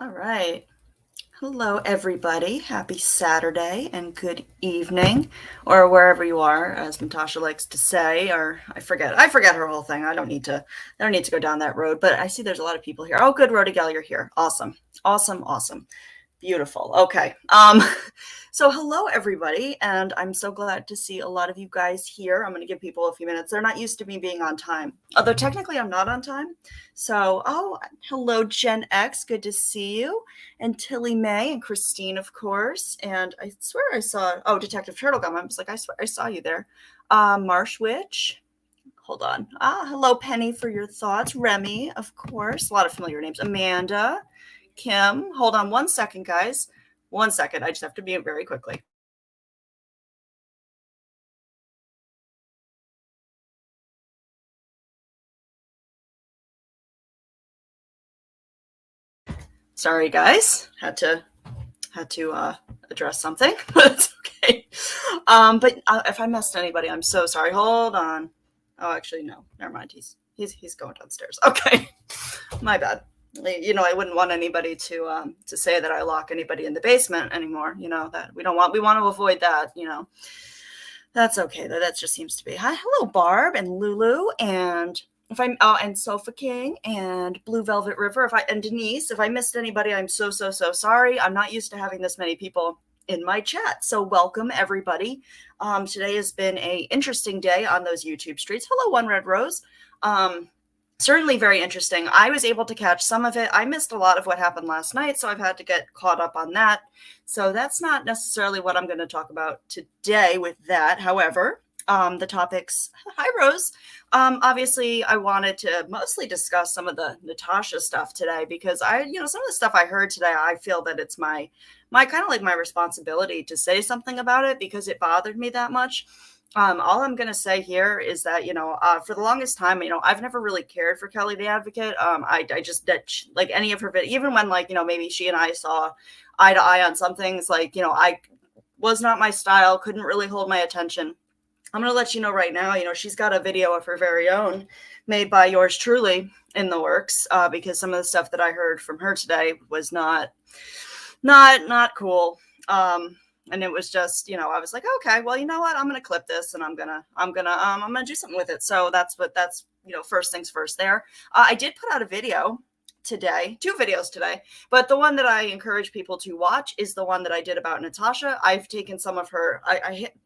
All right. Hello, everybody. Happy Saturday and good evening, or wherever you are, as Natasha likes to say. Or I forget her whole thing. I don't need to go down that road. But I see there's a lot of people here. Oh, good, Rhoda Gal, you're here. Awesome, awesome, awesome. Beautiful. Okay. So hello everybody, and I'm so glad to see a lot of you guys here. I'm going to give people a few minutes. They're not used to me being on time. Although technically I'm not on time. So, hello Gen X, good to see you. And Tilly May and Christine, of course. And I swear I saw Detective Turtlegum. I was like, I swear I saw you there. Marsh Witch. Hold on. Hello Penny for your thoughts. Remy, of course. A lot of familiar names. Amanda. Kim, hold on one second, guys. One second. I just have to mute very quickly. Sorry, guys. Had to address something, but it's okay. But if I missed anybody, I'm so sorry. Hold on. Oh, actually, no. Never mind. He's going downstairs. Okay, my bad. I wouldn't want anybody to say that I lock anybody in the basement anymore. That we don't want. We want to avoid that. That's okay. That just seems to be. Hi, hello, Barb and Lulu, and and Sofa King and Blue Velvet River. And Denise, if I missed anybody, I'm so sorry. I'm not used to having this many people in my chat. So welcome everybody. Today has been a interesting day on those YouTube streets. Hello, One Red Rose. Certainly very interesting. I was able to catch some of it. I missed a lot of what happened last night, so I've had to get caught up on that. So that's not necessarily what I'm going to talk about today with that. However, the topics, hi Rose. Obviously I wanted to mostly discuss some of the Natasha stuff today because some of the stuff I heard today, I feel that it's my kind of like my responsibility to say something about it because it bothered me that much. All I'm going to say here is that, for the longest time, I've never really cared for Kelly the Advocate. I just, like any of her videos, even when maybe she and I saw eye to eye on some things, I was not my style, couldn't really hold my attention. I'm going to let you know right now, she's got a video of her very own made by yours truly in the works, because some of the stuff that I heard from her today was not cool. And it was just, I was like, okay, well, you know what? I'm going to clip this and I'm going to do something with it. So that's first things first there. I did put out a video today, 2 videos today, but the one that I encourage people to watch is the one that I did about Natasha. I've taken some of her,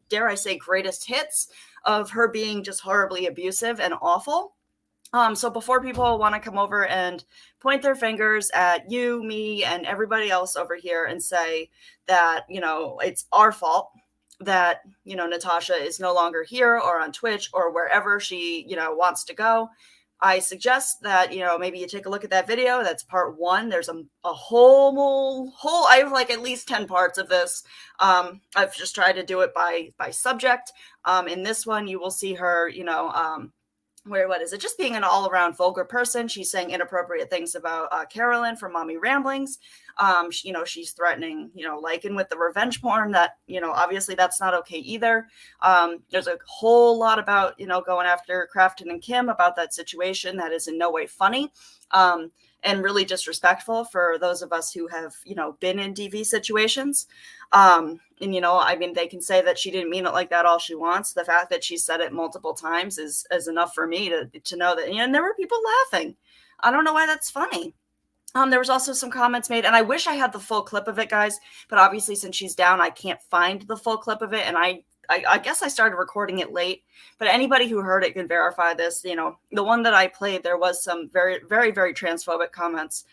dare I say, greatest hits of her being just horribly abusive and awful. So before people want to come over and point their fingers at you, me, and everybody else over here and say that, it's our fault that, Natasha is no longer here or on Twitch or wherever she, wants to go, I suggest that, maybe you take a look at that video. That's part 1. There's a whole, I have like at least 10 parts of this. I've just tried to do it by subject. In this one, you will see her, what is it? Just being an all-around vulgar person. She's saying inappropriate things about Carolyn from Mommy Ramblings. She's threatening, Lycan with the revenge porn. That, obviously that's not okay either. There's a whole lot about, going after Crafton and Kim about that situation that is in no way funny. And really disrespectful for those of us who have, been in DV situations. They can say that she didn't mean it like that all she wants. The fact that she said it multiple times is enough for me to know that, and there were people laughing. I don't know why that's funny. There was also some comments made, and I wish I had the full clip of it, guys, but obviously since she's down, I can't find the full clip of it, and I guess I started recording it late, but anybody who heard it can verify this. The one that I played, there was some very, very, very transphobic comments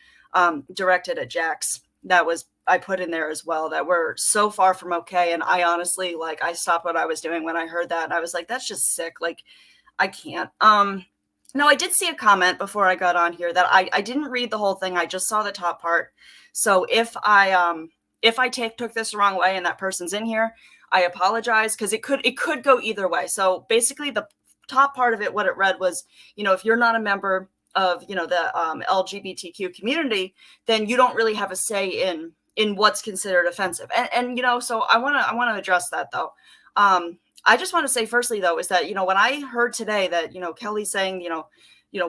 directed at Jax that I put in there as well that were so far from okay. And I honestly, I stopped what I was doing when I heard that. And I was like, that's just sick. I can't. No, I did see a comment before I got on here that I didn't read the whole thing. I just saw the top part. So if I took this the wrong way and that person's in here, I apologize, because it could go either way. So basically the top part of it, what it read was, if you're not a member of, the LGBTQ community, then you don't really have a say in what's considered offensive. And so I want to address that though. I just want to say firstly though, is that, when I heard today that, Kelly saying,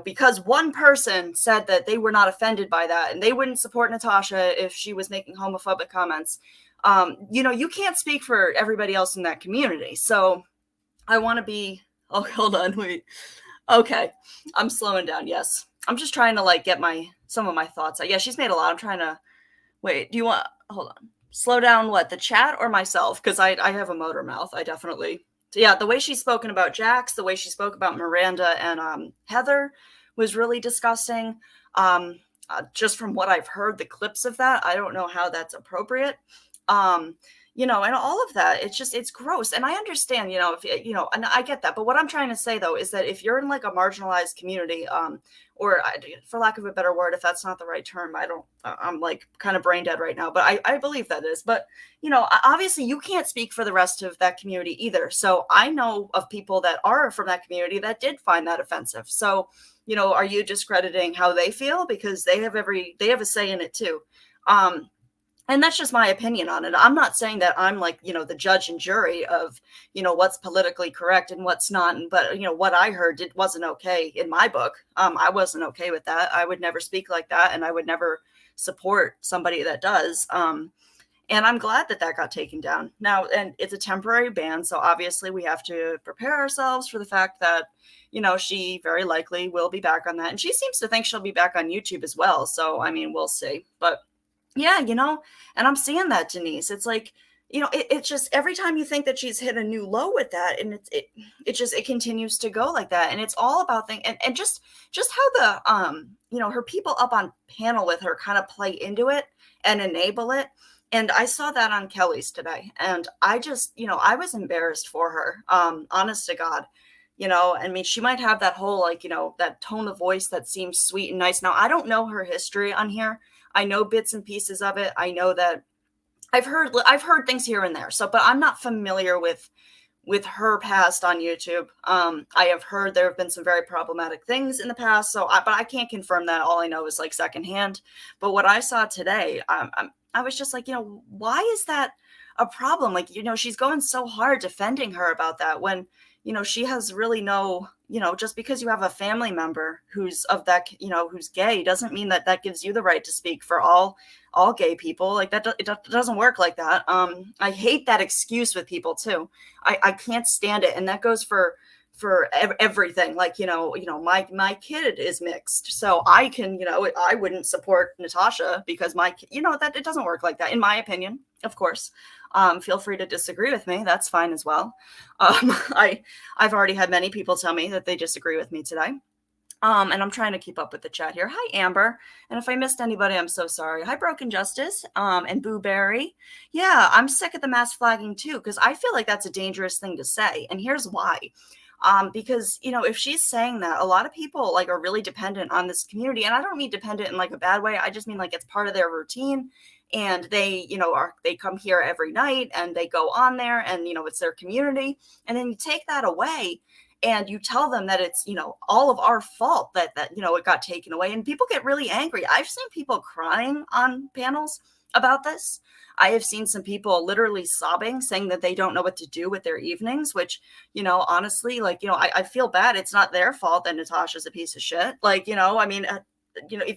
because one person said that they were not offended by that and they wouldn't support Natasha if she was making homophobic comments. You can't speak for everybody else in that community. So I want to be, oh, hold on, wait. Okay. I'm slowing down. Yes. I'm just trying to get some of my thoughts. Yeah, she's made a lot. I'm trying to, wait, do you want, hold on. Slow down what, the chat or myself? Because I have a motor mouth. I definitely, so yeah, the way she's spoken about Jax, the way she spoke about Miranda and Heather was really disgusting. Just from what I've heard, the clips of that, I don't know how that's appropriate. And all of that, it's gross. And I understand, if and I get that. But what I'm trying to say though is that if you're in a marginalized community, or for lack of a better word, if that's not the right term, I'm kind of brain dead right now, but I believe that is. But obviously you can't speak for the rest of that community either. So I know of people that are from that community that did find that offensive. So are you discrediting how they feel? Because they have a say in it too. And that's just my opinion on it. I'm not saying that I'm the judge and jury of, what's politically correct and what's not. But, what I heard, it wasn't okay in my book. I wasn't okay with that. I would never speak like that. And I would never support somebody that does. And I'm glad that got taken down now. And it's a temporary ban. So obviously we have to prepare ourselves for the fact that, she very likely will be back on that. And she seems to think she'll be back on YouTube as well. So, I mean, we'll see. But yeah, and I'm seeing that, Denise. It's it just every time you think that she's hit a new low with that, and it continues to go like that. And it's all about things and just how the her people up on panel with her kind of play into it and enable it. And I saw that on Kelly's today. And I just, I was embarrassed for her. Honest to God. I mean, she might have that whole that tone of voice that seems sweet and nice. Now, I don't know her history on here. I know bits and pieces of it. I know that I've heard things here and there. So, but I'm not familiar with her past on YouTube. I have heard there have been some very problematic things in the past. So, but I can't confirm that. All I know is secondhand. But what I saw today, I was just why is that a problem? She's going so hard defending her about that when, she has really no, just because you have a family member who's of that, who's gay doesn't mean that gives you the right to speak for all gay people. It doesn't work like that. I hate that excuse with people too. I can't stand it. And that goes for everything. My kid is mixed, so I can, I wouldn't support Natasha because that it doesn't work like that, in my opinion, of course. Feel free to disagree with me. That's fine as well. I've already had many people tell me that they disagree with me today. And I'm trying to keep up with the chat here. Hi, Amber. And if I missed anybody, I'm so sorry. Hi, Broken Justice, and Boo Berry. Yeah, I'm sick of the mass flagging too, because I feel like that's a dangerous thing to say. And here's why. Because, if she's saying that, a lot of people are really dependent on this community. And I don't mean dependent in a bad way. I just mean it's part of their routine. And they, they come here every night and they go on there and, it's their community. And then you take that away and you tell them that it's, all of our fault that, it got taken away. And people get really angry. I've seen people crying on panels about this. I have seen some people literally sobbing, saying that they don't know what to do with their evenings, which, honestly, I feel bad. It's not their fault that Natasha's a piece of shit. I mean,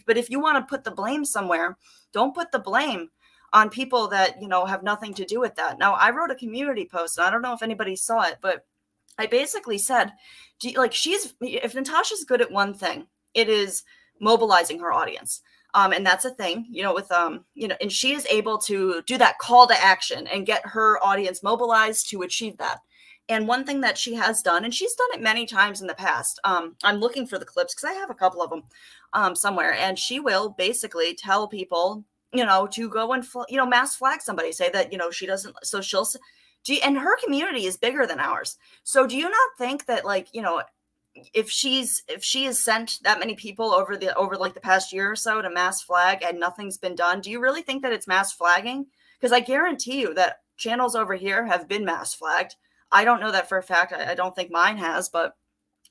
but if you want to put the blame somewhere, don't put the blame on people that, have nothing to do with that. Now, I wrote a community post, and I don't know if anybody saw it, but I basically said, if Natasha's good at one thing, it is mobilizing her audience. And that's a thing, with, and she is able to do that call to action and get her audience mobilized to achieve that. And one thing that she has done, and she's done it many times in the past, I'm looking for the clips because I have a couple of them somewhere, and she will basically tell people, to go and, mass flag somebody, say that, she doesn't, so she'll, and her community is bigger than ours. So do you not think that if she has sent that many people over the past year or so to mass flag and nothing's been done, do you really think that it's mass flagging? Because I guarantee you that channels over here have been mass flagged. I don't know that for a fact. I don't think mine has, but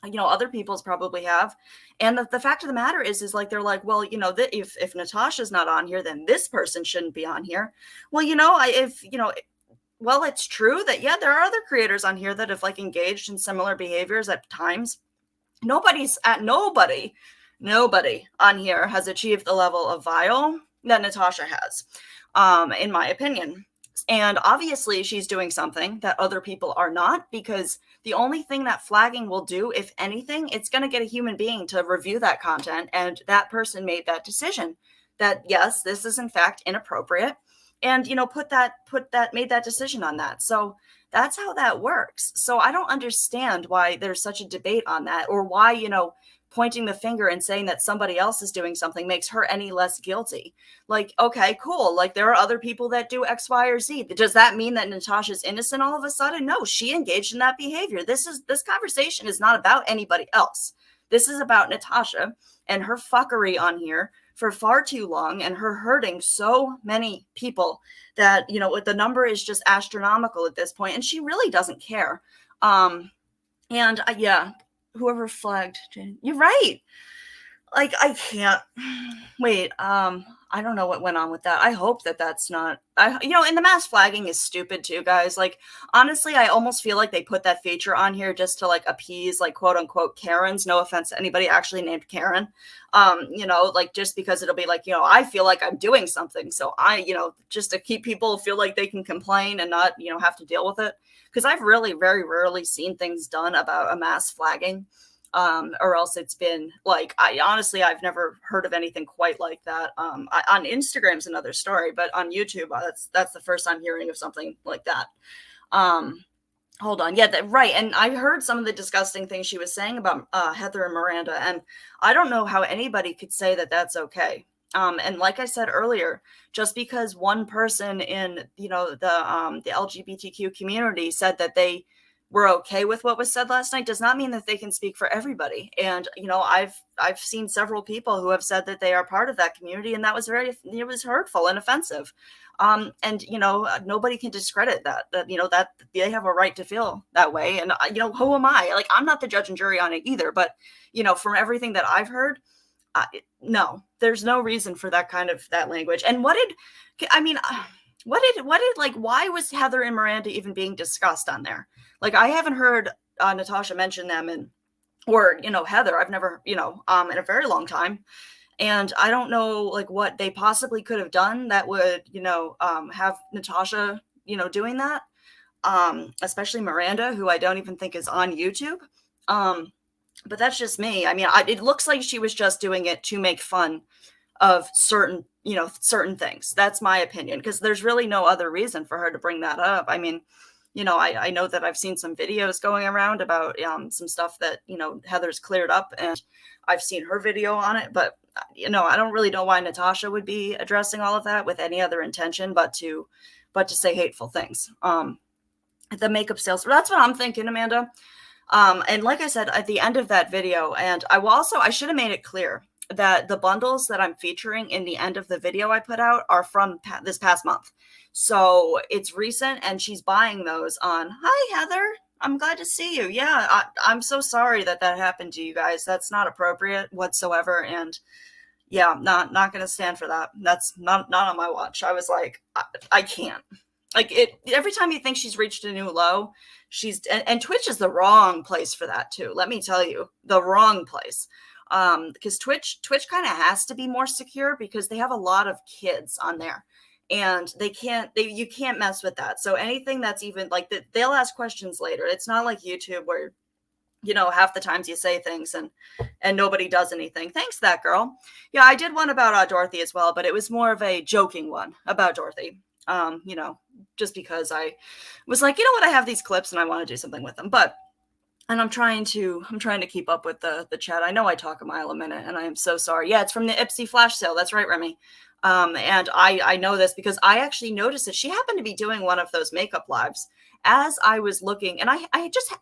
other people's probably have. And the fact of the matter is they're well, if Natasha's not on here, then this person shouldn't be on here. Well, well, it's true that, yeah, there are other creators on here that have engaged in similar behaviors at times. Nobody on here has achieved the level of vile that Natasha has, in my opinion. And obviously, she's doing something that other people are not, because the only thing that flagging will do, if anything, it's going to get a human being to review that content. And that person made that decision that, yes, this is in fact inappropriate. And, made that decision on that. So that's how that works. So I don't understand why there's such a debate on that, or why, pointing the finger and saying that somebody else is doing something makes her any less guilty. Like, okay, cool. Like, there are other people that do X, Y, or Z. Does that mean that Natasha's innocent all of a sudden? No, she engaged in that behavior. This conversation is not about anybody else. This is about Natasha and her fuckery on here for far too long, and her hurting so many people that, the number is just astronomical at this point, and she really doesn't care. Yeah, whoever flagged, you're right. Like, I can't wait. I don't know what went on with that. I hope that that's not, and the mass flagging is stupid too, guys. Like, honestly, I almost feel like they put that feature on here just to, like, appease, like, quote unquote Karens. No offense to anybody actually named Karen. Like, just because it'll be like, I feel like I'm doing something. So just to keep people feel like they can complain and not, have to deal with it. Because I've really very rarely seen things done about a mass flagging. Or else it's been like, I've never heard of anything quite like that. On Instagram's another story, but on YouTube, that's the first I'm hearing of something like that. Hold on. Yeah, right. And I heard some of the disgusting things she was saying about Heather and Miranda, and I don't know how anybody could say that that's okay. And like I said earlier, just because one person in, the LGBTQ community said that they were okay with what was said last night does not mean that they can speak for everybody. And, I've seen several people who have said that they are part of that community, and that was it was hurtful and offensive. And, nobody can discredit that they have a right to feel that way. And, who am I? Like, I'm not the judge and jury on it either, but, from everything that I've heard, no, there's no reason for that language. And why was Heather and Miranda even being discussed on there? Like, I haven't heard Natasha mention them or Heather. I've never, in a very long time. And I don't know, like, what they possibly could have done that would, have Natasha, doing that. Especially Miranda, who I don't even think is on YouTube. But that's just me. I mean, it looks like she was just doing it to make fun of certain things. That's my opinion, because there's really no other reason for her to bring that up. I mean, I know that I've seen some videos going around about some stuff that, Heather's cleared up, and I've seen her video on it, but, I don't really know why Natasha would be addressing all of that with any other intention but to say hateful things. The makeup sales, that's what I'm thinking, Amanda. And like I said, at the end of that video, and I should have made it clear that the bundles that I'm featuring in the end of the video I put out are from this past month. So it's recent, and she's buying those on, hi, Heather. I'm glad to see you. Yeah, I'm so sorry that happened to you guys. That's not appropriate whatsoever. And yeah, not going to stand for that. That's not on my watch. I was like, I can't. Like, every time you think she's reached a new low, and Twitch is the wrong place for that too. Let me tell you, the wrong place. Because Twitch kind of has to be more secure, because they have a lot of kids on there, and you can't mess with that. So anything that's even like that, they'll ask questions later. It's not like YouTube where, half the times you say things and nobody does anything. Thanks, that girl. Yeah, I did one about Dorothy as well, but it was more of a joking one about Dorothy. Just because I was like, I have these clips and I want to do something with them. And I'm trying to keep up with the chat. I know I talk a mile a minute, and I am so sorry. Yeah, it's from the Ipsy flash sale. That's right, Remy. And I know this because I actually noticed that she happened to be doing one of those makeup lives as I was looking. And I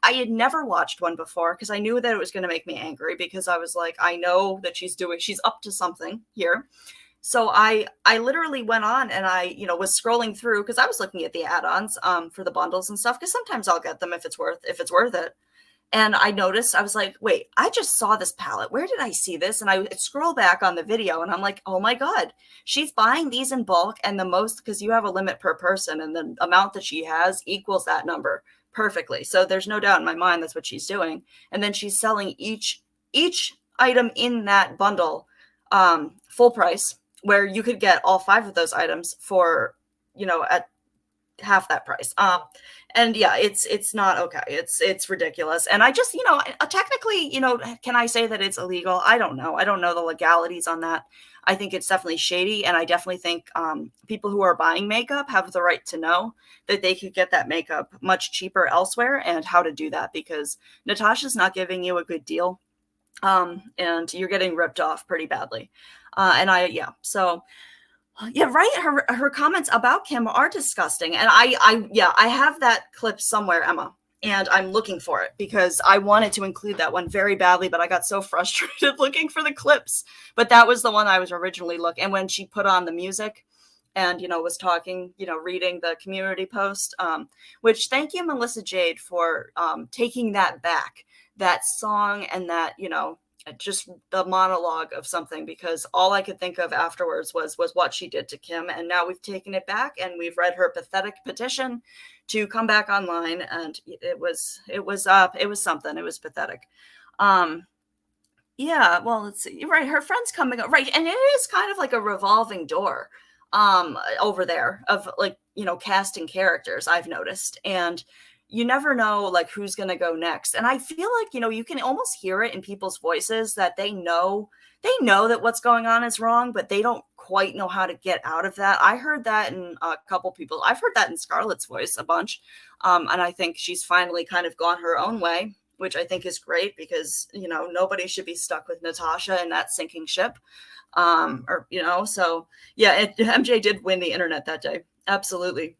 had never watched one before, because I knew that it was going to make me angry, because I was like, I know that she's up to something here. So I literally went on and I, was scrolling through, because I was looking at the add-ons for the bundles and stuff, because sometimes I'll get them if it's worth it. And I noticed, I was like, wait, I just saw this palette. Where did I see this? And I scroll back on the video and I'm like, oh my God, she's buying these in bulk, and the most, because you have a limit per person, and the amount that she has equals that number perfectly. So there's no doubt in my mind that's what she's doing. And then she's selling each each item in that bundle, full price, where you could get all 5 of those items for, at half that price. And yeah, it's not okay. It's ridiculous. And I just, technically, can I say that it's illegal? I don't know. I don't know the legalities on that. I think it's definitely shady, and I definitely think people who are buying makeup have the right to know that they could get that makeup much cheaper elsewhere, and how to do that, because Natasha's not giving you a good deal, and you're getting ripped off pretty badly. So yeah, right. Her comments about Kim are disgusting, and I have that clip somewhere, Emma, and I'm looking for it because I wanted to include that one very badly, but I got so frustrated looking for the clips. But that was the one I was originally looking, and when she put on the music, and was talking, reading the community post, which thank you, Melissa Jade, for taking that back, that song, and that just the monologue of something, because all I could think of afterwards was what she did to Kim. And now we've taken it back, and we've read her pathetic petition to come back online, and it was something. It was pathetic. Yeah, well, let's see. Right, her friends coming up, right, and it is kind of like a revolving door over there of, like, casting characters, I've noticed. And you never know, like, who's going to go next. And I feel like, you can almost hear it in people's voices that they know that what's going on is wrong, but they don't quite know how to get out of that. I heard that in a couple people. I've heard that in Scarlett's voice a bunch. And I think she's finally kind of gone her own way, which I think is great, because, nobody should be stuck with Natasha in that sinking ship. So yeah, MJ did win the internet that day. Absolutely.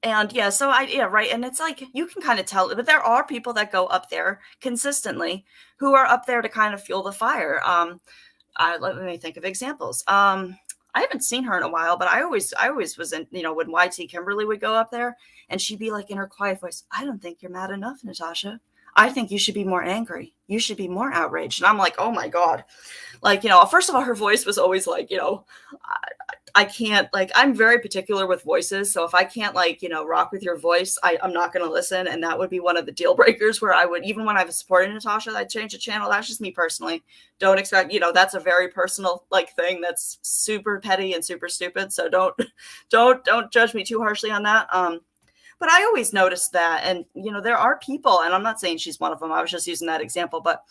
And yeah, so right. And it's like, you can kind of tell, but there are people that go up there consistently who are up there to kind of fuel the fire. Let me think of examples. I haven't seen her in a while, but I always was in, when YT Kimberly would go up there, and she'd be like, in her quiet voice, I don't think you're mad enough, Natasha. I think you should be more angry. You should be more outraged. And I'm like, oh my God. Like, first of all, her voice was always like, I can't, like, I'm very particular with voices. So if I can't, like, rock with your voice, I'm not going to listen. And that would be one of the deal breakers, where I would, even when I was supporting Natasha, I'd change the channel. That's just me personally. Don't expect, that's a very personal, like, thing that's super petty and super stupid. So don't judge me too harshly on that. But I always noticed that. And, there are people, and I'm not saying she's one of them, I was just using that example, but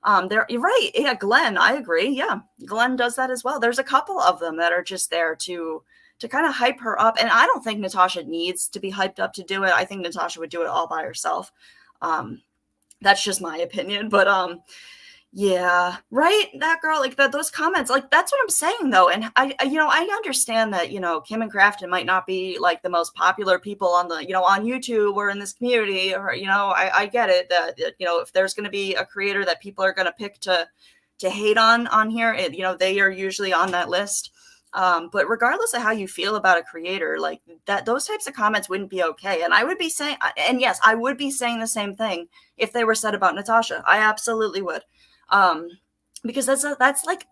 you're right. Yeah, Glenn, I agree. Yeah, Glenn does that as well. There's a couple of them that are just there to kind of hype her up. And I don't think Natasha needs to be hyped up to do it. I think Natasha would do it all by herself. That's just my opinion. But yeah, right. That girl, like, those comments, like, that's what I'm saying though. And I understand that, Kim and Crafton might not be like the most popular people on the, on YouTube or in this community, or, I get it that, if there's going to be a creator that people are going to pick to hate on here, they are usually on that list. But regardless of how you feel about a creator, like that, those types of comments wouldn't be okay. And I would be saying, and yes, I would be saying the same thing if they were said about Natasha. I absolutely would. Because that's like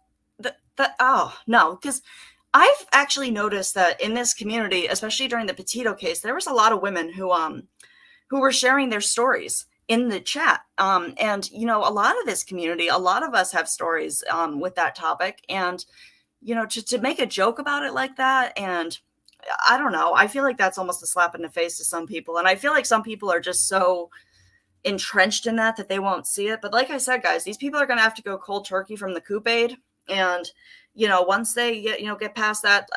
oh no, because I've actually noticed that in this community, especially during the Petito case, there was a lot of women who were sharing their stories in the chat. And a lot of this community, a lot of us have stories with that topic, and to make a joke about it like that, and I don't know, I feel like that's almost a slap in the face to some people, and I feel like some people are just so entrenched in that they won't see it. But like I said, guys, these people are going to have to go cold turkey from the Coop Aid. And, once they get past that,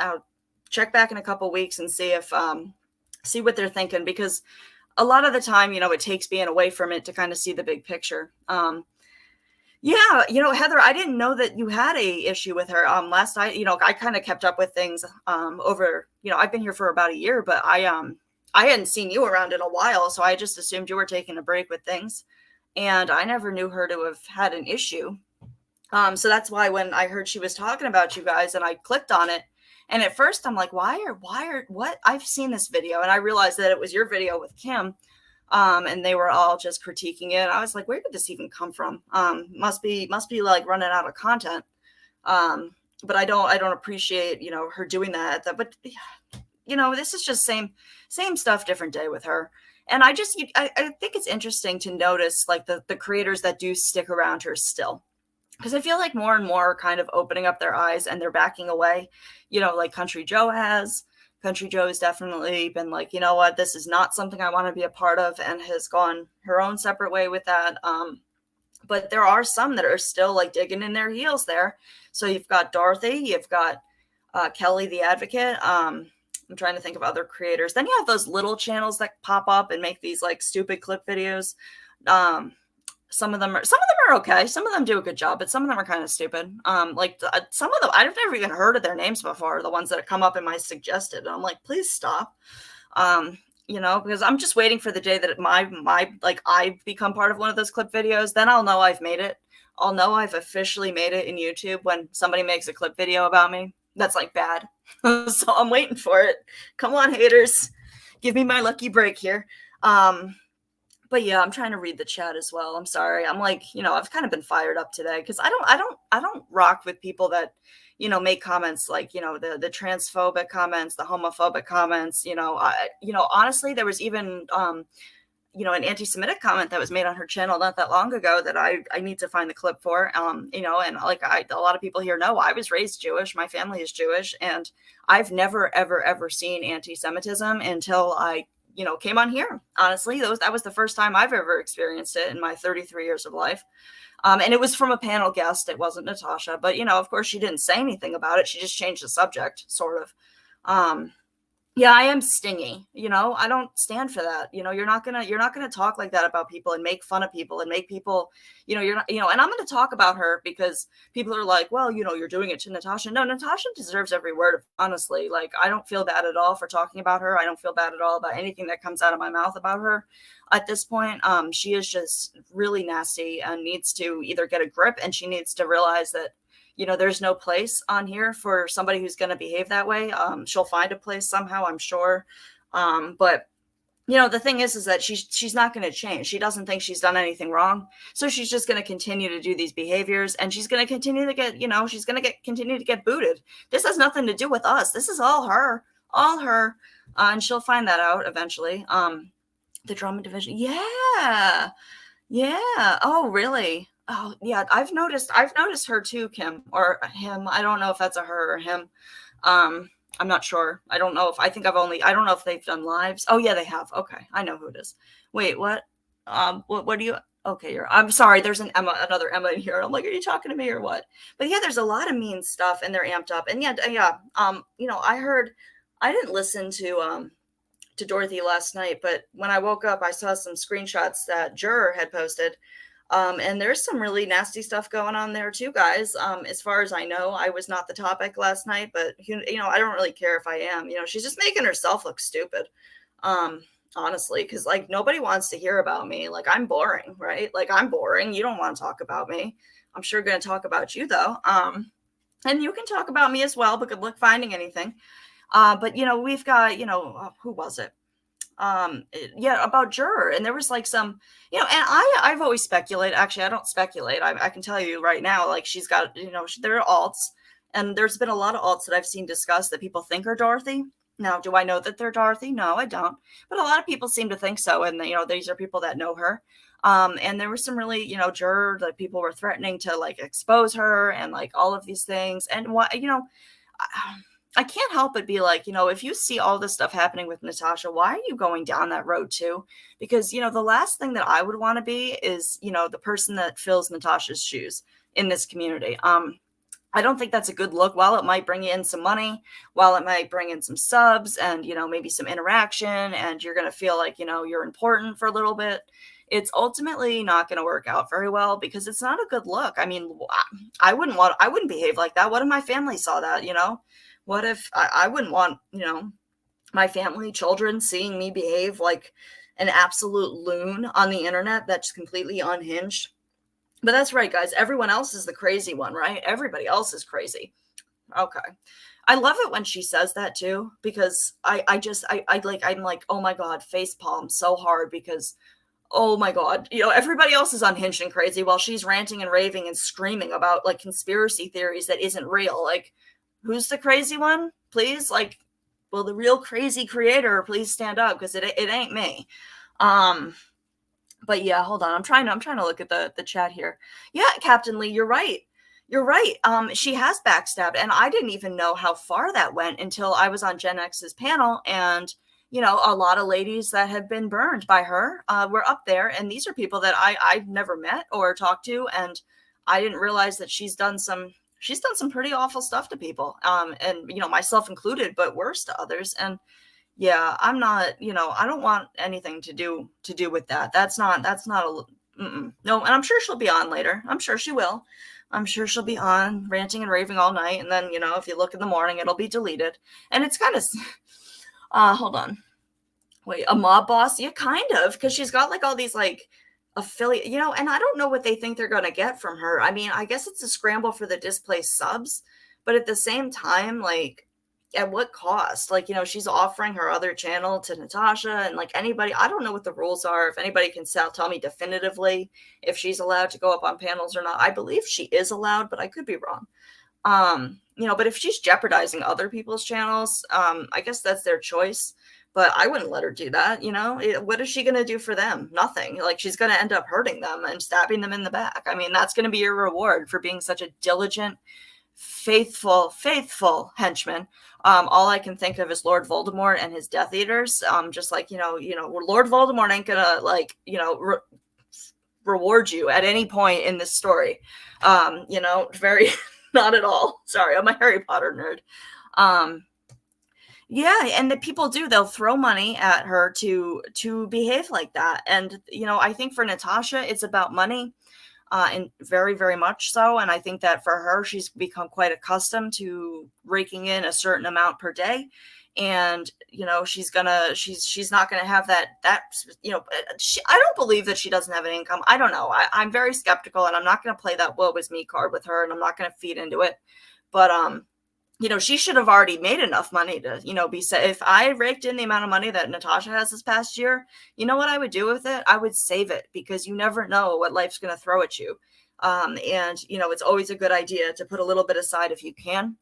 check back in a couple weeks and see what they're thinking, because a lot of the time, it takes being away from it to kind of see the big picture. Yeah, Heather, I didn't know that you had a issue with her. Last night, I kind of kept up with things over, I've been here for about a year, but I hadn't seen you around in a while, so I just assumed you were taking a break with things. And I never knew her to have had an issue. So that's why when I heard she was talking about you guys and I clicked on it, and at first I'm like, what? I've seen this video, and I realized that it was your video with Kim. And they were all just critiquing it. I was like, where did this even come from? Must be like running out of content. But I don't appreciate, her doing that. But this is just same stuff, different day with her. And I think it's interesting to notice like the creators that do stick around her still, because I feel like more and more are kind of opening up their eyes and they're backing away, like Country Joe has. Country Joe has definitely been like, you know what, this is not something I want to be a part of, and has gone her own separate way with that. But there are some that are still like digging in their heels there. So you've got Dorothy, you've got Kelly the Advocate. I'm trying to think of other creators. Then you have those little channels that pop up and make these like stupid clip videos. Um, some of them are okay. Some of them do a good job, but some of them are kind of stupid. Some of them I've never even heard of their names before. The ones that have come up in my suggested, and I'm like, please stop. Because I'm just waiting for the day that I become part of one of those clip videos. Then I'll know I've made it. I'll know I've officially made it in YouTube when somebody makes a clip video about me. That's like bad. So I'm waiting for it. Come on, haters. Give me my lucky break here. But yeah, I'm trying to read the chat as well. I'm sorry. I'm like, I've kind of been fired up today because I don't rock with people that, make comments like, the transphobic comments, the homophobic comments. Honestly, there was even, an anti-Semitic comment that was made on her channel not that long ago that I need to find the clip for. And like a lot of people here know I was raised Jewish. My family is Jewish, and I've never, ever, ever seen anti-Semitism until I came on here. Honestly, that was the first time I've ever experienced it in my 33 years of life. And it was from a panel guest. It wasn't Natasha, but of course she didn't say anything about it. She just changed the subject, sort of. Yeah, I am stingy. I don't stand for that. You're not gonna talk like that about people and make fun of people and make people, you're not, and I'm gonna talk about her because people are like, well, you're doing it to Natasha. No, Natasha deserves every word of, honestly. Like, I don't feel bad at all for talking about her. I don't feel bad at all about anything that comes out of my mouth about her at this point. She is just really nasty and needs to either get a grip, and she needs to realize that there's no place on here for somebody who's going to behave that way. She'll find a place somehow, I'm sure. But the thing is that she's not going to change. She doesn't think she's done anything wrong. So she's just going to continue to do these behaviors, and she's going to continue to get, continue to get booted. This has nothing to do with us. This is all her. And she'll find that out eventually. The drama division. Yeah. Yeah. Oh, really? Oh, yeah. I've noticed her too, Kim, or him. I don't know if that's a her or him. I'm not sure. I don't know if they've done lives. Oh, yeah, they have. Okay. I know who it is. Wait, what? What do you, okay. I'm sorry. There's another Emma in here. I'm like, are you talking to me or what? But yeah, there's a lot of mean stuff and they're amped up. And yeah. I didn't listen to Dorothy last night, but when I woke up, I saw some screenshots that Juror had posted. And there's some really nasty stuff going on there too, guys. As far as I know, I was not the topic last night, but I don't really care if I am. She's just making herself look stupid. Honestly, because like nobody wants to hear about me. Like, I'm boring, right? Like, I'm boring. You don't want to talk about me. I'm sure going to talk about you though. And you can talk about me as well, but good luck finding anything. But we've got, who was it? About Juror, and there was like some, and I've always speculated. Actually, I don't speculate. I can tell you right now, like, she's got, there are alts, and there's been a lot of alts that I've seen discussed that people think are Dorothy. Now, do I know that they're Dorothy? No, I don't. But a lot of people seem to think so, and these are people that know her. And there was some really, Juror, that people were threatening to like expose her and like all of these things, and what, I can't help but be like, if you see all this stuff happening with Natasha, why are you going down that road too? Because, the last thing that I would want to be is, the person that fills Natasha's shoes in this community. I don't think that's a good look. While it might bring in some money, while it might bring in some subs and, maybe some interaction, and you're going to feel like, you're important for a little bit, it's ultimately not going to work out very well because it's not a good look. I mean, I wouldn't behave like that. What if my family saw that, What if I wouldn't want, my family, children seeing me behave like an absolute loon on the internet that's completely unhinged? But that's right, guys. Everyone else is the crazy one, right? Everybody else is crazy. Okay. I love it when she says that too, because I'm like, oh my God, face palm so hard because, oh my God, everybody else is unhinged and crazy while she's ranting and raving and screaming about like conspiracy theories that isn't real. Like, who's the crazy one? Please, like, will the real crazy creator please stand up? Because it ain't me. Um, but yeah, hold on. I'm trying to look at the chat here. Yeah, Captain Lee, you're right. You're right. She has backstabbed, and I didn't even know how far that went until I was on Gen X's panel, and a lot of ladies that had been burned by her were up there, and these are people that I've never met or talked to, and I didn't realize that she's done some pretty awful stuff to people, and myself included, but worse to others, and yeah, I'm not, I don't want anything to do with that. That's not no, and I'm sure she'll be on later. I'm sure she will. I'm sure she'll be on ranting and raving all night, and then, if you look in the morning, it'll be deleted. And it's kind of hold on. Wait, a mob boss? Yeah, kind of, because she's got like all these like affiliate, and I don't know what they think they're gonna get from her. I mean, I guess it's a scramble for the displaced subs, but at the same time, like, at what cost? Like, she's offering her other channel to Natasha and like anybody. I don't know what the rules are. If anybody can tell me definitively if she's allowed to go up on panels or not. I believe she is allowed, but I could be wrong. But if she's jeopardizing other people's channels, I guess that's their choice. But I wouldn't let her do that. What is she going to do for them? Nothing. Like, she's going to end up hurting them and stabbing them in the back. I mean, that's going to be your reward for being such a diligent, faithful henchman. All I can think of is Lord Voldemort and his Death Eaters. Just like, Lord Voldemort ain't gonna like, reward you at any point in this story. Very not at all. Sorry, I'm a Harry Potter nerd. Yeah, and the people they'll throw money at her to behave like that. And I think for Natasha, it's about money. And very, very much so. And I think that for her, she's become quite accustomed to raking in a certain amount per day. And, she's not going to have that, I don't believe that she doesn't have an income. I don't know. I'm very skeptical, and I'm not going to play that woe is me card with her, and I'm not going to feed into it. But, she should have already made enough money to, be set. If I raked in the amount of money that Natasha has this past year, you know what I would do with it? I would save it, because you never know what life's going to throw at you. And, it's always a good idea to put a little bit aside if you can,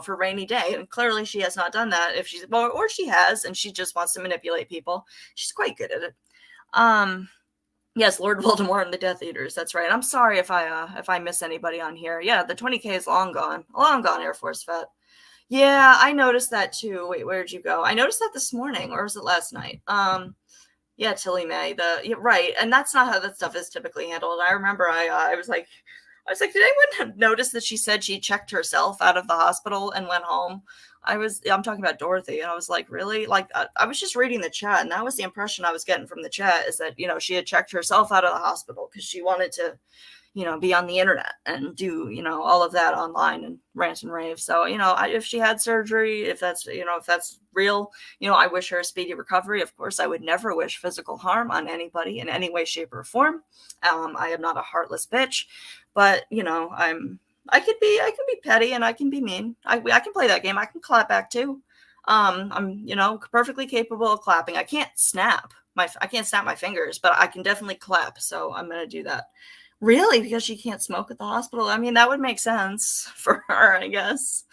for rainy day. And clearly she has not done that. If she's, or she has, and she just wants to manipulate people. She's quite good at it. Yes, Lord Voldemort and the Death Eaters. That's right. I'm sorry if I miss anybody on here. Yeah, the 20K is long gone, Air Force vet. Yeah, I noticed that too. Wait, where did you go? I noticed that this morning, or was it last night? Yeah, Tilly May. Right, and that's not how that stuff is typically handled. I remember I was like, did anyone notice that she said she checked herself out of the hospital and went home? I'm talking about Dorothy, and I was like, really? Like, I was just reading the chat, and that was the impression I was getting from the chat, is that she had checked herself out of the hospital because she wanted to be on the internet and do, all of that online and rant and rave. So, if she had surgery, if that's real, I wish her a speedy recovery. Of course, I would never wish physical harm on anybody in any way, shape, or form. I am not a heartless bitch, but, I could be petty, and I can be mean. I can play that game. I can clap back too. I'm, perfectly capable of clapping. I can't snap my fingers, but I can definitely clap. So I'm going to do that. Really? Because she can't smoke at the hospital? I mean, that would make sense for her, I guess.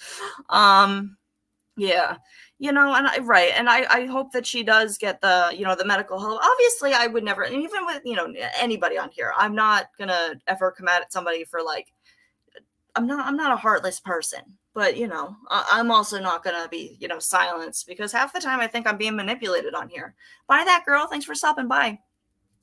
Yeah. And I hope that she does get the, the medical help. Obviously, I would never, and even with, anybody on here, I'm not going to ever come at somebody for like, I'm not a heartless person, but, I'm also not going to be, silenced, because half the time I think I'm being manipulated on here. Bye, that girl. Thanks for stopping by.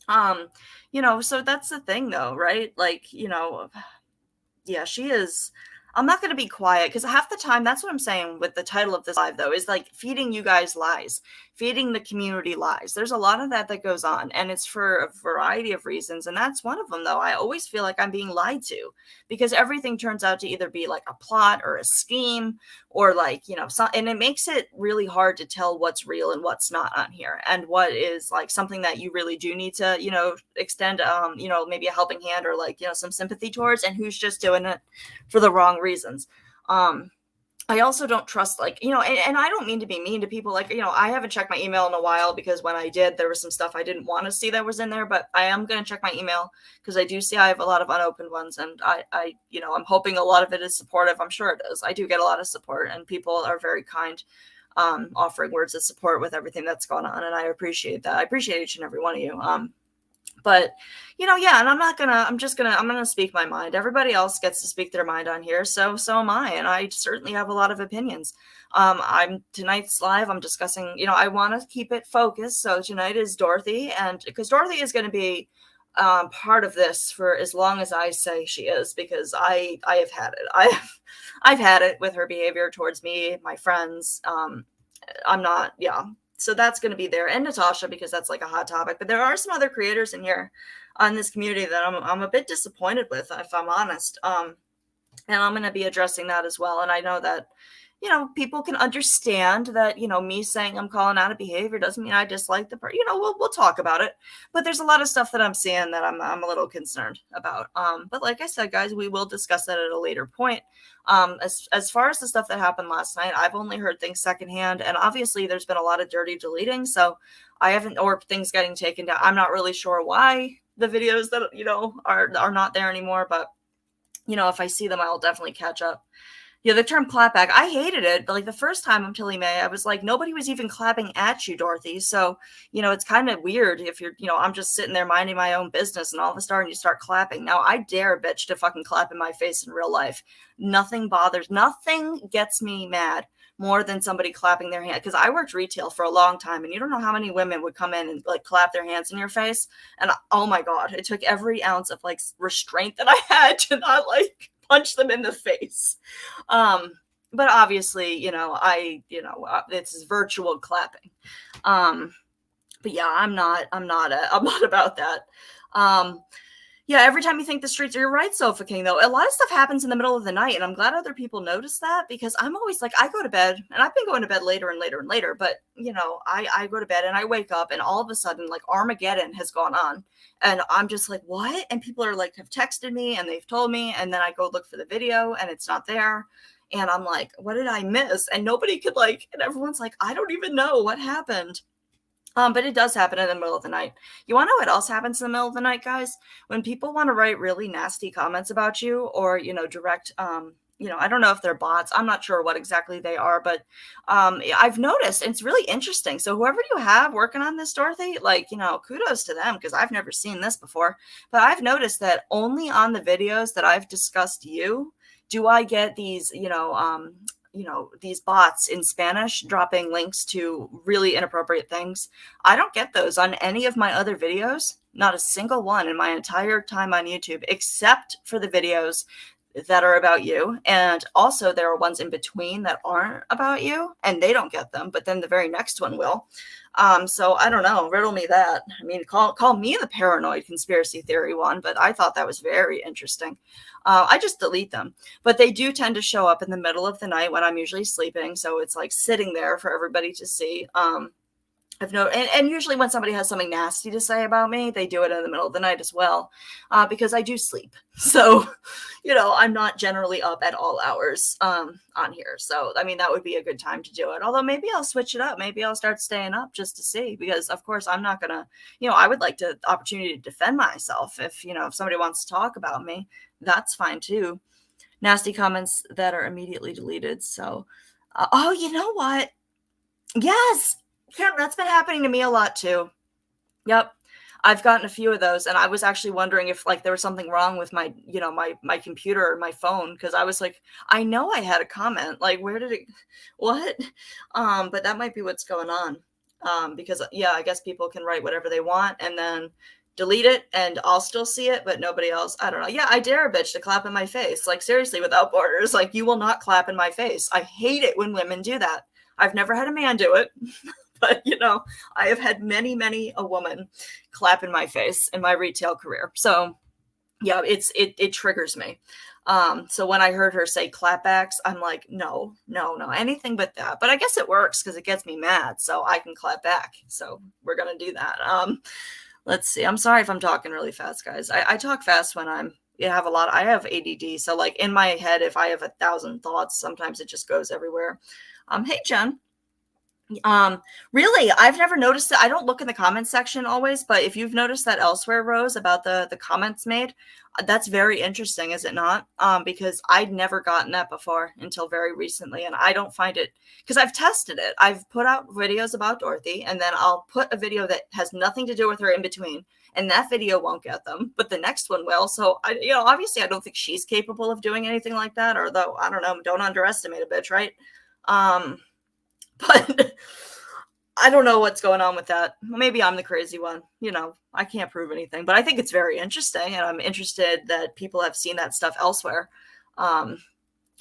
So that's the thing though, right? Like, yeah, she is. I'm not going to be quiet, because half the time, that's what I'm saying with the title of this live though, is like feeding you guys lies, feeding the community lies. There's a lot of that goes on, and it's for a variety of reasons. And that's one of them though. I always feel like I'm being lied to, because everything turns out to either be like a plot or a scheme, or like, and it makes it really hard to tell what's real and what's not on here, and what is like something that you really do need to, extend, maybe a helping hand, or like, some sympathy towards, and who's just doing it for the wrong reasons. I also don't trust, like, and I don't mean to be mean to people. Like, I haven't checked my email in a while, because when I did, there was some stuff I didn't want to see that was in there, but I am going to check my email, because I do see I have a lot of unopened ones, and I'm hoping a lot of it is supportive. I'm sure it is. I do get a lot of support, and people are very kind. offering words of support with everything that's going on. And I appreciate that. I appreciate each and every one of you. But yeah, and I'm gonna speak my mind. Everybody else gets to speak their mind on here, so am I, and I certainly have a lot of opinions. I'm tonight's live. I'm discussing. I want to keep it focused. So tonight is Dorothy, and because Dorothy is going to be part of this for as long as I say she is, because I have had it. I've had it with her behavior towards me, my friends. I'm not. Yeah. So that's going to be there, and Natasha, because that's like a hot topic. But there are some other creators in here on this community that I'm a bit disappointed with, if I'm honest. And I'm going to be addressing that as well. And I know that people can understand that me saying I'm calling out a behavior doesn't mean I dislike the person. We'll talk about it. But there's a lot of stuff that I'm seeing that I'm a little concerned about. But like I said, guys, we will discuss that at a later point. As far as the stuff that happened last night, I've only heard things secondhand, and obviously there's been a lot of dirty deleting, so I haven't, or things getting taken down. I'm not really sure why the videos that are not there anymore, but if I see them, I'll definitely catch up. The term clapback, I hated it. But like the first time, I'm telling May, I was like, nobody was even clapping at you, Dorothy. So, it's kind of weird if you're, I'm just sitting there minding my own business, and all of a sudden you start clapping. Now, I dare a bitch to fucking clap in my face in real life. Nothing gets me mad more than somebody clapping their hand. Because I worked retail for a long time, and you don't know how many women would come in and like clap their hands in your face. And oh my God, it took every ounce of like restraint that I had to not like punch them in the face. But obviously, it's virtual clapping. But yeah, I'm not about that. Yeah, every time you think the streets are, you're right, Sofa King, though. A lot of stuff happens in the middle of the night, and I'm glad other people notice that, because I'm always like, I go to bed, and I've been going to bed later and later and later, but, I go to bed, and I wake up, and all of a sudden, like, Armageddon has gone on, and I'm just like, what? And people are like, have texted me, and they've told me, and then I go look for the video, and it's not there, and I'm like, what did I miss? And nobody could, and everyone's like, I don't even know what happened. But it does happen in the middle of the night. You want to know what else happens in the middle of the night, guys? When people want to write really nasty comments about you, or, direct, I don't know if they're bots. I'm not sure what exactly they are, but I've noticed, and it's really interesting. So whoever you have working on this, Dorothy, kudos to them, because I've never seen this before. But I've noticed that only on the videos that I've discussed do I get these, these bots in Spanish dropping links to really inappropriate things. I don't get those on any of my other videos, not a single one in my entire time on YouTube, except for the videos that are about you. And also there are ones in between that aren't about you, and they don't get them, but then the very next one will. So I don't know, riddle me that. I mean, call me the paranoid conspiracy theory one, but I thought that was very interesting. I just delete them, but they do tend to show up in the middle of the night when I'm usually sleeping. So it's like sitting there for everybody to see. I've and usually when somebody has something nasty to say about me, they do it in the middle of the night as well, because I do sleep. So, I'm not generally up at all hours on here. So, I mean, that would be a good time to do it. Although maybe I'll switch it up. Maybe I'll start staying up just to see, because of course I'm not gonna, I would like the opportunity to defend myself. If somebody wants to talk about me, that's fine too. Nasty comments that are immediately deleted. So, oh, you know what? Yes. Karen, that's been happening to me a lot too. Yep. I've gotten a few of those, and I was actually wondering if there was something wrong with my, my computer or my phone, because I was like, I know I had a comment. Like, where did it, what? But that might be what's going on. Because yeah, I guess people can write whatever they want and then delete it, and I'll still see it, but nobody else. I don't know. Yeah, I dare a bitch to clap in my face. Like, seriously, without borders. Like, you will not clap in my face. I hate it when women do that. I've never had a man do it. But, I have had many a woman clap in my face in my retail career. So, yeah, it triggers me. So when I heard her say clapbacks, I'm like, no, anything but that. But I guess it works because it gets me mad, so I can clap back. So we're going to do that. Let's see. I'm sorry if I'm talking really fast, guys. I talk fast when I have ADD. So like in my head, if I have 1,000 thoughts, sometimes it just goes everywhere. Hey, Jen. Um, really, I've never noticed it. I don't look in the comments section always, but if you've noticed that elsewhere, Rose, about the comments made, that's very interesting, is it not? Because I'd never gotten that before until very recently, and I don't find it because I've tested it. I've put out videos about Dorothy, and then I'll put a video that has nothing to do with her in between, and that video won't get them, but the next one will. So I, obviously, I don't think she's capable of doing anything like that. Although I don't know, don't underestimate a bitch, right? Um, but I don't know what's going on with that. Maybe I'm the crazy one. I can't prove anything, but I think it's very interesting, and I'm interested that people have seen that stuff elsewhere. Um,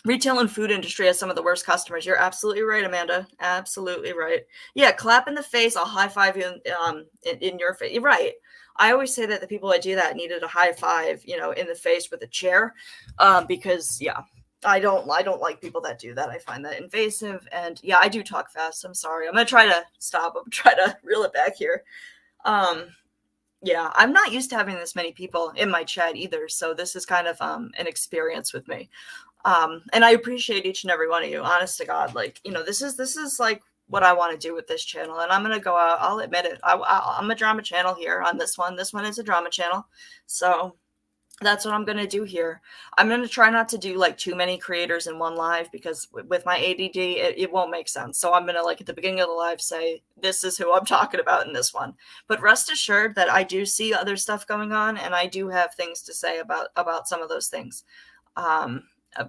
Retail and food industry has some of the worst customers. You're absolutely right, Amanda. Absolutely right. Yeah, clap in the face. I'll high five you in your face. You're right. I always say that the people that do that needed a high five, in the face with a chair, because yeah, I don't like people that do that. I find that invasive, and yeah, I do talk fast. I'm sorry. I'm gonna try to stop. I'm try to reel it back here. Um, yeah, I'm not used to having this many people in my chat either, so this is kind of an experience with me. And I appreciate each and every one of you. Honest to God, like this is like what I want to do with this channel, and I'm gonna go out. I'll admit it. I'm a drama channel here on this one. This one is a drama channel, so that's what I'm going to do here. I'm going to try not to do like too many creators in one live because with my ADD, it won't make sense. So I'm going to, like, at the beginning of the live say, this is who I'm talking about in this one. But rest assured that I do see other stuff going on, and I do have things to say about some of those things.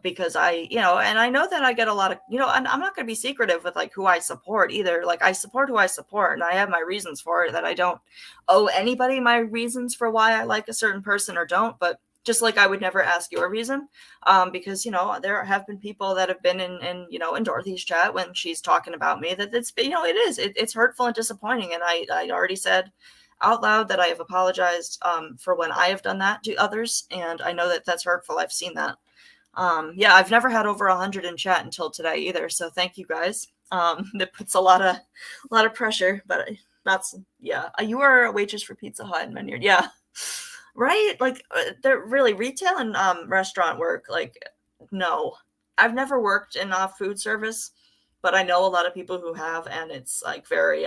Because and I know that I get a lot of, and I'm not going to be secretive with like who I support either. Like, I support who I support, and I have my reasons for it that I don't owe anybody my reasons for why I like a certain person or don't. But just like I would never ask your reason, because there have been people that have been in Dorothy's chat when she's talking about me that it's hurtful and disappointing, and I already said out loud that I have apologized for when I have done that to others, and I know that that's hurtful. I've seen that. Yeah, I've never had over 100 in chat until today either. So thank you guys. That puts a lot of pressure, but that's, yeah. You are a waitress for Pizza Hut and Vineyard. Yeah. Right. Like, they're really retail and restaurant work. Like, no, I've never worked in food service, but I know a lot of people who have, and it's like very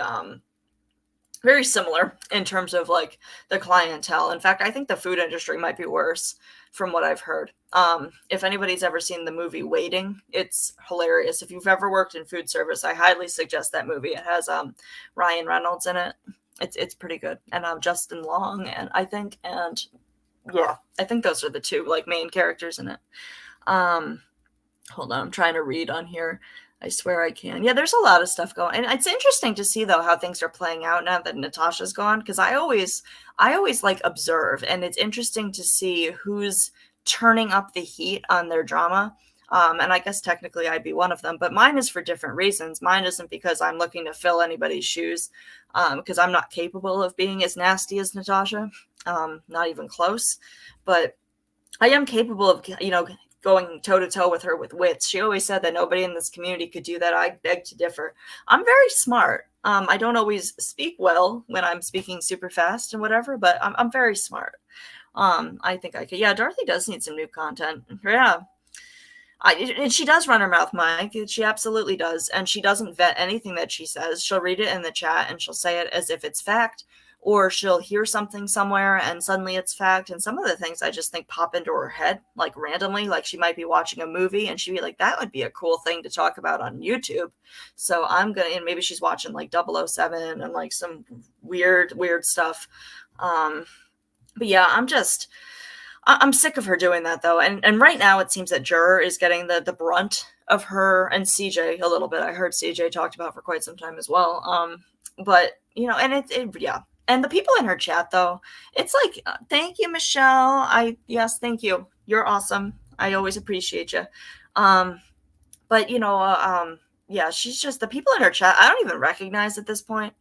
similar in terms of like the clientele. In fact, I think the food industry might be worse from what I've heard. If anybody's ever seen the movie Waiting, it's hilarious. If you've ever worked in food service, I highly suggest that movie. It has Ryan Reynolds in it. It's pretty good. And Justin Long, and I think, and yeah, I think those are the two like main characters in it. Hold on, I'm trying to read on here. I swear I can. Yeah, there's a lot of stuff going. And it's interesting to see though how things are playing out now that Natasha's gone, because I always like observe, and it's interesting to see who's turning up the heat on their drama. And I guess technically I'd be one of them, but mine is for different reasons. Mine isn't because I'm looking to fill anybody's shoes, because I'm not capable of being as nasty as Natasha, not even close. But I am capable of, going toe to toe with her with wits. She always said that nobody in this community could do that. I beg to differ. I'm very smart. I don't always speak well when I'm speaking super fast and whatever, but I'm very smart. I think I could. Yeah, Dorothy does need some new content. Yeah. And she does run her mouth, Mike. She absolutely does. And she doesn't vet anything that she says. She'll read it in the chat and she'll say it as if it's fact, or she'll hear something somewhere and suddenly it's fact. And some of the things I just think pop into her head, like randomly, like she might be watching a movie and she'd be like, that would be a cool thing to talk about on YouTube. So and maybe she's watching like 007 and like some weird stuff. But yeah, I'm sick of her doing that though. And right now it seems that Juror is getting the brunt of her, and CJ a little bit. I heard CJ talked about for quite some time as well. But and yeah. And the people in her chat though, it's like, thank you, Michelle. Yes, thank you. You're awesome. I always appreciate you. But yeah, she's just, the people in her chat, I don't even recognize at this point.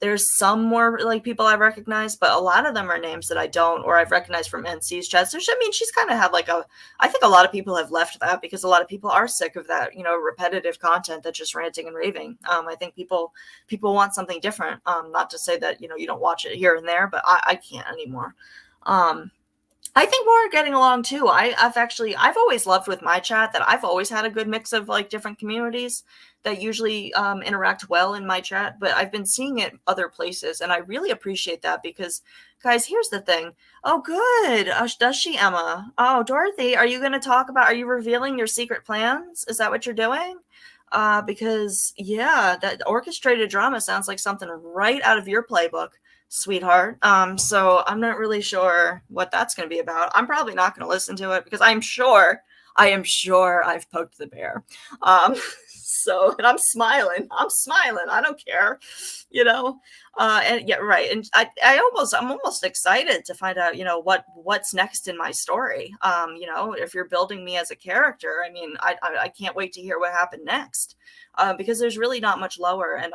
There's some more like people I recognize, but a lot of them are names that I don't, or I've recognized from NC's chats. So she's kind of had like I think a lot of people have left that because a lot of people are sick of that, repetitive content that's just ranting and raving. I think people want something different. Not to say that, you don't watch it here and there, but I can't anymore. I think we're getting along too. I've always loved with my chat that I've always had a good mix of like different communities that usually interact well in my chat, but I've been seeing it other places, and I really appreciate that because, guys, here's the thing. Oh, good. Does she, Emma? Oh, Dorothy, are you going to talk about? Are you revealing your secret plans? Is that what you're doing? Because yeah, that orchestrated drama sounds like something right out of your playbook, sweetheart. So I'm not really sure what that's going to be about. I'm probably not going to listen to it because I am sure I've poked the bear. Um, so, and I'm smiling. I'm smiling. I don't care, you know. And yeah, right. And I'm almost excited to find out, what's next in my story. If you're building me as a character, I mean, I can't wait to hear what happened next, because there's really not much lower, and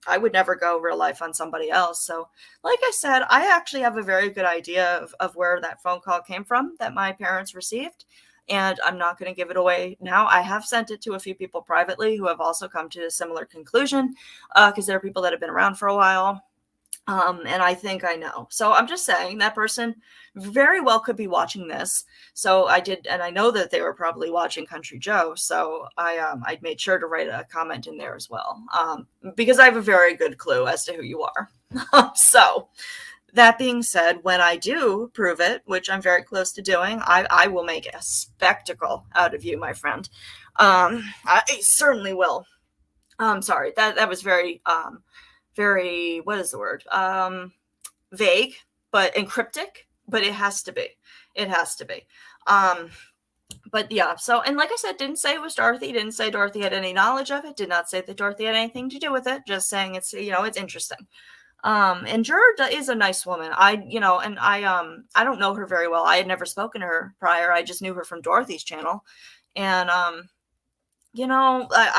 I would never go real life on somebody else. So, like I said, I actually have a very good idea of where that phone call came from that my parents received. And I'm not going to give it away now. I have sent it to a few people privately who have also come to a similar conclusion, because there are people that have been around for a while. And I think I know. So I'm just saying that person very well could be watching this. So I did, and I know that they were probably watching Country Joe. So I made sure to write a comment in there as well, because I have a very good clue as to who you are. So that being said, when I do prove it, which I'm very close to doing, I will make a spectacle out of you, my friend. I certainly will. Sorry, that was very, what is the word? Vague, but encryptic, but it has to be. It has to be. But yeah, so, and like I said, didn't say it was Dorothy, didn't say Dorothy had any knowledge of it, did not say that Dorothy had anything to do with it, just saying it's interesting. And Jurda is a nice woman. I don't know her very well. I had never spoken to her prior. I just knew her from Dorothy's channel. And I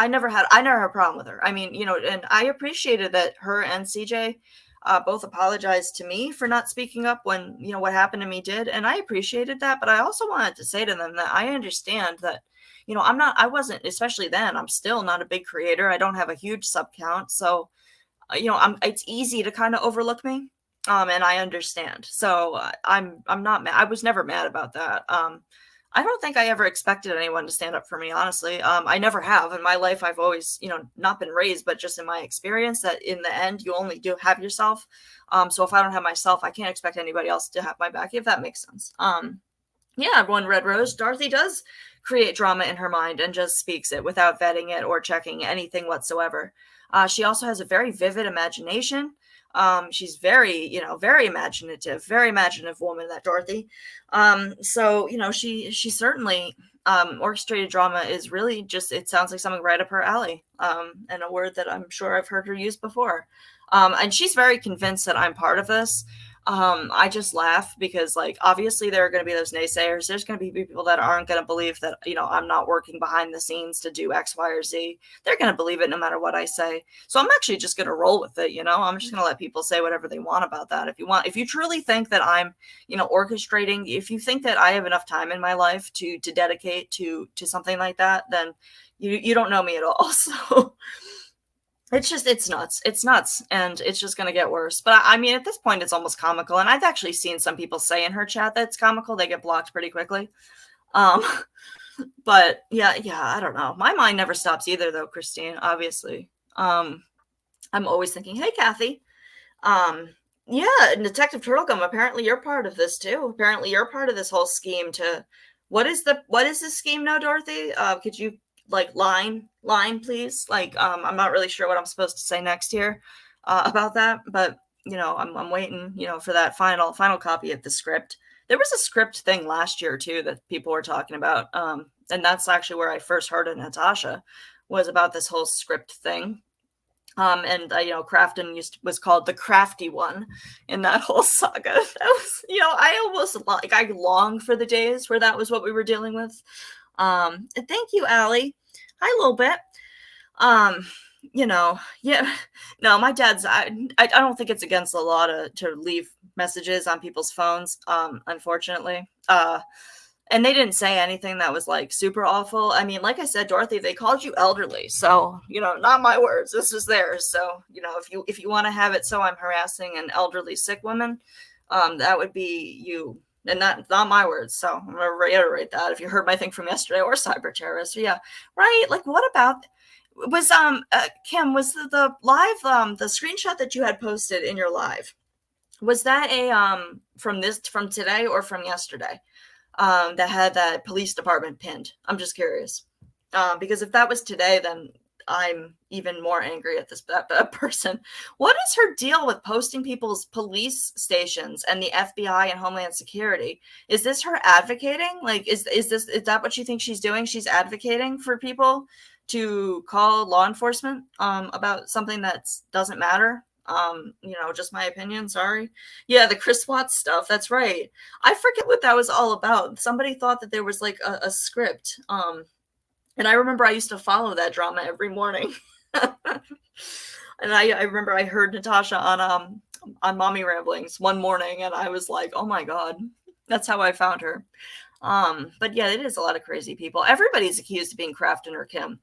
never had a problem with her. I mean, and I appreciated that her and CJ both apologized to me for not speaking up when, what happened to me did. And I appreciated that. But I also wanted to say to them that I understand that, I wasn't, especially then, I'm still not a big creator. I don't have a huge sub count. So, it's easy to kind of overlook me. And I understand. So I'm not mad. I was never mad about that. I don't think I ever expected anyone to stand up for me, honestly. I never have in my life. I've always, not been raised, but just in my experience that in the end, you only do have yourself. So if I don't have myself, I can't expect anybody else to have my back, if that makes sense. Yeah, one Red Rose, Dorothy does create drama in her mind and just speaks it without vetting it or checking anything whatsoever. She also has a very vivid imagination. She's very imaginative woman, that Dorothy. So, she certainly, orchestrated drama is really just, it sounds like something right up her alley. And a word that I'm sure I've heard her use before. And she's very convinced that I'm part of this. I just laugh because, like, obviously there are going to be those naysayers. There's going to be people that aren't going to believe that, I'm not working behind the scenes to do X, Y, or Z. They're going to believe it no matter what I say. So I'm actually just going to roll with it. I'm just going to let people say whatever they want about that. If you truly think that I'm, orchestrating, if you think that I have enough time in my life to dedicate to something like that, then you don't know me at all. So it's nuts, and it's just going to get worse. But I mean, at this point, it's almost comical. And I've actually seen some people say in her chat that it's comical. They get blocked pretty quickly. But yeah, I don't know. My mind never stops either, though, Christine, obviously. I'm always thinking, hey, Kathy. Yeah, Detective Turtlegum, apparently you're part of this too. Apparently you're part of this whole scheme to, what is the scheme now, Dorothy? Could you like line, please? Like, I'm not really sure what I'm supposed to say next here, about that, but I'm waiting, for that final copy of the script. There was a script thing last year too that people were talking about. And that's actually where I first heard of Natasha, was about this whole script thing. And Crafton was called the crafty one in that whole saga. That was, I almost I long for the days where that was what we were dealing with. And thank you, Allie. Hi, a little bit. Yeah, no, my dad's, I don't think it's against the law to leave messages on people's phones, unfortunately. And they didn't say anything that was like super awful. I mean, like I said, Dorothy, they called you elderly. So, not my words. This is theirs. So, if you want to have it so I'm harassing an elderly sick woman, that would be you and not my words. So I'm gonna reiterate that if you heard my thing from yesterday, or cyber terrorists. Yeah, right. Like, what about was Kim, was the live the screenshot that you had posted in your live, was that a from today or from yesterday, that had that police department pinned? I'm just curious, because if that was today, then I'm even more angry at that person. What is her deal with posting people's police stations and the FBI and Homeland Security? Is this her advocating? Like, is that what you think she's doing? She's advocating for people to call law enforcement about something that doesn't matter. Just my opinion. Sorry. Yeah, the Chris Watts stuff. That's right. I forget what that was all about. Somebody thought that there was like a script. And I remember I used to follow that drama every morning. And I remember I heard Natasha on Mommy Ramblings one morning, and I was like, oh my God, that's how I found her. But yeah, it is a lot of crazy people. Everybody's accused of being Crafton or Kim.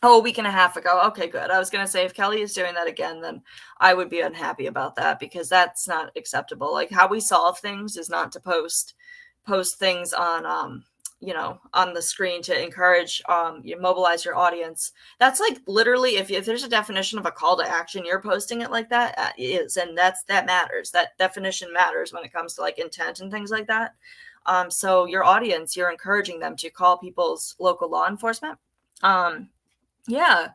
Oh, a week and a half ago. Okay, good. I was going to say, if Kelly is doing that again, then I would be unhappy about that, because that's not acceptable. Like, how we solve things is not to post things on on the screen to encourage you mobilize your audience. That's like literally, if there's a definition of a call to action, you're posting it like that, is, and that matters. That definition matters when it comes to like intent and things like that. So your audience, you're encouraging them to call people's local law enforcement. Yeah,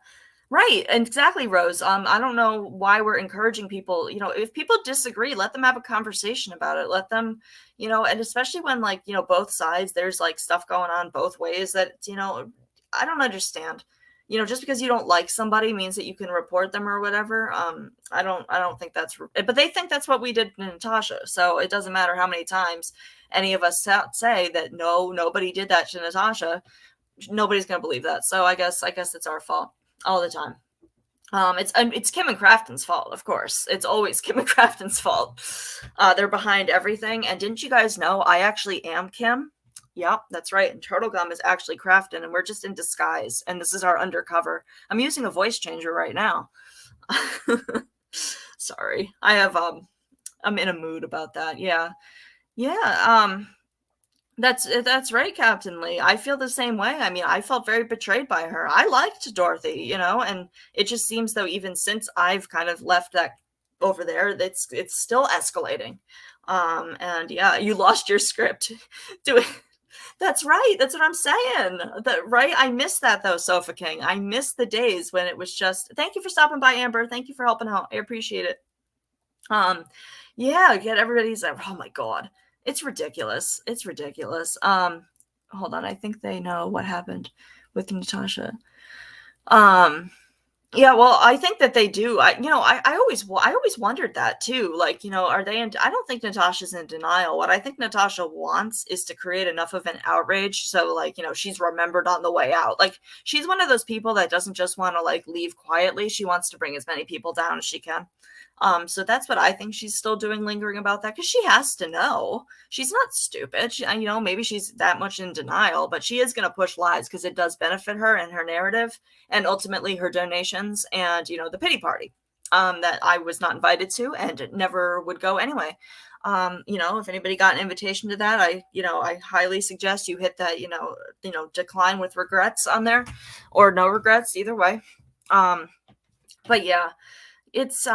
right. And exactly, Rose. I don't know why we're encouraging people. If people disagree, let them have a conversation about it. Let them, and especially when, like, both sides, there's like stuff going on both ways that, I don't understand. Just because you don't like somebody means that you can report them or whatever. I don't think that's, but they think that's what we did to Natasha. So it doesn't matter how many times any of us say that nobody did that to Natasha. Nobody's going to believe that. So I guess it's our fault all the time. It's Kim and Crafton's fault, of course. It's always Kim and Crafton's fault. They're behind everything. And didn't you guys know I actually am Kim? Yep, that's right. And Turtle Gum is actually Crafton, and we're just in disguise. And this is our undercover. I'm using a voice changer right now. Sorry. I'm in a mood about that. Yeah. Yeah. That's right, Captain Lee. I feel the same way. I mean, I felt very betrayed by her. I liked Dorothy, and it just seems though, even since I've kind of left that over there, it's still escalating. And yeah, you lost your script. Do it. That's right. That's what I'm saying. Right. I miss that though, Sofa King. I miss the days when it was just, thank you for stopping by, Amber. Thank you for helping out. I appreciate it. Yeah, get everybody's like, oh my God. It's ridiculous. It's ridiculous. Hold on. I think they know what happened with Natasha. Yeah, well, I think that they do. I always wondered that too. Like, are they I don't think Natasha's in denial. What I think Natasha wants is to create enough of an outrage so, like, she's remembered on the way out. Like, she's one of those people that doesn't just want to like leave quietly. She wants to bring as many people down as she can. So that's what I think she's still doing, lingering about that, because she has to know. She's not stupid. Maybe she's that much in denial, but she is going to push lies because it does benefit her and her narrative, and ultimately her donations and, the pity party that I was not invited to and never would go anyway. If anybody got an invitation to that, I highly suggest you hit that, decline with regrets on there, or no regrets, either way. But yeah. It's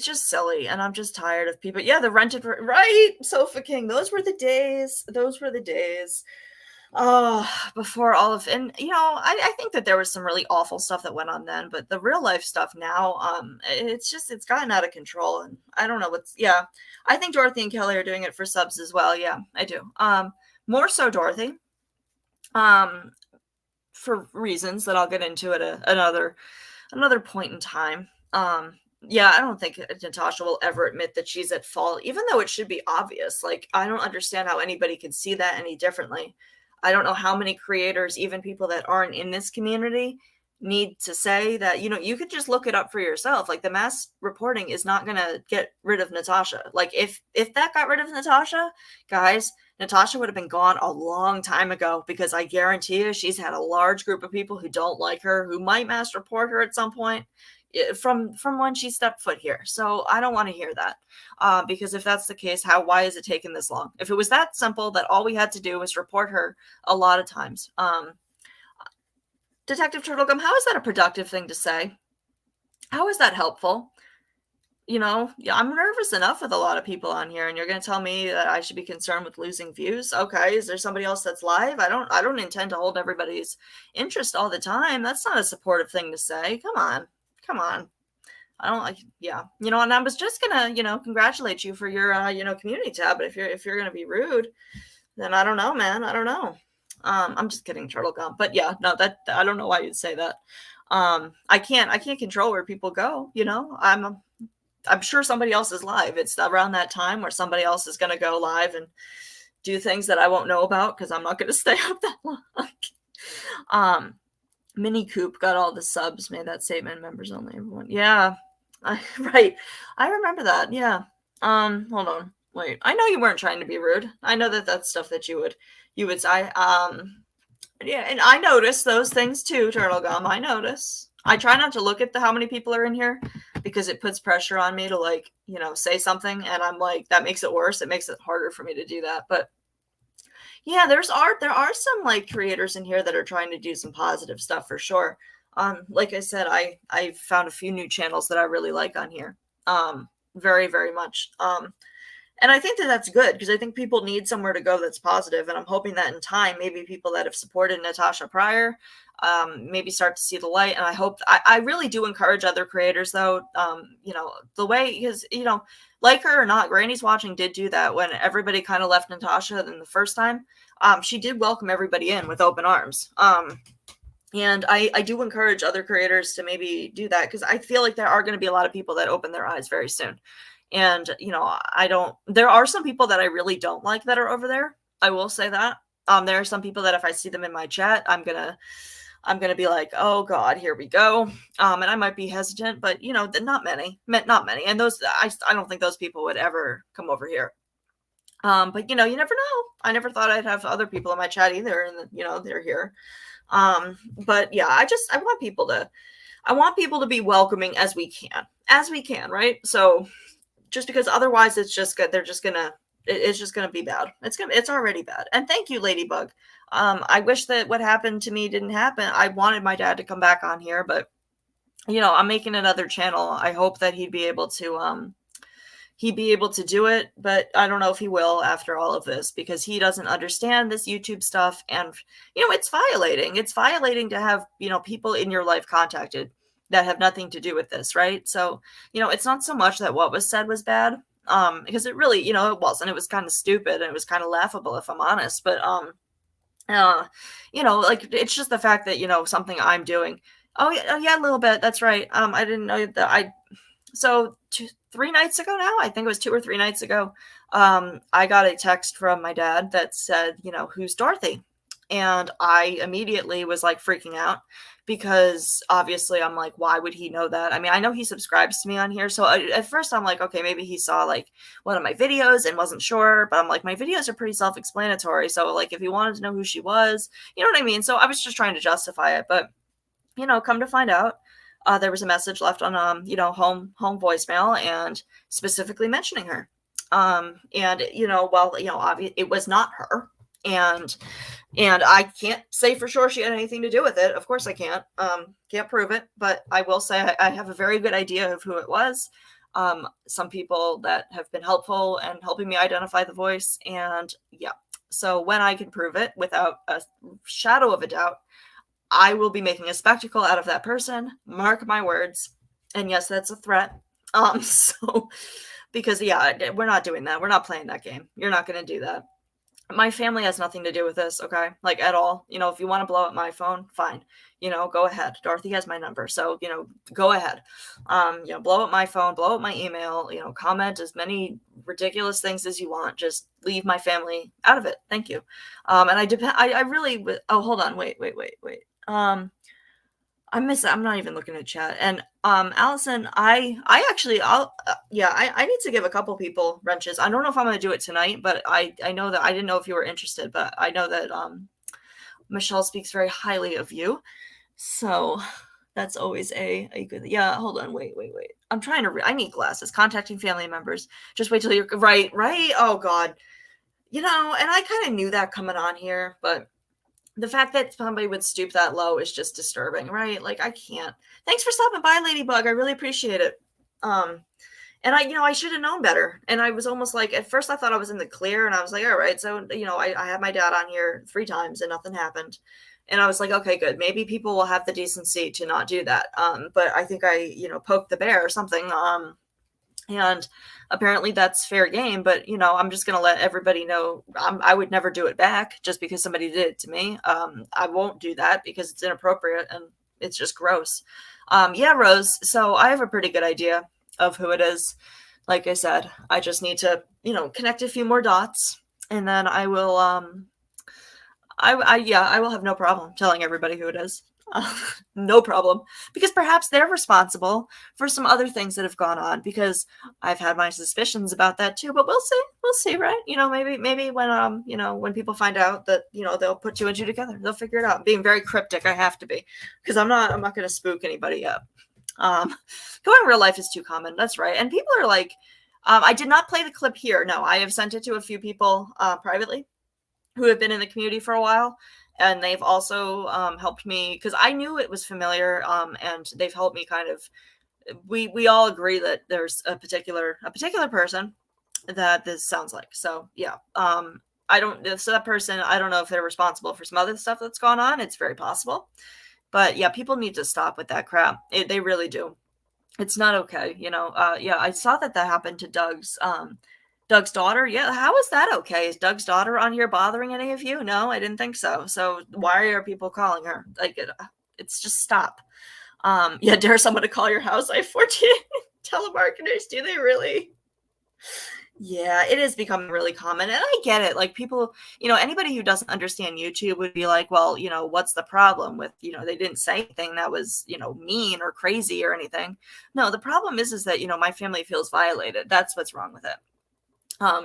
just silly, and I'm just tired of people. Yeah, the rented, right, Sofa King. Those were the days. Before all of, and I think that there was some really awful stuff that went on then, but the real life stuff now, it's gotten out of control, and I don't know what's. Yeah, I think Dorothy and Kelly are doing it for subs as well. Yeah, I do. More so Dorothy. For reasons that I'll get into at another point in time. Yeah, I don't think Natasha will ever admit that she's at fault, even though it should be obvious. Like, I don't understand how anybody can see that any differently. I don't know how many creators, even people that aren't in this community, need to say that, you could just look it up for yourself. Like, the mass reporting is not going to get rid of Natasha. Like, if that got rid of Natasha, guys, Natasha would have been gone a long time ago, because I guarantee you she's had a large group of people who don't like her, who might mass report her at some point. from when she stepped foot here. So I don't want to hear that, because if that's the case, why is it taking this long? If it was that simple that all we had to do was report her a lot of times, Detective Turtlegum, how is that a productive thing to say? How is that helpful? Yeah, I'm nervous enough with a lot of people on here, and you're going to tell me that I should be concerned with losing views. Okay, is there somebody else that's live? I don't intend to hold everybody's interest all the time. That's not a supportive thing to say. Come on. Come on. I don't like, yeah. And I was just going to, congratulate you for your community tab, but if you're going to be rude, then I don't know, man. I don't know. I'm just kidding, Turtle Gum. But yeah, no, that I don't know why you'd say that. I can't control where people go, I'm sure somebody else is live. It's around that time where somebody else is going to go live and do things that I won't know about because I'm not going to stay up that long. Mini Coop got all the subs, made that statement, members only, everyone. Yeah, right. I remember that. Yeah. Hold on. Wait. I know you weren't trying to be rude. I know that that's stuff that you would say. Yeah, and I notice those things too, Turtle Gum. I notice. I try not to look at how many people are in here because it puts pressure on me to say something, and I'm like, that makes it worse. It makes it harder for me to do that. But yeah, there are some creators in here that are trying to do some positive stuff for sure. Like I said, I found a few new channels that I really like on here. Very, very much. And I think that that's good because I think people need somewhere to go that's positive. And I'm hoping that in time, maybe people that have supported Natasha prior, maybe start to see the light. And I really do encourage other creators though. The way, because, like her or not, Granny's Watching did do that when everybody kind of left Natasha in the first time. She did welcome everybody in with open arms. And I do encourage other creators to maybe do that because I feel like there are going to be a lot of people that open their eyes very soon. And, there are some people that I really don't like that are over there. I will say that. There are some people that if I see them in my chat, I'm going to be like, oh God, here we go. And I might be hesitant, but not many. And those, I don't think those people would ever come over here. But you never know. I never thought I'd have other people in my chat either. And they're here. But yeah, I want people to be welcoming as we can, right? So just because otherwise it's just good. It's just going to be bad. It's already bad. And thank you, Ladybug. I wish that what happened to me didn't happen. I wanted my dad to come back on here, but I'm making another channel. I hope that he'd be able to do it, but I don't know if he will after all of this because he doesn't understand this YouTube stuff. And, it's violating. It's violating to have, people in your life contacted that have nothing to do with this, right? So, it's not so much that what was said was bad, because it really, it wasn't. It was kind of stupid and it was kind of laughable, if I'm honest. But, it's just the fact that, something I'm doing. Oh, yeah, a little bit. That's right. I didn't know that so 3 nights ago now, I think it was 2 or 3 nights ago, I got a text from my dad that said, who's Dorothy? And I immediately was freaking out because obviously I'm like, why would he know that? I mean, I know he subscribes to me on here. So at first I'm like, okay, maybe he saw one of my videos and wasn't sure, but I'm like, my videos are pretty self-explanatory. So if he wanted to know who she was, you know what I mean? So I was just trying to justify it, but come to find out, there was a message left on, home voicemail and specifically mentioning her. Obviously it was not her. And I can't say for sure she had anything to do with it. Of course I can't prove it, but I will say I have a very good idea of who it was. Some people that have been helpful and helping me identify the voice. And yeah, so when I can prove it without a shadow of a doubt, I will be making a spectacle out of that person. Mark my words. And yes, that's a threat. So because yeah, we're not doing that. We're not playing that game. You're not going to do that. My family has nothing to do with this, okay? At all. If you want to blow up my phone, fine. Go ahead. Dorothy has my number. So, go ahead. Blow up my phone, blow up my email, comment as many ridiculous things as you want. Just leave my family out of it. Thank you. And I really, oh, hold on. Wait. I'm not even looking at chat. And Allison, I need to give a couple people wrenches. I don't know if I'm going to do it tonight, but I know that I didn't know if you were interested, but I know that Michelle speaks very highly of you. So That's always a good, yeah, hold on, wait. I'm trying to I need glasses. Contacting family members. Just wait till you're right, right? Oh God. And I kind of knew that coming on here, but the fact that somebody would stoop that low is just disturbing, right? Like I can't. Thanks for stopping by, Ladybug. I really appreciate it. Um, and I should have known better. And I was almost like, at first I thought I was in the clear, and I was like, all right. So, I had my dad on here 3 times and nothing happened. And I was like, okay, good. Maybe people will have the decency to not do that. But I think I, poked the bear or something. And apparently that's fair game, but I'm just going to let everybody know I would never do it back just because somebody did it to me. I won't do that because it's inappropriate and it's just gross. Yeah, Rose. So I have a pretty good idea of who it is. Like I said, I just need to, connect a few more dots, and then I will, I will have no problem telling everybody who it is. No problem, because perhaps they're responsible for some other things that have gone on, because I've had my suspicions about that too, but we'll see, right? Maybe when people find out that, they'll put 2 and 2 together, they'll figure it out. I'm being very cryptic, I have to be, because I'm not going to spook anybody up. Going real life is too common, that's right. And people are like, I did not play the clip here. No, I have sent it to a few people privately who have been in the community for a while, and they've also helped me, because I knew it was familiar, and they've helped me kind of. We all agree that there's a particular person that this sounds like. So yeah, I don't. So that person, I don't know if they're responsible for some other stuff that's gone on. It's very possible, but yeah, people need to stop with that crap. They really do. It's not okay. Yeah, I saw that happened to Doug's daughter. Yeah, how is that okay? Is Doug's daughter on here bothering any of you? No, I didn't think so. So why are people calling her? Like, it's just stop. Yeah, dare someone to call your house? I have 14 telemarketers. Do they really? Yeah, it is becoming really common, and I get it. Like, people, anybody who doesn't understand YouTube would be like, well, what's the problem with, they didn't say anything that was, mean or crazy or anything. No, the problem is that, my family feels violated. That's what's wrong with it.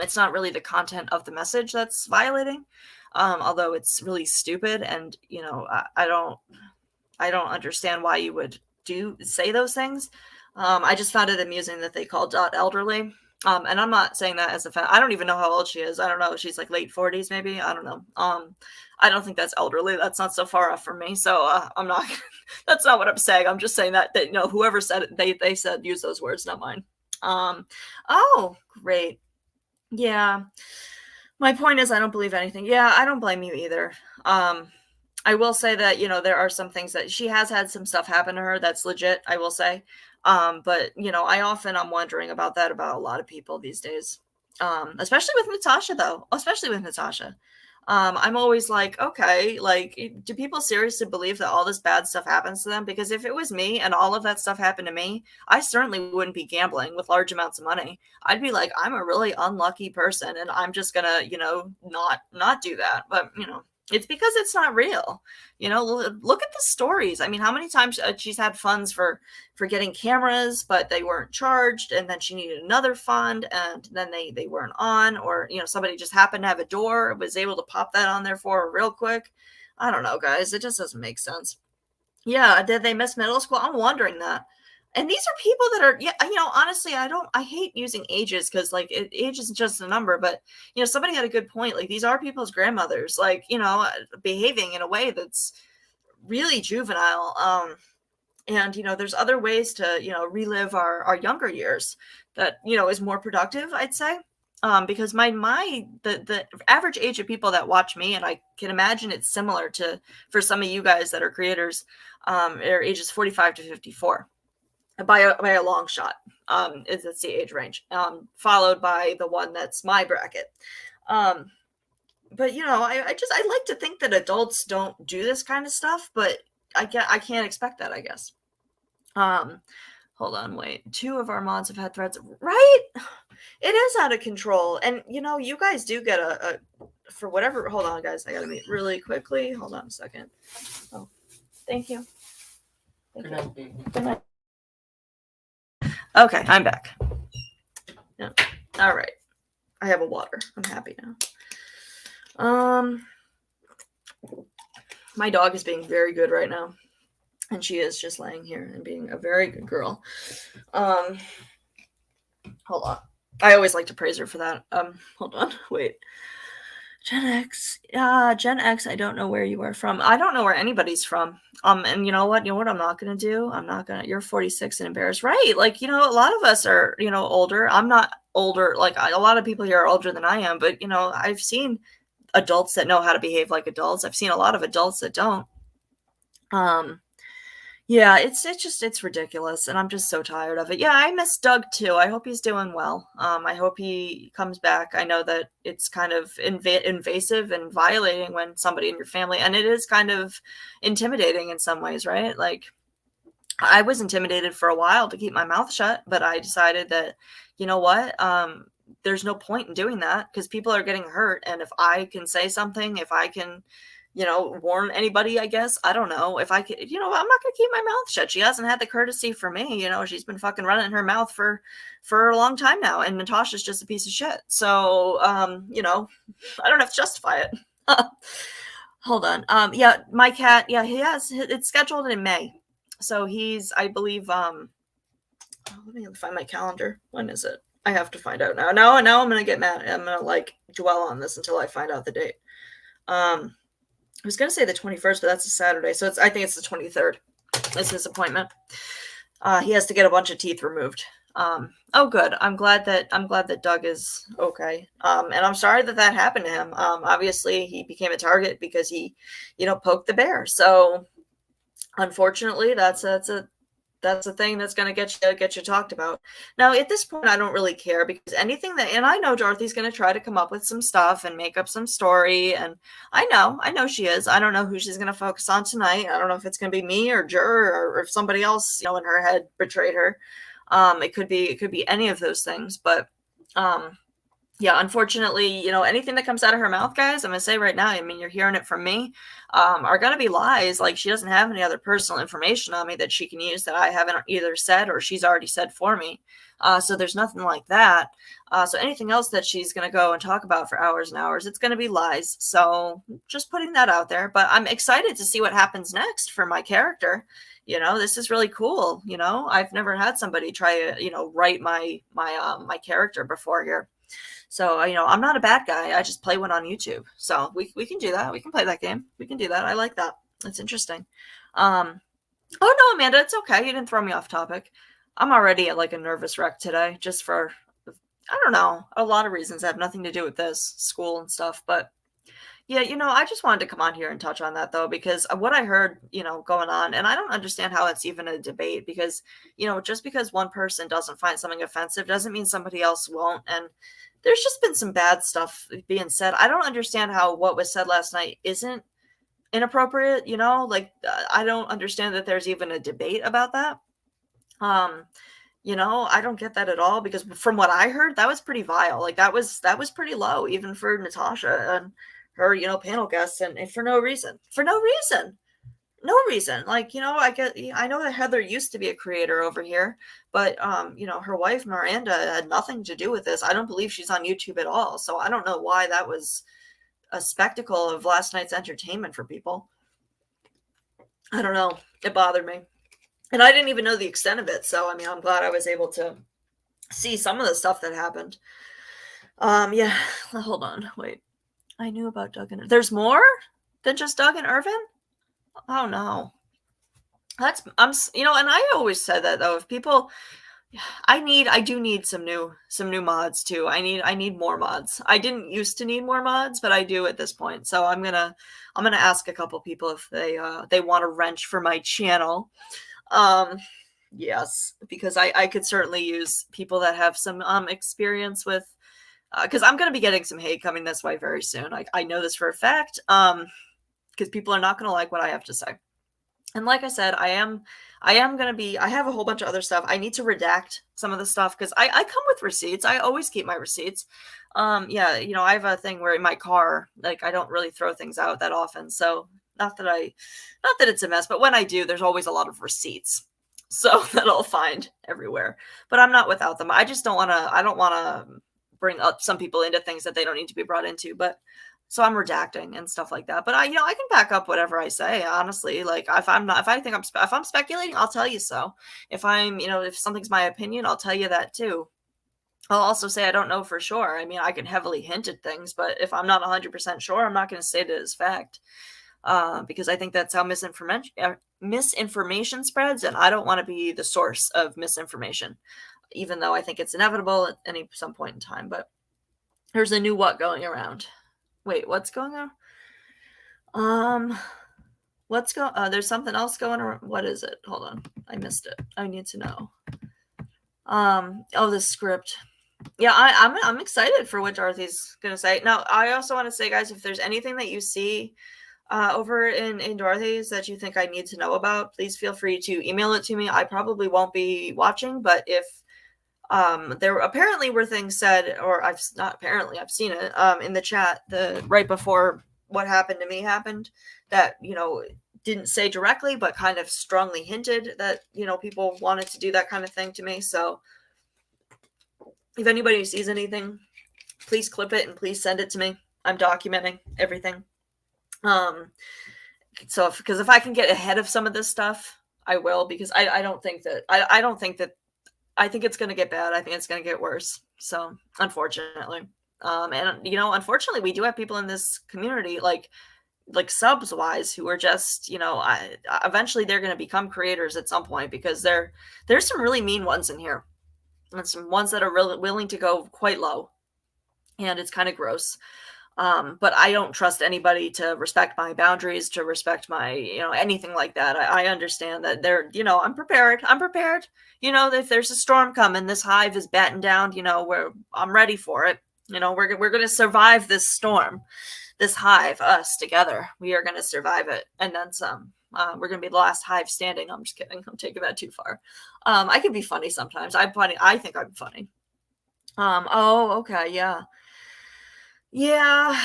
It's not really the content of the message that's violating, although it's really stupid, and I don't understand why you would say those things. I just found it amusing that they called Dot elderly. And I'm not saying that as a fan. I don't even know how old she is. I don't know. She's like late 40s, maybe. I don't know. I don't think that's elderly. That's not so far off from me. So I'm not. That's not what I'm saying. I'm just saying that whoever said it, they said use those words, not mine. Oh, great. Yeah. My point is, I don't believe anything. Yeah, I don't blame you either. I will say that, there are some things that she has had some stuff happen to her that's legit, I will say. But, I'm wondering about that about a lot of people these days. Especially with Natasha, though. Especially with Natasha. I'm always like, okay, like, do people seriously believe that all this bad stuff happens to them? Because if it was me and all of that stuff happened to me, I certainly wouldn't be gambling with large amounts of money. I'd be like, I'm a really unlucky person, and I'm just gonna, not do that. But it's because it's not real. Look at the stories. I mean, how many times she's had funds for getting cameras, but they weren't charged, and then she needed another fund, and then they weren't on, or somebody just happened to have a door, was able to pop that on there for her real quick. I don't know, guys. It just doesn't make sense. Yeah, did they miss middle school? I'm wondering that. And these are people that are, yeah, honestly, I hate using ages, because like age is just a number, but somebody had a good point. Like, these are people's grandmothers, like, behaving in a way that's really juvenile. And there's other ways to, relive our younger years that, is more productive, I'd say. Because the average age of people that watch me, and I can imagine it's similar to for some of you guys that are creators, are ages 45 to 54 by a long shot. It's the age range, followed by the one that's my bracket. But I like to think that adults don't do this kind of stuff, but I can't expect that, I guess. Hold on, wait. 2 of our mods have had threads, right? It is out of control. And you guys do get a for whatever. Hold on, guys. I gotta meet really quickly. Hold on a second. Oh, thank you. Good night, baby. Good night. Okay, I'm back. Yeah. All right. I have a water. I'm happy now. My dog is being very good right now. And she is just laying here and being a very good girl. Um, hold on. I always like to praise her for that. Hold on. Wait. Gen X. Gen X, I don't know where you are from. I don't know where anybody's from. And you know what? You know what I'm not gonna do? I'm not gonna you're 46 and embarrassed. Right. Like, a lot of us are, older. I'm not older. Like a lot of people here are older than I am, but I've seen adults that know how to behave like adults. I've seen a lot of adults that don't. Um, yeah, it's ridiculous, and I'm just so tired of it. Yeah, I miss Doug too. I hope he's doing well. I hope he comes back. I know that it's kind of invasive and violating when somebody in your family, and it is kind of intimidating in some ways, right? Like I was intimidated for a while to keep my mouth shut, but I decided that, you know what? There's no point in doing that because people are getting hurt. And if I can say something, if I can, warn anybody, I guess, I don't know if I could, I'm not going to keep my mouth shut. She hasn't had the courtesy for me. She's been fucking running her mouth for a long time now. And Natasha's just a piece of shit. So, I don't have to justify it. Hold on. Yeah, my cat. Yeah, it's scheduled in May. So he's, I believe, let me find my calendar. When is it? I have to find out now. Now I'm gonna get mad. I'm gonna dwell on this until I find out the date. I was gonna say the 21st, but that's a Saturday, so I think it's the 23rd. Is his appointment. He has to get a bunch of teeth removed. Oh, good. I'm glad that Doug is okay. And I'm sorry that happened to him. Obviously he became a target because he, poked the bear. So unfortunately, that's a thing that's going to get you talked about. Now, at this point, I don't really care because anything and I know Dorothy's going to try to come up with some stuff and make up some story. And I know she is. I don't know who she's going to focus on tonight. I don't know if it's going to be me or Jur or if somebody else, in her head betrayed her. It could be any of those things, but, yeah, unfortunately, anything that comes out of her mouth, guys, I'm going to say right now, I mean, you're hearing it from me, are going to be lies. Like, she doesn't have any other personal information on me that she can use that I haven't either said or she's already said for me. So there's nothing like that. So anything else that she's going to go and talk about for hours and hours, it's going to be lies. So just putting that out there. But I'm excited to see what happens next for my character. This is really cool. I've never had somebody try to, write my character before here. So, I'm not a bad guy. I just play one on YouTube. So we can do that. We can play that game. We can do that. I like that. It's interesting. Oh no, Amanda, it's okay. You didn't throw me off topic. I'm already at a nervous wreck today, just for, I don't know, a lot of reasons that have nothing to do with this school and stuff. But yeah, I just wanted to come on here and touch on that though, because what I heard, going on, and I don't understand how it's even a debate because, just because one person doesn't find something offensive doesn't mean somebody else won't. And there's just been some bad stuff being said. I don't understand how what was said last night isn't inappropriate, I don't understand that there's even a debate about that. I don't get that at all because from what I heard, that was pretty vile. Like that was pretty low, even for Natasha and her, panel guests, and for no reason. For no reason. No reason. I know that Heather used to be a creator over here, but her wife Miranda had nothing to do with this. I don't believe she's on YouTube at all. So I don't know why that was a spectacle of last night's entertainment for people. I don't know. It bothered me. And I didn't even know the extent of it. So, I'm glad I was able to see some of the stuff that happened. Yeah. Hold on. Wait. I knew about Doug and there's more than just Doug and Irvin? Oh no. And I always said that though, if people, I do need some new mods too. I need more mods. I didn't used to need more mods, but I do at this point. So I'm going to ask a couple people if they want a wrench for my channel. Yes, because I could certainly use people that have some experience with, because I'm going to be getting some hate coming this way very soon. I know this for a fact, because people are not going to like what I have to say. And like I said, I am going to be, I have a whole bunch of other stuff. I need to redact some of the stuff because I come with receipts. I always keep my receipts. Yeah, I have a thing where in my car, I don't really throw things out that often. So not that it's a mess, but when I do, there's always a lot of receipts. So that I'll find everywhere. But I'm not without them. I don't want to bring up some people into things that they don't need to be brought into. But So I'm redacting and stuff like that. But I can back up whatever I say, honestly. Like if I'm speculating, I'll tell you so. If something's my opinion, I'll tell you that too. I'll also say I don't know for sure. I mean, I can heavily hint at things, but if I'm not 100% sure, I'm not going to state it as fact, because I think that's how misinformation spreads, and I don't want to be the source of misinformation, even though I think it's inevitable at some point in time. But there's a new what going around. Wait, what's going on? There's something else going around. What is it? Hold on. I missed it. I need to know. The script. Yeah, I'm excited for what Dorothy's gonna say. Now, I also want to say, guys, if there's anything that you see over in Dorothy's that you think I need to know about, please feel free to email it to me. I probably won't be watching, but if there apparently were things said, or I've seen it in the chat right before what happened to me happened, that didn't say directly, but kind of strongly hinted that people wanted to do that kind of thing to me. So if anybody sees anything, please clip it and please send it to me. I'm documenting everything. Because if I can get ahead of some of this stuff, I will, because I don't think that I think it's going to get bad. I think it's going to get worse. So unfortunately, unfortunately, we do have people in this community, like subs wise, who are just, eventually they're going to become creators at some point, because there's some really mean ones in here, and some ones that are really willing to go quite low, and it's kind of gross. But I don't trust anybody to respect my boundaries, to respect my, anything like that. I understand that I'm prepared. If there's a storm coming, this hive is battened down, I'm ready for it. We're going to survive this storm, this hive, us together. We are going to survive it. And then some. We're going to be the last hive standing. I'm just kidding. I'm taking that too far. I can be funny sometimes. I'm funny. I think I'm funny. Okay. Yeah. Yeah,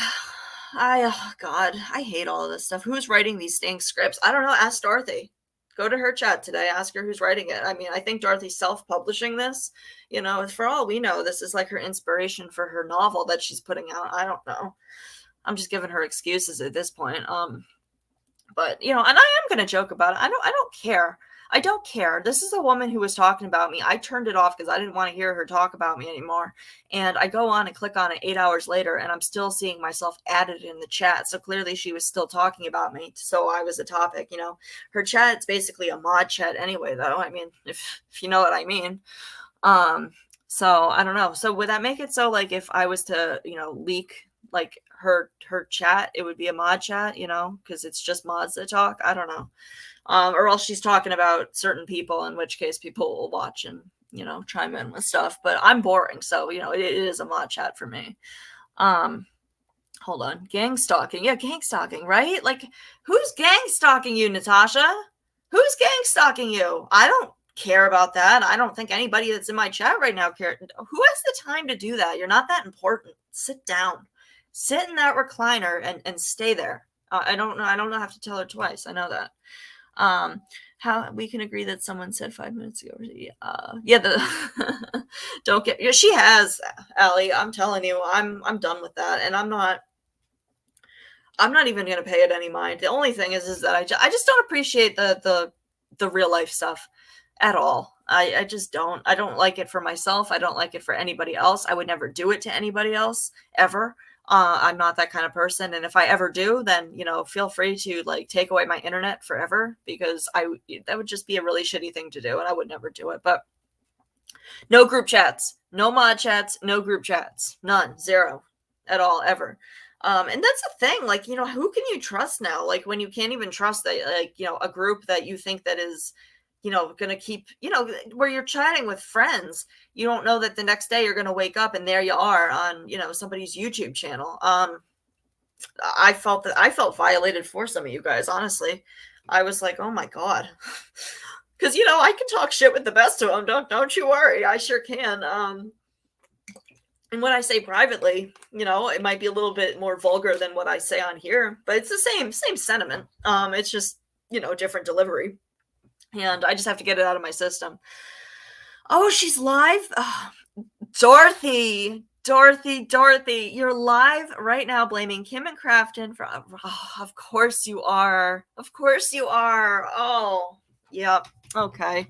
God, I hate all of this stuff. Who's writing these dang scripts? I don't know. Ask Dorothy. Go to her chat today. Ask her who's writing it. I mean, I think Dorothy's self-publishing this. For all we know, this is like her inspiration for her novel that she's putting out. I don't know. I'm just giving her excuses at this point. But and I am gonna joke about it. I don't care. I don't care. This is a woman who was talking about me. I turned it off because I didn't want to hear her talk about me anymore. And I go on and click on it 8 hours later, and I'm still seeing myself added in the chat. So clearly she was still talking about me. So I was a topic, Her chat's basically a mod chat anyway, though. I mean, if you know what I mean. So I don't know. So would that make it so, like, if I was to, leak, like, her chat, it would be a mod chat, because it's just mods that talk? I don't know. Or else she's talking about certain people, in which case people will watch and, chime in with stuff. But I'm boring, so, it is a mod chat for me. Hold on. Gang stalking. Yeah, gang stalking, right? Like, who's gang stalking you, Natasha? Who's gang stalking you? I don't care about that. I don't think anybody that's in my chat right now cares. Who has the time to do that? You're not that important. Sit down. Sit in that recliner and stay there. I don't know. I don't have to tell her twice. I know that. How we can agree that someone said 5 minutes ago. Don't get. She has, Allie. I'm telling you, I'm done with that, and I'm not even gonna pay it any mind. The only thing is that I just don't appreciate the real life stuff at all. I just don't. I don't like it for myself. I don't like it for anybody else. I would never do it to anybody else ever. I'm not that kind of person. And if I ever do, then, feel free to take away my internet forever, because that would just be a really shitty thing to do. And I would never do it. But no group chats, no mod chats, no group chats, none, zero at all, ever. And that's the thing, who can you trust now? Like, when you can't even trust that, a group that you think that is, going to keep, where you're chatting with friends, you don't know that the next day you're going to wake up and there you are on, somebody's YouTube channel. I felt violated for some of you guys, honestly. I was like, oh my God. Because, I can talk shit with the best of them. Don't you worry. I sure can. And when I say privately, it might be a little bit more vulgar than what I say on here, but it's the same sentiment. It's just, different delivery. And I just have to get it out of my system. Oh, she's live? Oh, Dorothy, Dorothy, you're live right now blaming Kim and Crafton for, oh, of course you are. Of course you are. Oh, yep. Okay.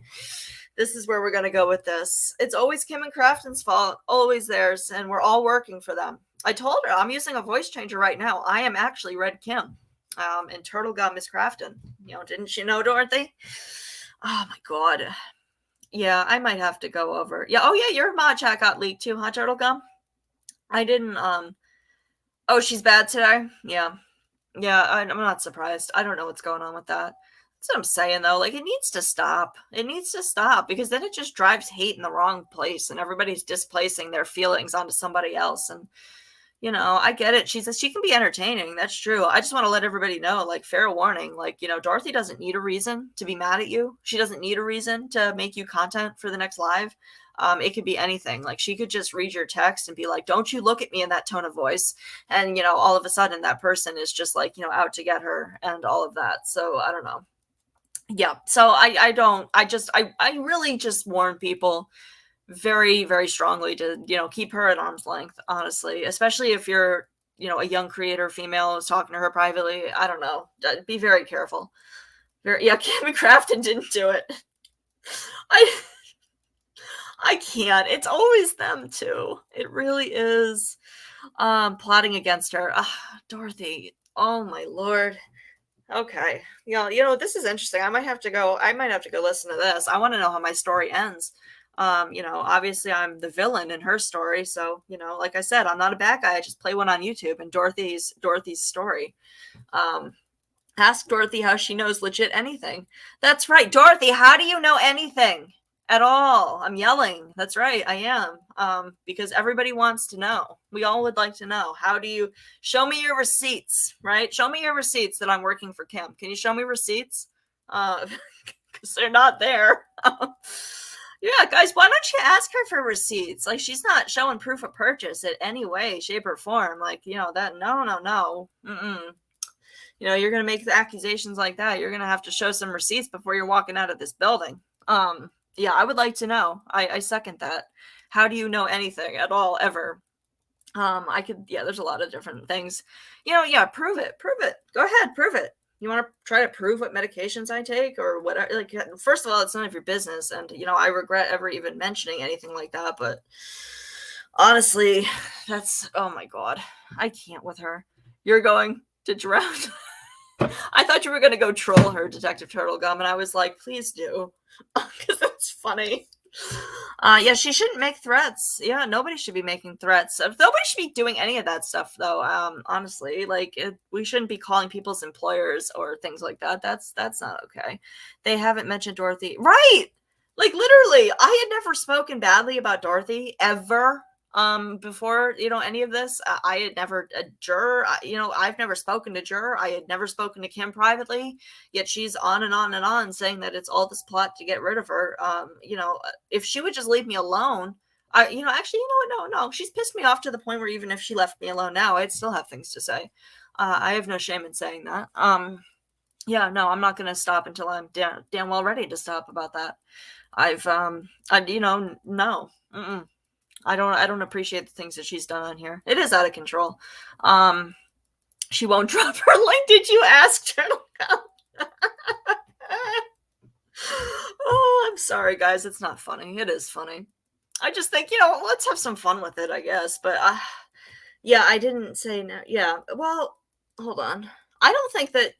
This is where we're going to go with this. It's always Kim and Crafton's fault, always theirs, and we're all working for them. I told her I'm using a voice changer right now. I am actually Red Kim, and Turtle Gum is Crafton. Didn't you know, Dorothy? Oh my God. Yeah, I might have to go over. Yeah. Oh yeah, your mod chat got leaked too, huh, Turtle Gum? I didn't. Oh, she's bad today. Yeah. Yeah. I'm not surprised. I don't know what's going on with that. That's what I'm saying though. Like, it needs to stop. It needs to stop, because then it just drives hate in the wrong place, and everybody's displacing their feelings onto somebody else. And I get it. She can be entertaining. That's true. I just want to let everybody know, like, fair warning, like, Dorothy doesn't need a reason to be mad at you. She doesn't need a reason to make you content for the next live. It could be anything. Like, she could just read your text and be like, don't you look at me in that tone of voice. And, all of a sudden that person is just like, out to get her and all of that. So I don't know. Yeah. So I really just warn people very, very strongly to, keep her at arm's length, honestly, especially if you're, a young creator female who's talking to her privately. I don't know. Be very careful. Yeah, Kim Crafton didn't do it. I can't. It's always them too. It really is. Plotting against her. Dorothy. Oh my Lord. Okay. This is interesting. I might have to go listen to this. I want to know how my story ends. Obviously I'm the villain in her story. So, like I said, I'm not a bad guy. I just play one on YouTube. And Dorothy's story. Ask Dorothy how she knows legit anything. That's right. Dorothy, how do you know anything at all? I'm yelling. That's right. I am. Because everybody wants to know. We all would like to know. How do you show me your receipts, right? Show me your receipts that I'm working for Kim. Can you show me receipts? Because they're not there. Yeah, guys, why don't you ask her for receipts? Like, she's not showing proof of purchase in any way, shape, or form. Like, that, no. You're going to make the accusations like that. You're going to have to show some receipts before you're walking out of this building. Yeah, I would like to know. I second that. How do you know anything at all, ever? There's a lot of different things. Prove it. Go ahead, prove it. You want to try to prove what medications I take or whatever? Like, first of all, it's none of your business. And, I regret ever even mentioning anything like that. But honestly, oh my God, I can't with her. You're going to drown. I thought you were going to go troll her, Detective Turtle Gum. And I was like, please do. Because that's funny. Yeah, she shouldn't make threats. Yeah, nobody should be making threats. Nobody should be doing any of that stuff, though. Honestly, like, we shouldn't be calling people's employers or things like that. That's not okay. They haven't mentioned Dorothy, right? Like, literally, I had never spoken badly about Dorothy ever. Before any of this. I had never a juror. I've never spoken to juror. I had never spoken to Kim privately. Yet she's on and on and on saying that it's all this plot to get rid of her. If she would just leave me alone, no. She's pissed me off to the point where even if she left me alone now, I'd still have things to say. I have no shame in saying that. Yeah, no, I'm not going to stop until I'm damn well ready to stop about that. No. Mm-mm. I don't appreciate the things that she's done on here. It is out of control. She won't drop her link. Did you ask Turtle Gum? Oh, I'm sorry, guys. It's not funny. It is funny. I just think, let's have some fun with it, I guess. But yeah, I didn't say no. Yeah. Well, hold on. I don't think that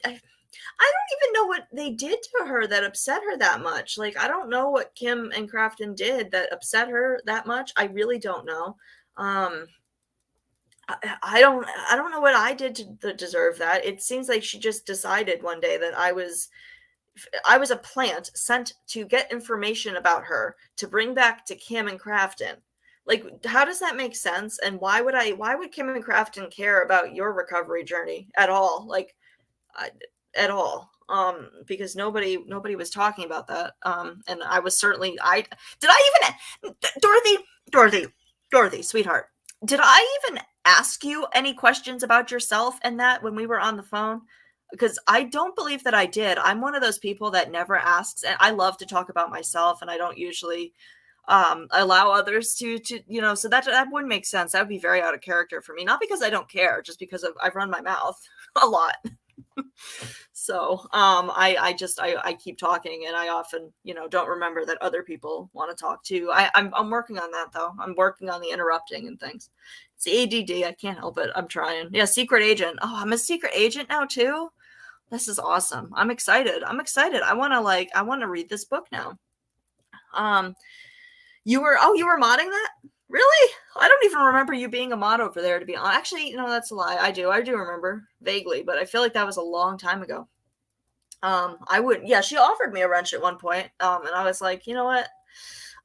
I don't even know what they did to her that upset her that much. Like, I don't know what Kim and Crafton did that upset her that much. I really don't know. I don't know what I did to deserve that. It seems like she just decided one day that I was a plant sent to get information about her to bring back to Kim and Crafton. Like, how does that make sense? And why would Kim and Crafton care about your recovery journey at all? Like, at all. Because nobody was talking about that. And I was certainly, Dorothy, sweetheart, did I even ask you any questions about yourself and that when we were on the phone? Because I don't believe that I did. I'm one of those people that never asks, and I love to talk about myself, and I don't usually allow others to, you know, so that wouldn't make sense. That would be very out of character for me. Not because I don't care, just because I've run my mouth a lot. So I keep talking, and I often, you know, don't remember that other people want to talk too. I'm working on that though. I'm working on the interrupting and things. It's ADD. I can't help it. I'm trying. Yeah, secret agent. Oh, I'm a secret agent now too. This is awesome. I'm excited. I'm excited. I want to read this book now. Um, you were modding that? Really? I don't even remember you being a mod over there, to be honest. Actually, no, that's a lie. I do remember vaguely, but I feel like that was a long time ago. I would, yeah, she offered me a wrench at one point. And I was like, you know what?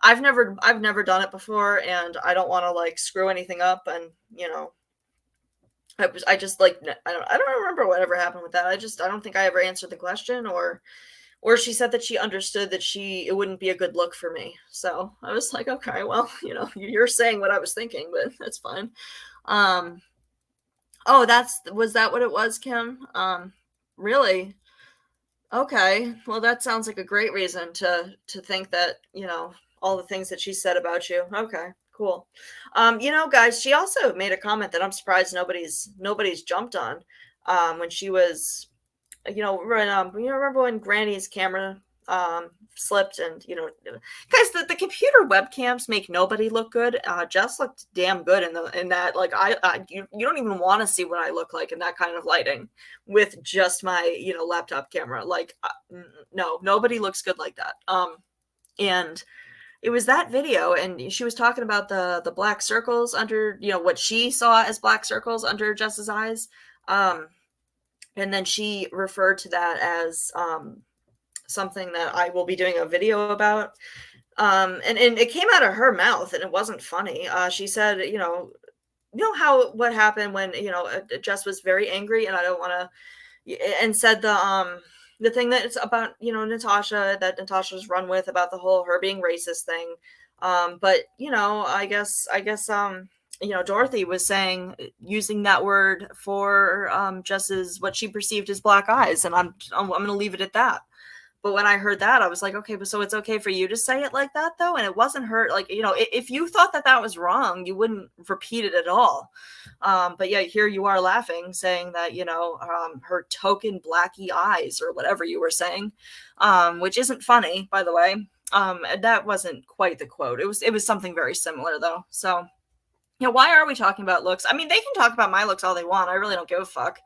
I've never done it before, and I don't want to like screw anything up. And you know, I just like, I don't remember whatever happened with that. I don't think I ever answered the question, or she said that she understood that it wouldn't be a good look for me. So I was like, okay, well, you know, you're saying what I was thinking, but that's fine. Oh, was that what it was, Kim? Really? Okay. Well, that sounds like a great reason to think that, you know, all the things that she said about you. Okay, cool. You know, guys, she also made a comment that I'm surprised nobody's jumped on. When she was, you know, you know, remember when Granny's camera slipped, and you know, guys, the computer webcams make nobody look good. Jess looked damn good in that. Like you don't even want to see what I look like in that kind of lighting with just my, you know, laptop camera. Like no, nobody looks good like that. And it was that video, and she was talking about the black circles under, you know, what she saw as black circles under Jess's eyes. And then she referred to that as something that I will be doing a video about. And it came out of her mouth, and it wasn't funny. She said, you know how what happened when, you know, Jess was very angry, and I don't want to, and said the thing that it's about, you know, Natasha, that Natasha's run with about the whole her being racist thing. But you know, I guess you know, Dorothy was saying, using that word for Jess's, what she perceived as black eyes, and I'm going to leave it at that. But when I heard that, I was like, okay, but so it's okay for you to say it like that, though? And it wasn't her, like, you know, if you thought that that was wrong, you wouldn't repeat it at all. But yeah, here you are laughing, saying that, you know, her token blacky eyes, or whatever you were saying, which isn't funny, by the way. That wasn't quite the quote. It was something very similar, though. So, you know, why are we talking about looks? I mean, they can talk about my looks all they want. I really don't give a fuck.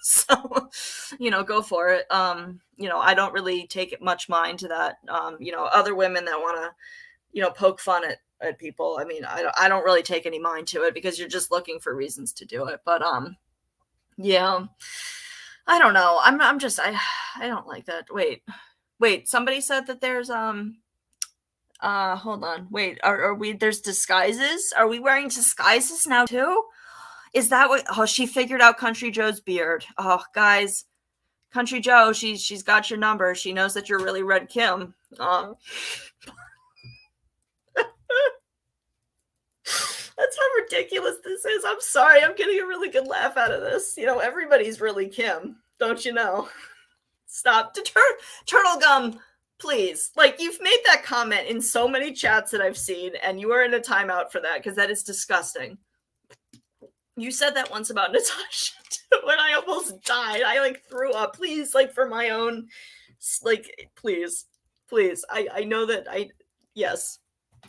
So, you know, go for it. You know, I don't really take much mind to that. You know, other women that want to, you know, poke fun at people. I mean, I don't really take any mind to it, because you're just looking for reasons to do it. But, yeah, I don't know. I don't like that. Wait, somebody said that there's, hold on. Wait, are we, there's disguises? Are we wearing disguises now too? Is that what, oh, she figured out Country Joe's beard. Oh, guys, Country Joe, she's got your number. She knows that you're really Red Kim. That's how ridiculous this is. I'm sorry. I'm getting a really good laugh out of this. You know, everybody's really Kim, don't you know? Stop. Turtle Gum, please. Like, you've made that comment in so many chats that I've seen, and you are in a timeout for that, because that is disgusting. You said that once about Natasha when I almost died. I like threw up. Please, like, for my own, like, please. I know that yes.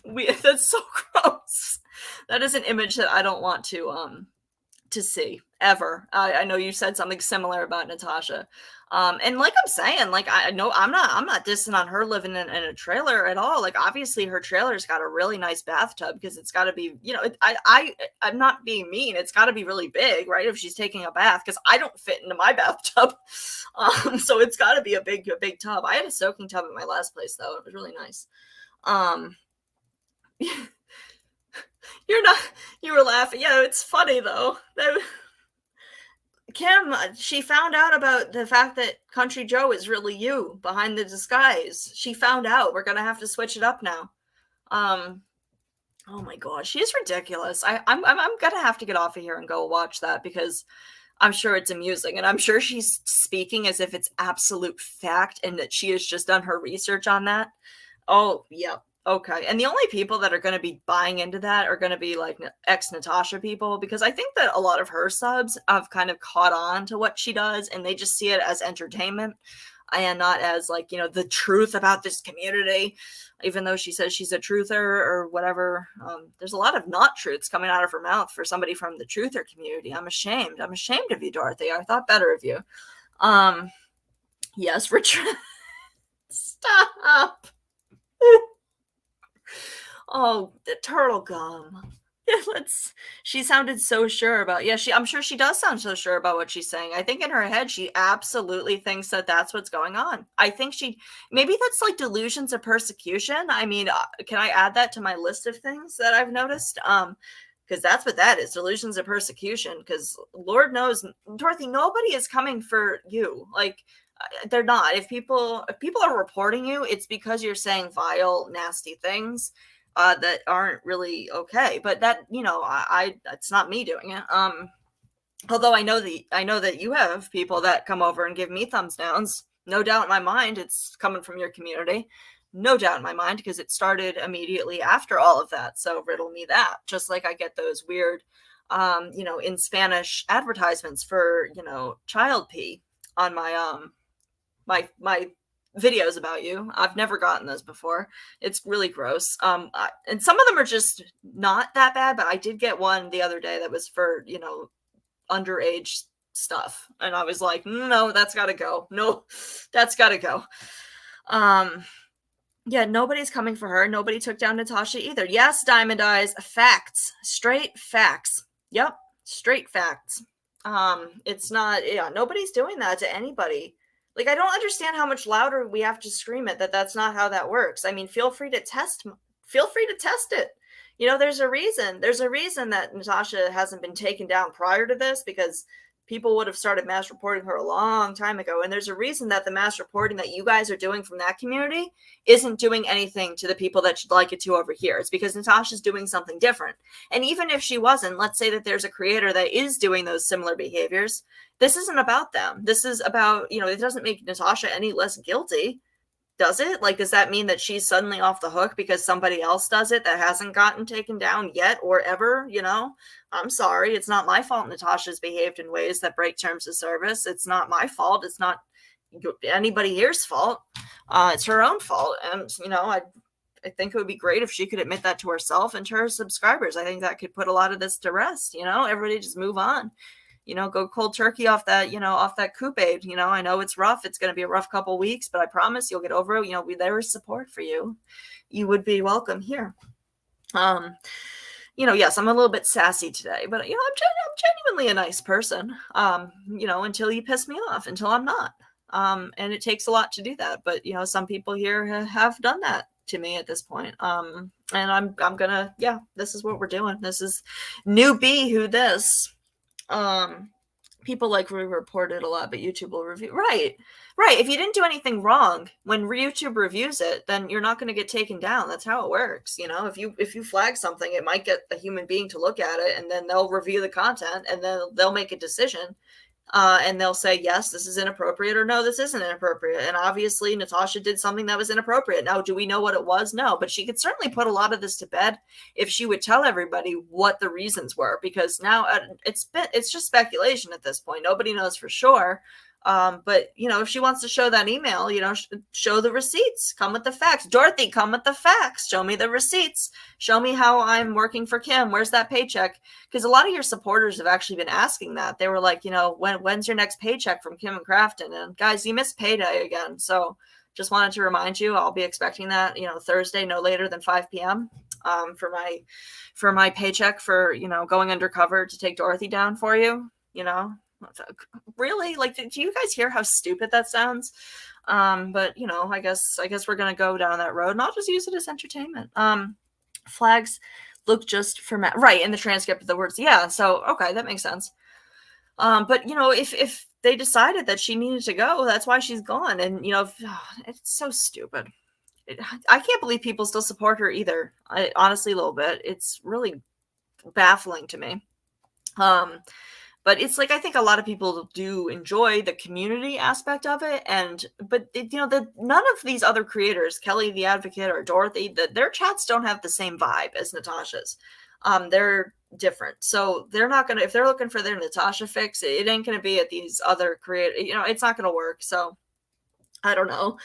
That's so gross. That is an image that I don't want to see ever. I know you said something similar about Natasha. And like I'm saying, like, I know I'm not dissing on her living in a trailer at all. Like, obviously her trailer's got a really nice bathtub, because it's got to be, you know, I'm not being mean. It's got to be really big, right? If she's taking a bath, because I don't fit into my bathtub. So it's got to be a big tub. I had a soaking tub at my last place, though. It was really nice. You were laughing. Yeah, it's funny though. Kim, she found out about the fact that Country Joe is really you behind the disguise. She found out. We're gonna have to switch it up now. Oh my god, she's ridiculous. I'm gonna have to get off of here and go watch that, because I'm sure it's amusing, and I'm sure she's speaking as if it's absolute fact, and that she has just done her research on that. Oh yeah, Okay. And the only people that are going to be buying into that are going to be like ex Natasha people, because I think that a lot of her subs have kind of caught on to what she does and they just see it as entertainment and not as like, the truth about this community. Even though she says she's a truther or whatever, there's a lot of not truths coming out of her mouth for somebody from the truther community. I'm ashamed. I'm ashamed of you, Dorothy. I thought better of you. Yes, Richard. Stop. Oh, the turtle gum. She sounded so sure about, I'm sure she does sound so sure about what she's saying. I think in her head, she absolutely thinks that that's what's going on. I think maybe that's like delusions of persecution. I mean, can I add that to my list of things that I've noticed? Because that's what that is, delusions of persecution. Because Lord knows, Dorothy, nobody is coming for you. Like, they're not. If people are reporting you, it's because you're saying vile, nasty things that aren't really okay. But that, it's not me doing it. Although I know that you have people that come over and give me thumbs downs. No doubt in my mind, it's coming from your community. No doubt in my mind, because it started immediately after all of that. So riddle me that. Just like I get those weird, in Spanish advertisements for, child pee on my videos about you. I've never gotten those before. It's really gross. And some of them are just not that bad, but I did get one the other day that was for, underage stuff. And I was like, no, that's gotta go. No, that's gotta go. Yeah, nobody's coming for her. Nobody took down Natasha either. Yes, Diamond Eyes, facts. Straight facts. Yep, straight facts. It's not, nobody's doing that to anybody. Like, I don't understand how much louder we have to scream it that's not how that works. I mean, feel free to test it. There's a reason that Natasha hasn't been taken down prior to this, because people would have started mass reporting her a long time ago. And there's a reason that the mass reporting that you guys are doing from that community isn't doing anything to the people that you'd like it to over here. It's because Natasha's doing something different. And even if she wasn't, let's say that there's a creator that is doing those similar behaviors. This isn't about them. This is about, it doesn't make Natasha any less guilty. Does it? Like, does that mean that she's suddenly off the hook because somebody else does it that hasn't gotten taken down yet or ever? I'm sorry. It's not my fault Natasha's behaved in ways that break terms of service. It's not my fault. It's not anybody here's fault. It's her own fault. And, I think it would be great if she could admit that to herself and to her subscribers. I think that could put a lot of this to rest. Everybody just move on. Go cold turkey off that Kool-Aid. I know it's rough. It's going to be a rough couple weeks, but I promise you'll get over it. There is support for you. You would be welcome here. Yes, I'm a little bit sassy today, but I'm genuinely a nice person. Until you piss me off, until I'm not. And it takes a lot to do that. But some people here have done that to me at this point. And I'm gonna, this is what we're doing. This is new B who this. People like report it a lot, but YouTube will review. Right. If you didn't do anything wrong, when YouTube reviews it, then you're not going to get taken down. That's how it works. If you flag something, it might get a human being to look at it, and then they'll review the content, and then they'll make a decision. And they'll say, yes, this is inappropriate, or no, this isn't inappropriate. And obviously Natasha did something that was inappropriate. Now, do we know what it was? No, but she could certainly put a lot of this to bed if she would tell everybody what the reasons were, because now it's just speculation at this point. Nobody knows for sure. But if she wants to show that email, show the receipts, come with the facts. Dorothy, come with the facts. Show me the receipts. Show me how I'm working for Kim. Where's that paycheck? Because a lot of your supporters have actually been asking that. They were like, when's your next paycheck from Kim and Crafton? And guys, you missed payday again. So just wanted to remind you, I'll be expecting that, Thursday, no later than 5 p.m. For my paycheck for, going undercover to take Dorothy down for you, Really? Like, do you guys hear how stupid that sounds? But I guess we're gonna go down that road, and I'll just use it as entertainment. Flags look just for right in the transcript of the words. Yeah, so okay, that makes sense. But if they decided that she needed to go, that's why she's gone. And it's so stupid. I can't believe people still support her either. Honestly, a little bit. It's really baffling to me. But it's like I think a lot of people do enjoy the community aspect of it, but none of these other creators, Kelly the Advocate or Dorothy, their chats don't have the same vibe as Natasha's. They're different, so they're not gonna, if they're looking for their Natasha fix, it ain't gonna be at these other creators. It's not gonna work. So I don't know.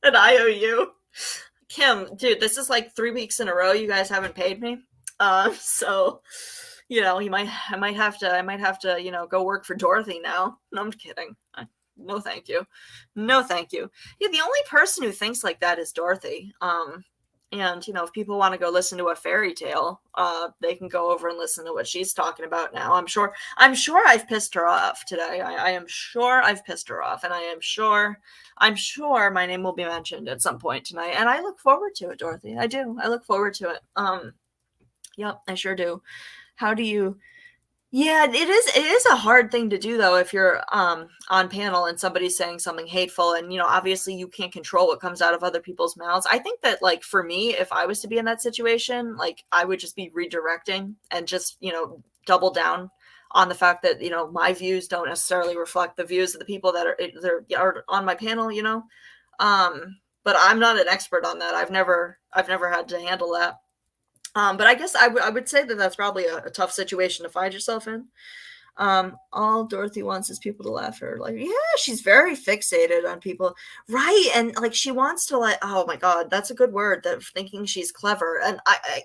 An IOU. Kim, dude, this is like 3 weeks in a row you guys haven't paid me. So I might have to, go work for Dorothy now. No, I'm kidding. No, thank you. No, thank you. Yeah, the only person who thinks like that is Dorothy. And if people want to go listen to a fairy tale, they can go over and listen to what she's talking about now. I'm sure I've pissed her off today. I am sure I've pissed her off, and I'm sure my name will be mentioned at some point tonight. And I look forward to it, Dorothy. I do. I look forward to it. Yep, I sure do. How do you? Yeah, it is a hard thing to do though if you're on panel and somebody's saying something hateful, and obviously you can't control what comes out of other people's mouths. I think that, like, for me, if I was to be in that situation, like, I would just be redirecting and just double down on the fact that my views don't necessarily reflect the views of the people that are on my panel. But I'm not an expert on that. I've never had to handle that. But I guess I would say that that's probably a tough situation to find yourself in. All Dorothy wants is people to laugh at her. Like, yeah, she's very fixated on people, right? And like, she wants to, like, oh my God, that's a good word. That thinking she's clever, and I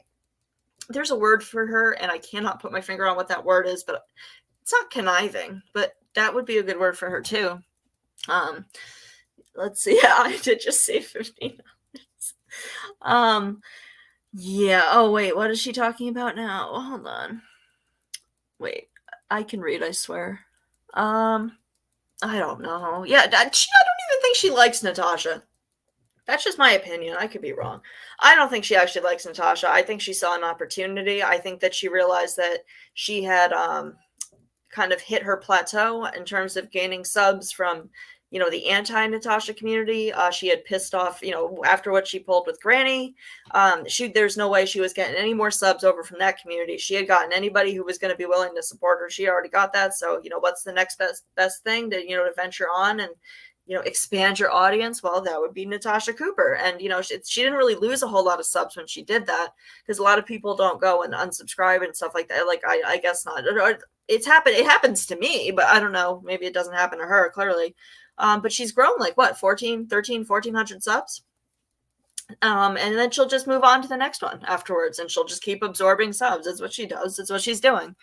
there's a word for her, and I cannot put my finger on what that word is, but it's not conniving, but that would be a good word for her too. Let's see. Yeah, I did just say 15 minutes. Yeah. Oh, wait. What is she talking about now? Oh, hold on. Wait. I can read, I swear. I don't know. Yeah, I don't even think she likes Natasha. That's just my opinion. I could be wrong. I don't think she actually likes Natasha. I think she saw an opportunity. I think that she realized that she had kind of hit her plateau in terms of gaining subs from the anti-Natasha community. She had pissed off, after what she pulled with Granny. There's no way she was getting any more subs over from that community. She had gotten anybody who was going to be willing to support her. She already got that. So, what's the next best thing to venture on and expand your audience? Well, that would be Natasha Cooper. And she didn't really lose a whole lot of subs when she did that, because a lot of people don't go and unsubscribe and stuff like that. Like, I guess not. It happens to me, but I don't know, maybe it doesn't happen to her, clearly. But she's grown like what, 1,400 subs. And then she'll just move on to the next one afterwards, and she'll just keep absorbing subs. That's what she does. It's what she's doing.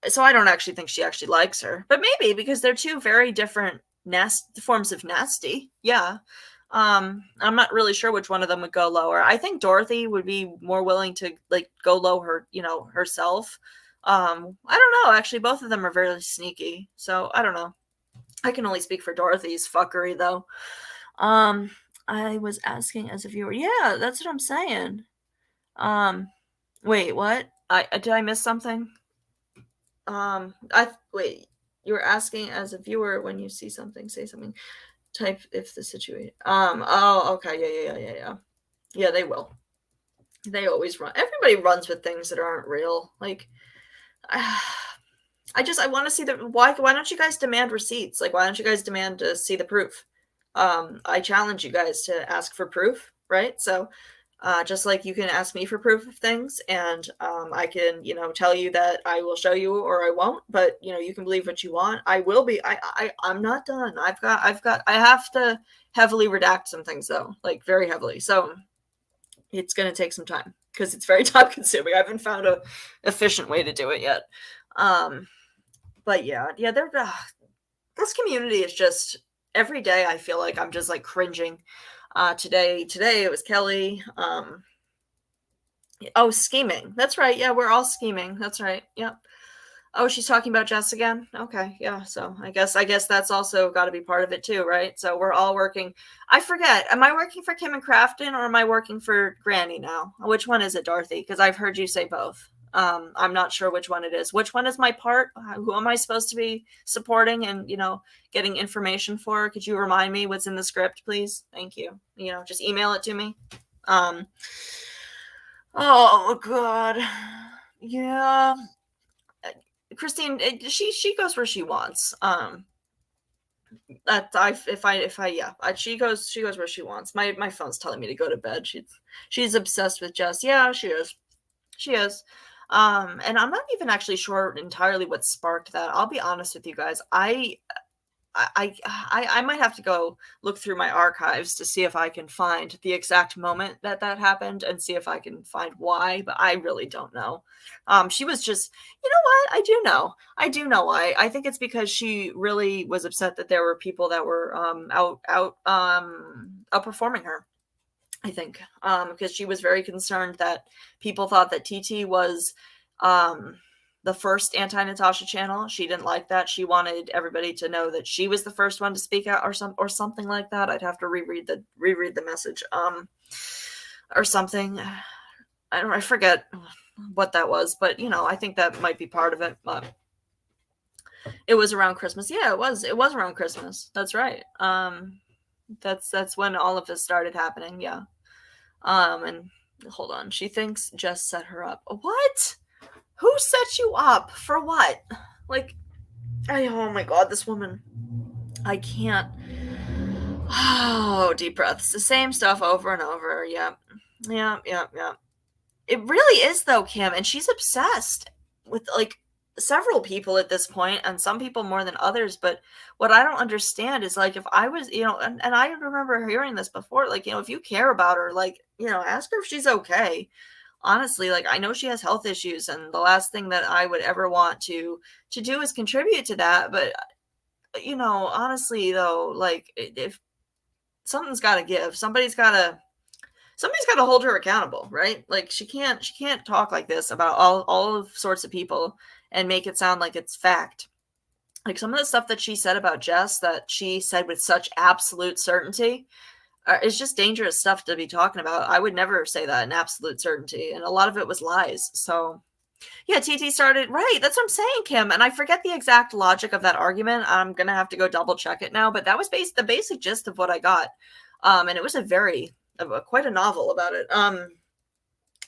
So I don't actually think she actually likes her, but maybe because they're two very different forms of nasty. Yeah. I'm not really sure which one of them would go lower. I think Dorothy would be more willing to like go low herself. I don't know. Actually, both of them are very sneaky. So I don't know. I can only speak for Dorothy's fuckery, though. I was asking as a viewer. Yeah, that's what I'm saying. Wait, what? Did I miss something? Wait. You were asking as a viewer, when you see something, say something. Type if the situation. Oh, okay. Yeah. Yeah, they will. They always run. Everybody runs with things that aren't real. Like, I want to see why don't you guys demand receipts? Like, why don't you guys demand to see the proof? I challenge you guys to ask for proof, right? So, just like you can ask me for proof of things, and I can, tell you that I will show you or I won't, but you can believe what you want. I will be. I'm not done. I have to heavily redact some things though, like very heavily. So it's going to take some time because it's very time consuming. I haven't found a efficient way to do it yet. But yeah, this community is just, every day I feel like I'm just like cringing. Today it was Kelly. Scheming. That's right. Yeah, we're all scheming. That's right. Yep. Oh, she's talking about Jess again. Okay, yeah. So I guess that's also got to be part of it too, right? So we're all working. I forget. Am I working for Kim and Crafton, or am I working for Granny now? Which one is it, Dorothy? Because I've heard you say both. I'm not sure which one it is. Which one is my part? Who am I supposed to be supporting and, getting information for? Could you remind me what's in the script, please? Thank you. Just email it to me. Oh God. Yeah, Christine, she goes where she wants. That I if I yeah, she goes where she wants. My phone's telling me to go to bed. She's obsessed with Jess. Yeah, she is. She is. And I'm not even actually sure entirely what sparked that. I'll be honest with you guys. I might have to go look through my archives to see if I can find the exact moment that that happened and see if I can find why, but I really don't know. She was just, you know what? I do know. I do know why. I think it's because she really was upset that there were people that were outperforming her. I think because she was very concerned that people thought that TT was um, the first anti-Natasha channel. She didn't like that. She wanted everybody to know that she was the first one to speak out, or something like that. I'd have to reread the message or something. I forget what that was, but I think that might be part of it. But it was around Christmas. Yeah, it was. It was around Christmas. That's right. That's when all of this started happening. Yeah. And hold on. She thinks Jess set her up. What? Who set you up? For what? Like, oh my god, this woman. I can't. Oh, deep breaths. The same stuff over and over. Yep. Yep, yep, yep. It really is though, Kim, and she's obsessed with like several people at this point, and some people more than others. But what I don't understand is like if I was, and I remember hearing this before, like, if you care about her, like, ask her if she's okay. Honestly, like I know she has health issues, and the last thing that I would ever want to do is contribute to that. But honestly though, like if something's got to give, somebody's got to hold her accountable, right? Like she can't talk like this about all sorts of people and make it sound like it's fact. Like some of the stuff that she said about Jess that she said with such absolute certainty is just dangerous stuff to be talking about. I would never say that in absolute certainty, and a lot of it was lies. So yeah, TT started right. That's what I'm saying, Kim. And I forget the exact logic of that argument. I'm gonna have to go double check it now, but that was the basic gist of what I got. And it was quite a novel about it.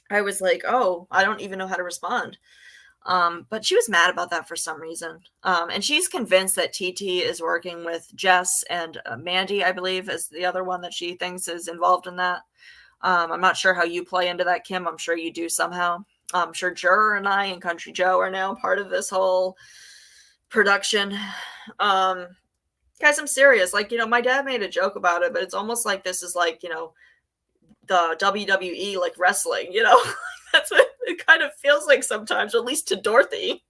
I was like, oh, I don't even know how to respond. But she was mad about that for some reason. And she's convinced that TT is working with Jess and Mandy, I believe, is the other one that she thinks is involved in that. I'm not sure how you play into that, Kim. I'm sure you do somehow. I'm sure Juror and I and Country Joe are now part of this whole production. Guys, I'm serious. Like, my dad made a joke about it, but it's almost like this is like, the WWE, like wrestling, That's what it kind of feels like sometimes, at least to Dorothy.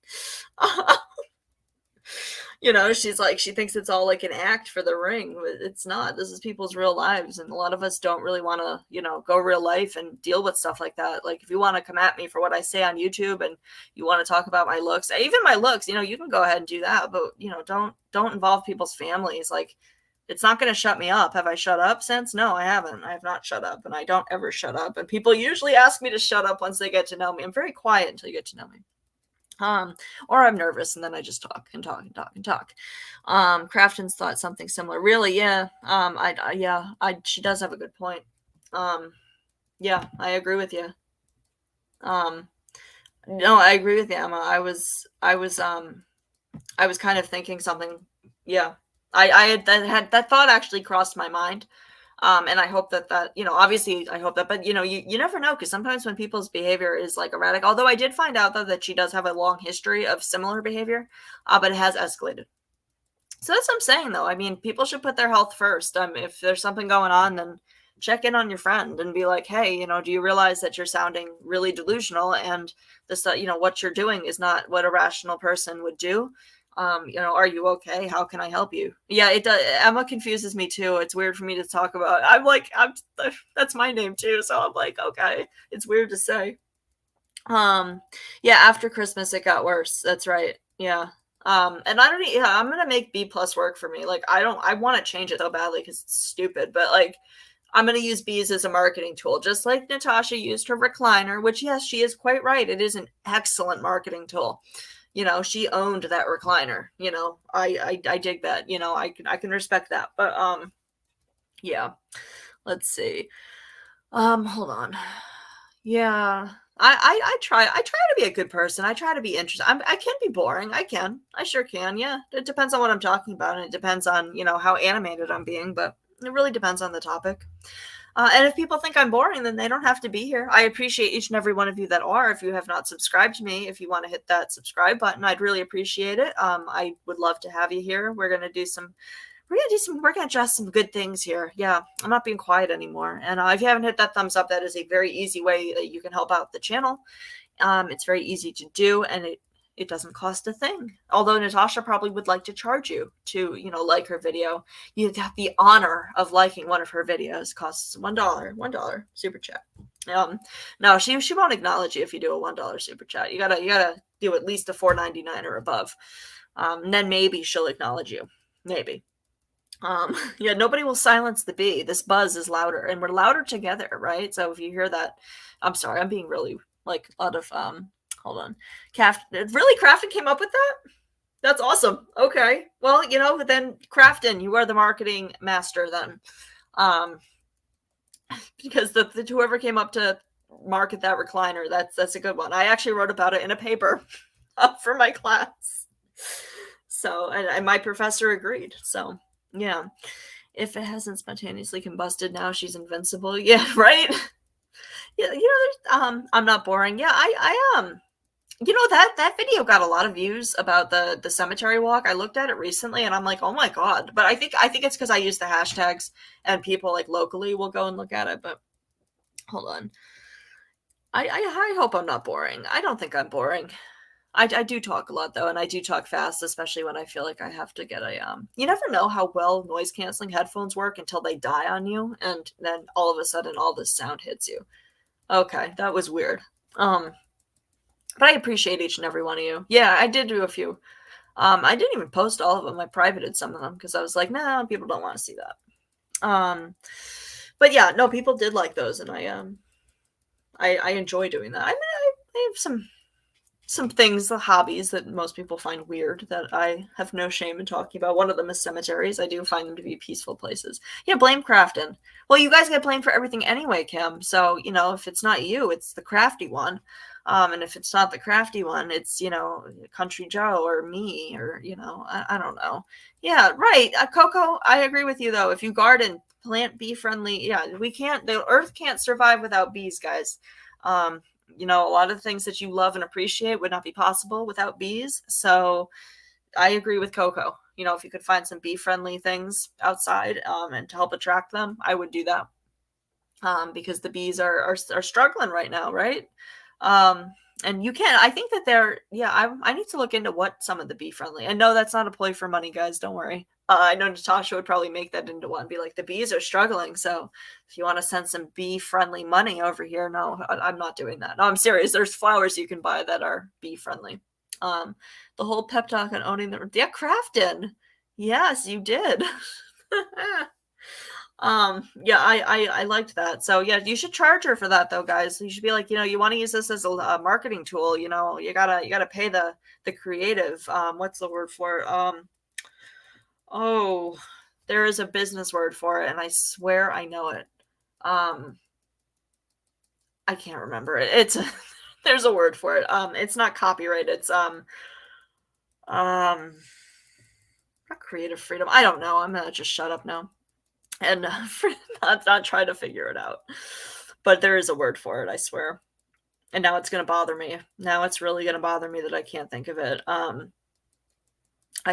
She's like, she thinks it's all like an act for the ring. It's not. This is people's real lives. And a lot of us don't really want to, go real life and deal with stuff like that. Like, if you want to come at me for what I say on YouTube and you want to talk about my looks, even my looks, you can go ahead and do that. But, don't involve people's families. Like, it's not going to shut me up. Have I shut up since? No, I haven't. I have not shut up, and I don't ever shut up. And people usually ask me to shut up once they get to know me. I'm very quiet until you get to know me. Or I'm nervous, and then I just talk and talk and talk and talk. Crafton's thought something similar. Really, yeah. She does have a good point. Yeah, I agree with you. No, I agree with you, Emma. I was kind of thinking something. Yeah, I had that thought actually crossed my mind. And I hope that obviously I hope that, but you never know, because sometimes when people's behavior is like erratic, although I did find out though that she does have a long history of similar behavior, but it has escalated. So that's what I'm saying though. I mean, people should put their health first. If there's something going on, then check in on your friend and be like, hey, do you realize that you're sounding really delusional, and this, what you're doing is not what a rational person would do. Are you okay? How can I help you? Yeah, it does. Emma confuses me too. It's weird for me to talk about. I'm like, that's my name too. So I'm like, okay, it's weird to say. Yeah, after Christmas it got worse. That's right. Yeah. And I don't. Yeah, I'm gonna make BeePlus work for me. Like, I want to change it so badly because it's stupid. But like, I'm gonna use bees as a marketing tool, just like Natasha used her recliner. Which, yes, she is quite right. It is an excellent marketing tool. She owned that recliner. I dig that. I can respect that. But yeah. Let's see. Hold on. Yeah. I try to be a good person. I try to be interesting. I can be boring. I sure can. Yeah. It depends on what I'm talking about, and it depends on, how animated I'm being, but it really depends on the topic. And if people think I'm boring, then they don't have to be here. I appreciate each and every one of you that are. If you have not subscribed to me, if you want to hit that subscribe button, I'd really appreciate it. I would love to have you here. We're gonna adjust some good things here. Yeah, I'm not being quiet anymore. And if you haven't hit that thumbs up, that is a very easy way that you can help out the channel. It's very easy to do, and it doesn't cost a thing. Although Natasha probably would like to charge you to, like her video. You have the honor of liking one of her videos. Costs $1 super chat. No, she won't acknowledge you if you do a $1 super chat. You gotta do at least a $4.99 or above. And then maybe she'll acknowledge you. Maybe. Yeah, nobody will silence the bee. This buzz is louder, and we're louder together, right? So if you hear that, I'm sorry, I'm being really like out of hold on. Really, Crafton came up with that? That's awesome. Okay. Well, then Crafton, you are the marketing master then. Because the whoever came up to market that recliner, that's a good one. I actually wrote about it in a paper for my class. So, and my professor agreed. So, yeah. If it hasn't spontaneously combusted now, she's invincible. Yeah, right? Yeah, I'm not boring. Yeah, I am. That video got a lot of views about the cemetery walk. I looked at it recently and I'm like, oh my god. But I think it's because I use the hashtags and people like locally will go and look at it. But hold on. I hope I'm not boring. I don't think I'm boring. I do talk a lot though, and I do talk fast, especially when I feel like I have to get a you never know how well noise canceling headphones work until they die on you, and then all of a sudden all this sound hits you. Okay, that was weird. But I appreciate each and every one of you. Yeah, I did do a few. I didn't even post all of them. I privated some of them because I was like, nah, people don't want to see that. But yeah, no, people did like those, and I enjoy doing that. I mean, I have some things, the hobbies that most people find weird that I have no shame in talking about. One of them is cemeteries. I do find them to be peaceful places. Yeah, blame Crafton. Well, you guys get blamed for everything anyway, Kim. So, if it's not you, it's the crafty one. And if it's not the crafty one, it's, Country Joe or me or, I don't know. Yeah, right. Coco, I agree with you, though. If you garden, plant bee friendly. Yeah, the earth can't survive without bees, guys. A lot of the things that you love and appreciate would not be possible without bees. So I agree with Coco. If you could find some bee friendly things outside and to help attract them, I would do that. Because the bees are struggling right now, right? And you can, I think that I need to look into what some of the bee friendly. I know that's not a play for money, guys. Don't worry. I know Natasha would probably make that into one, be like, the bees are struggling. So if you want to send some bee friendly money over here, no, I'm not doing that. No, I'm serious. There's flowers you can buy that are bee friendly. The whole pep talk on owning Crafton. Yes, you did. Yeah, I liked that. So yeah, you should charge her for that though, guys. You should be like, you want to use this as a marketing tool. You gotta pay the creative. What's the word for it? Oh, there is a business word for it, and I swear I know it. I can't remember it. It's there's a word for it. It's not copyright. It's not creative freedom. I don't know. I'm gonna just shut up now and not try to figure it out. But there is a word for it, I swear. And now it's gonna bother me. Now it's really gonna bother me that I can't think of it. I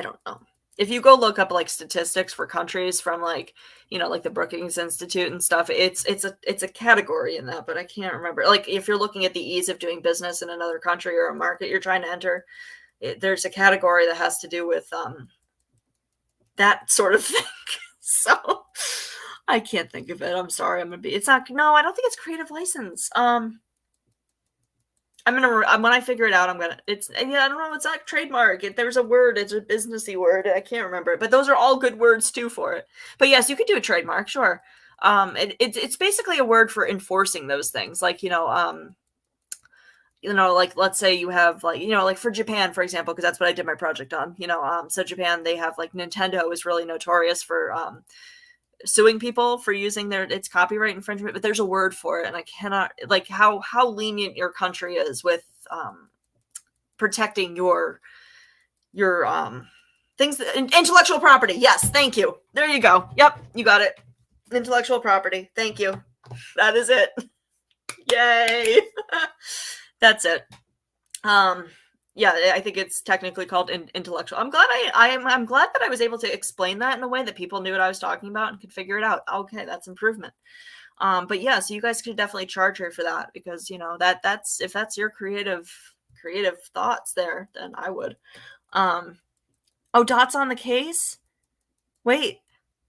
don't know. If you go look up like statistics for countries from like the Brookings Institute and stuff, it's a category in that, but I can't remember. Like if you're looking at the ease of doing business in another country or a market you're trying to enter, there's a category that has to do with that sort of thing. So I can't think of it. I'm sorry. It's not. No, I don't think it's creative license. When I figure it out, I don't know. It's not trademark. There's a word. It's a businessy word. I can't remember it, but those are all good words too for it. But yes, you could do a trademark. Sure. It's basically a word for enforcing those things. Like, like let's say you have like for Japan, for example, because that's what I did my project on, so Japan, they have like Nintendo is really notorious for, suing people for using it's copyright infringement, but there's a word for it, and I cannot, like, how lenient your country is with protecting your things, intellectual property. Yes, thank you. There you go. Yep, you got it. Intellectual property. Thank you. That is it. Yay. That's it. Yeah, I think it's technically called intellectual. I'm glad I'm glad that I was able to explain that in a way that people knew what I was talking about and could figure it out. Okay, that's improvement. But yeah, so you guys could definitely charge her for that, because, you know, that's if that's your creative thoughts there, then I would. Oh, Dot's on the case? Wait,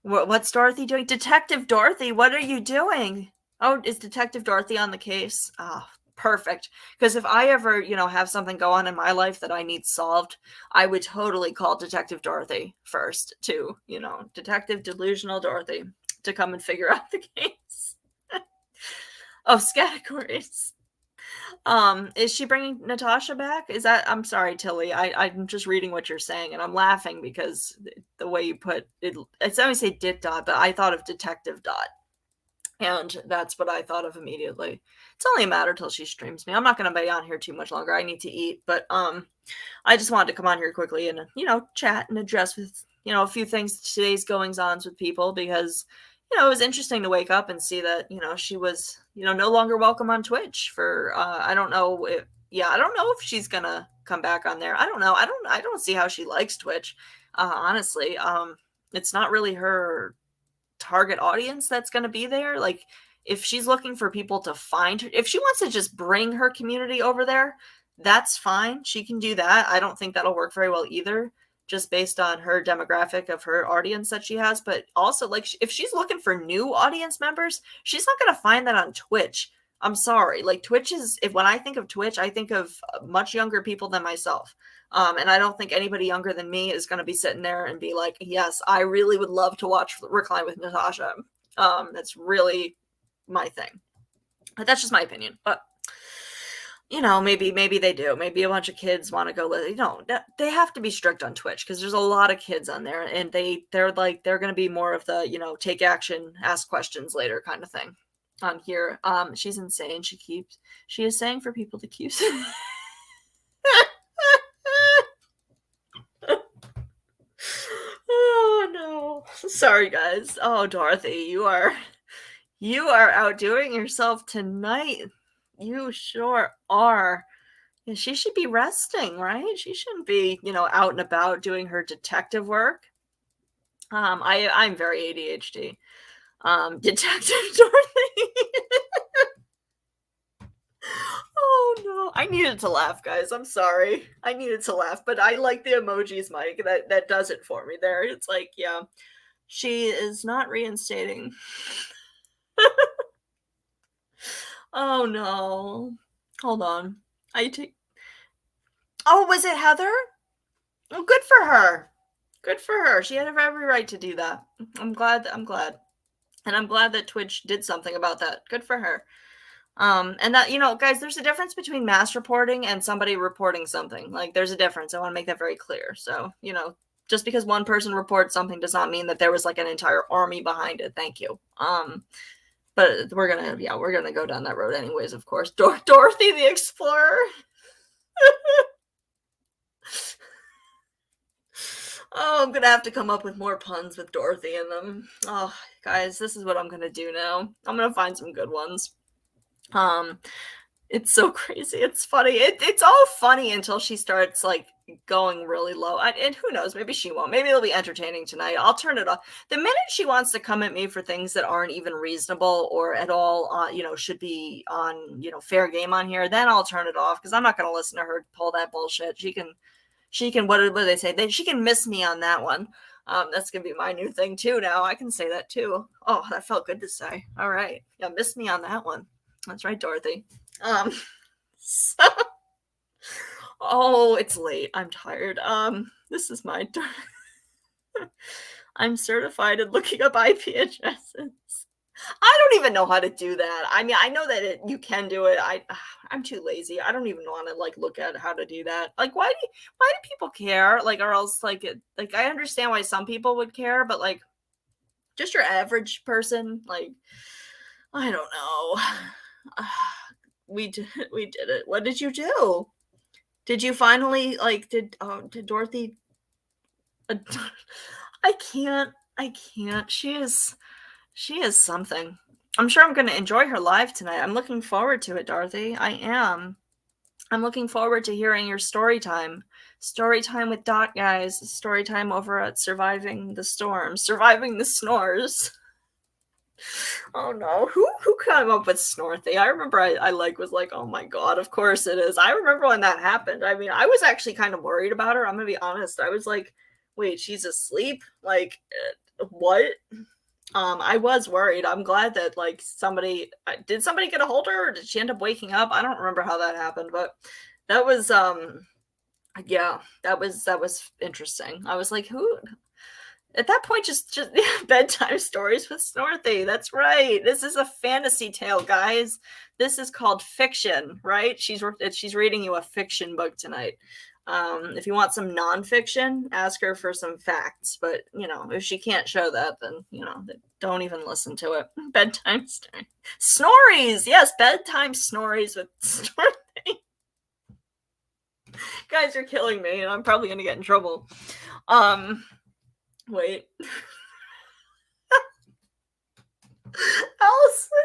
what's Dorothy doing? Detective Dorothy, what are you doing? Oh, is Detective Dorothy on the case? Oh, perfect. Because if I ever, you know, have something go on in my life that I need solved, I would totally call Detective Dorothy first to, you know, Detective Delusional Dorothy to come and figure out the case. Oh, categories. Is she bringing Natasha back? Is that, I'm sorry, Tilly. I'm just reading what you're saying, and I'm laughing because the way you put it, it's always say Dit Dot, but I thought of Detective Dot. And that's what I thought of immediately. It's only a matter till she streams me. I'm not going to be on here too much longer. I need to eat, but I just wanted to come on here quickly and, you know, chat and address with, you know, a few things, today's goings-ons with people, because, you know, it was interesting to wake up and see that, you know, she was, you know, no longer welcome on Twitch for I don't know if, yeah, I don't know if she's going to come back on there. I don't know. I don't see how she likes Twitch. Honestly, it's not really her target audience that's going to be there. Like, if she's looking for people to find her, if she wants to just bring her community over there, that's fine. She can do that. I don't think that'll work very well either, just based on her demographic of her audience that she has. But also, like, if she's looking for new audience members, she's not going to find that on Twitch. I'm sorry. Like, Twitch is, when I think of Twitch, I think of much younger people than myself. And I don't think anybody younger than me is going to be sitting there and be like, yes, I really would love to watch Recline with Natasha. That's really my thing. But that's just my opinion. But, you know, maybe they do. Maybe a bunch of kids want to go, you know, they have to be strict on Twitch, because there's a lot of kids on there, and they're going to be more of the, you know, take action, ask questions later kind of thing on here. She's insane. She is saying for people to keep Oh no. Sorry guys. Oh, Dorothy, you are outdoing yourself tonight. You sure are. Yeah, she should be resting, right? She shouldn't be, you know, out and about doing her detective work. I'm very ADHD. Detective Dorothy. Oh no. I needed to laugh, guys. I'm sorry. I needed to laugh, but I like the emojis, Mike. That does it for me there. It's like, yeah. She is not reinstating. Oh no. Hold on. Oh, was it Heather? Oh, good for her. Good for her. She had every right to do that. I'm glad. And I'm glad that Twitch did something about that. Good for her. And that, you know, guys, there's a difference between mass reporting and somebody reporting something. Like, there's a difference. I want to make that very clear. So, you know, just because one person reports something does not mean that there was like an entire army behind it. Thank you. But we're gonna go down that road anyways, of course. Dorothy the Explorer. Oh, I'm gonna have to come up with more puns with Dorothy in them. Oh, guys, this is what I'm gonna do now. I'm gonna find some good ones. It's so crazy. It's funny. It's all funny until she starts like going really low. And who knows? Maybe she won't. Maybe it'll be entertaining tonight. I'll turn it off. The minute she wants to come at me for things that aren't even reasonable or at all, you know, should be on, you know, fair game on here, then I'll turn it off, because I'm not going to listen to her pull that bullshit. She can. What do they say? She can miss me on that one. That's gonna be my new thing too. Now I can say that too. Oh, that felt good to say. All right, yeah, miss me on that one. That's right, Dorothy. So, oh, it's late. I'm tired. This is my turn. I'm certified in looking up IP addresses. I don't even know how to do that. I mean, I know that you can do it. I'm too lazy. I don't even want to like look at how to do that. Like, why do people care? Like, or else like I understand why some people would care, but like, Just your average person, like, I don't know. We did it. What did you do? Did you finally like did Dorothy uh, I can't. She is something. I'm sure I'm going to enjoy her live tonight. I'm looking forward to it, Dorothy. I am. I'm looking forward to hearing your story time. Story time with Dot, guys. Story time over at Surviving the Storm. Surviving the Snores. Oh no. Who came up with Snorthy? I remember I was like, oh my god, of course it is. I remember when that happened. I mean, I was actually kind of worried about her. I'm gonna be honest. I was like, wait, she's asleep? Like, what? I was worried. I'm glad that like did somebody get a hold of her, or did she end up waking up? I don't remember how that happened, but that was yeah, that was interesting. I was like, who at that point just bedtime stories with Snorthy. That's right. This is a fantasy tale, guys. This is called fiction, right? She's reading you a fiction book tonight. If you want some nonfiction, ask her for some facts. But if she can't show that, then don't even listen to it. Bedtime snories. Yes, bedtime snories with Snorthy. Guys, you're killing me, and I'm probably gonna get in trouble. Wait. Allison.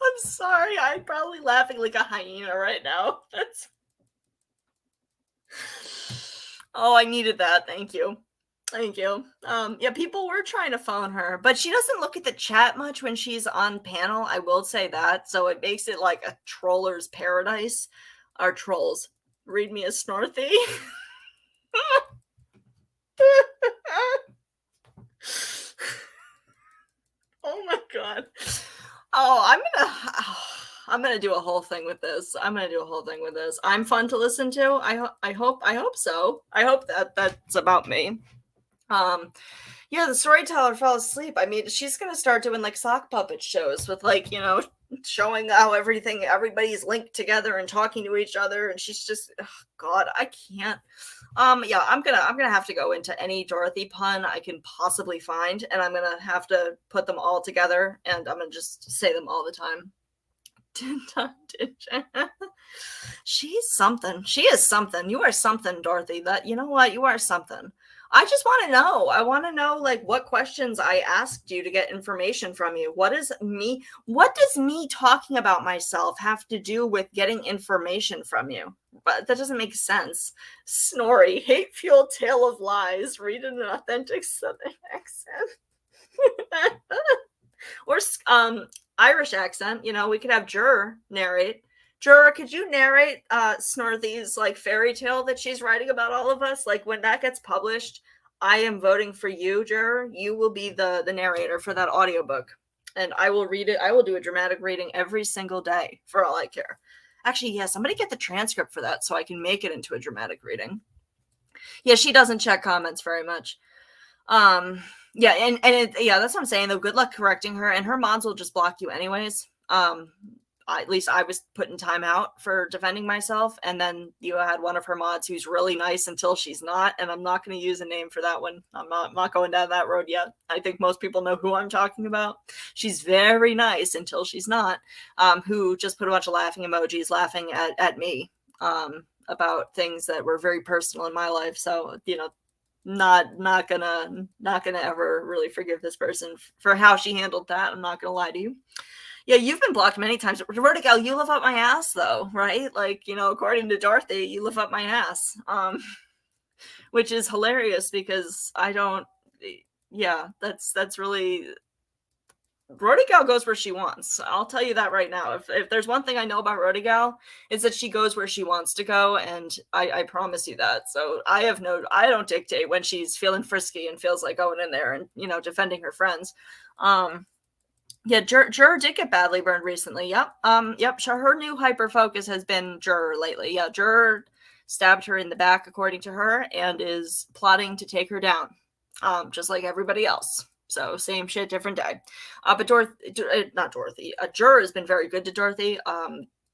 I'm sorry. I'm probably laughing like a hyena right now. Oh, I needed that. Thank you. Thank you. Yeah, people were trying to phone her, but she doesn't look at the chat much when she's on panel. I will say that. So it makes it like a troller's paradise. Our trolls. Read me a Snorthy. Oh my god. Oh, I'm gonna do a whole thing with this. I'm fun to listen to. I hope so. I hope that's about me. Yeah, the storyteller fell asleep. I mean, she's gonna start doing like sock puppet shows with like, showing how everybody's linked together and talking to each other, and she's just, oh god, I can't. Yeah, I'm gonna have to go into any Dorothy pun I can possibly find, and I'm gonna have to put them all together, and I'm gonna just say them all the time. She's something. She is something. You are something, Dorothy. That you know what? You are something. I just want to know. I want to know like what questions I asked you to get information from you. What does me talking about myself have to do with getting information from you? But that doesn't make sense. Snorri, hate fueled tale of lies. Read in an authentic Southern accent. Or Irish accent. We could have Jur narrate. Jur, could you narrate Snorthy's like fairy tale that she's writing about all of us? Like when that gets published, I am voting for you, Jur. You will be the narrator for that audiobook. And I will read it. I will do a dramatic reading every single day for all I care. Actually, yeah, somebody get the transcript for that so I can make it into a dramatic reading. Yeah, she doesn't check comments very much. Yeah, and that's what I'm saying though. Good luck correcting her, and her mods will just block you anyways. At least I was putting time out for defending myself, and then you had one of her mods who's really nice until she's not, and I'm not going to use a name for that one. I'm not going down that road yet. I think most people know who I'm talking about. She's very nice until she's not. Who just put a bunch of laughing emojis laughing at me about things that were very personal in my life. So not gonna ever really forgive this person for how she handled that. I'm not gonna lie to you. Yeah, you've been blocked many times. Vertigo, you live up my ass though, right? Like, according to Dorothy, you live up my ass. Which is hilarious because I don't, yeah, that's really, Rodigal goes where she wants. I'll tell you that right now. If there's one thing I know about Rodigal, it's that she goes where she wants to go, and I promise you that. So I don't dictate when she's feeling frisky and feels like going in there and, defending her friends. Yeah, Jur did get badly burned recently. Yep. Her new hyper focus has been Jur lately. Yeah, Jur stabbed her in the back, according to her, and is plotting to take her down, just like everybody else. So same shit, different day. But not Dorothy. Jur has been very good to Dorothy.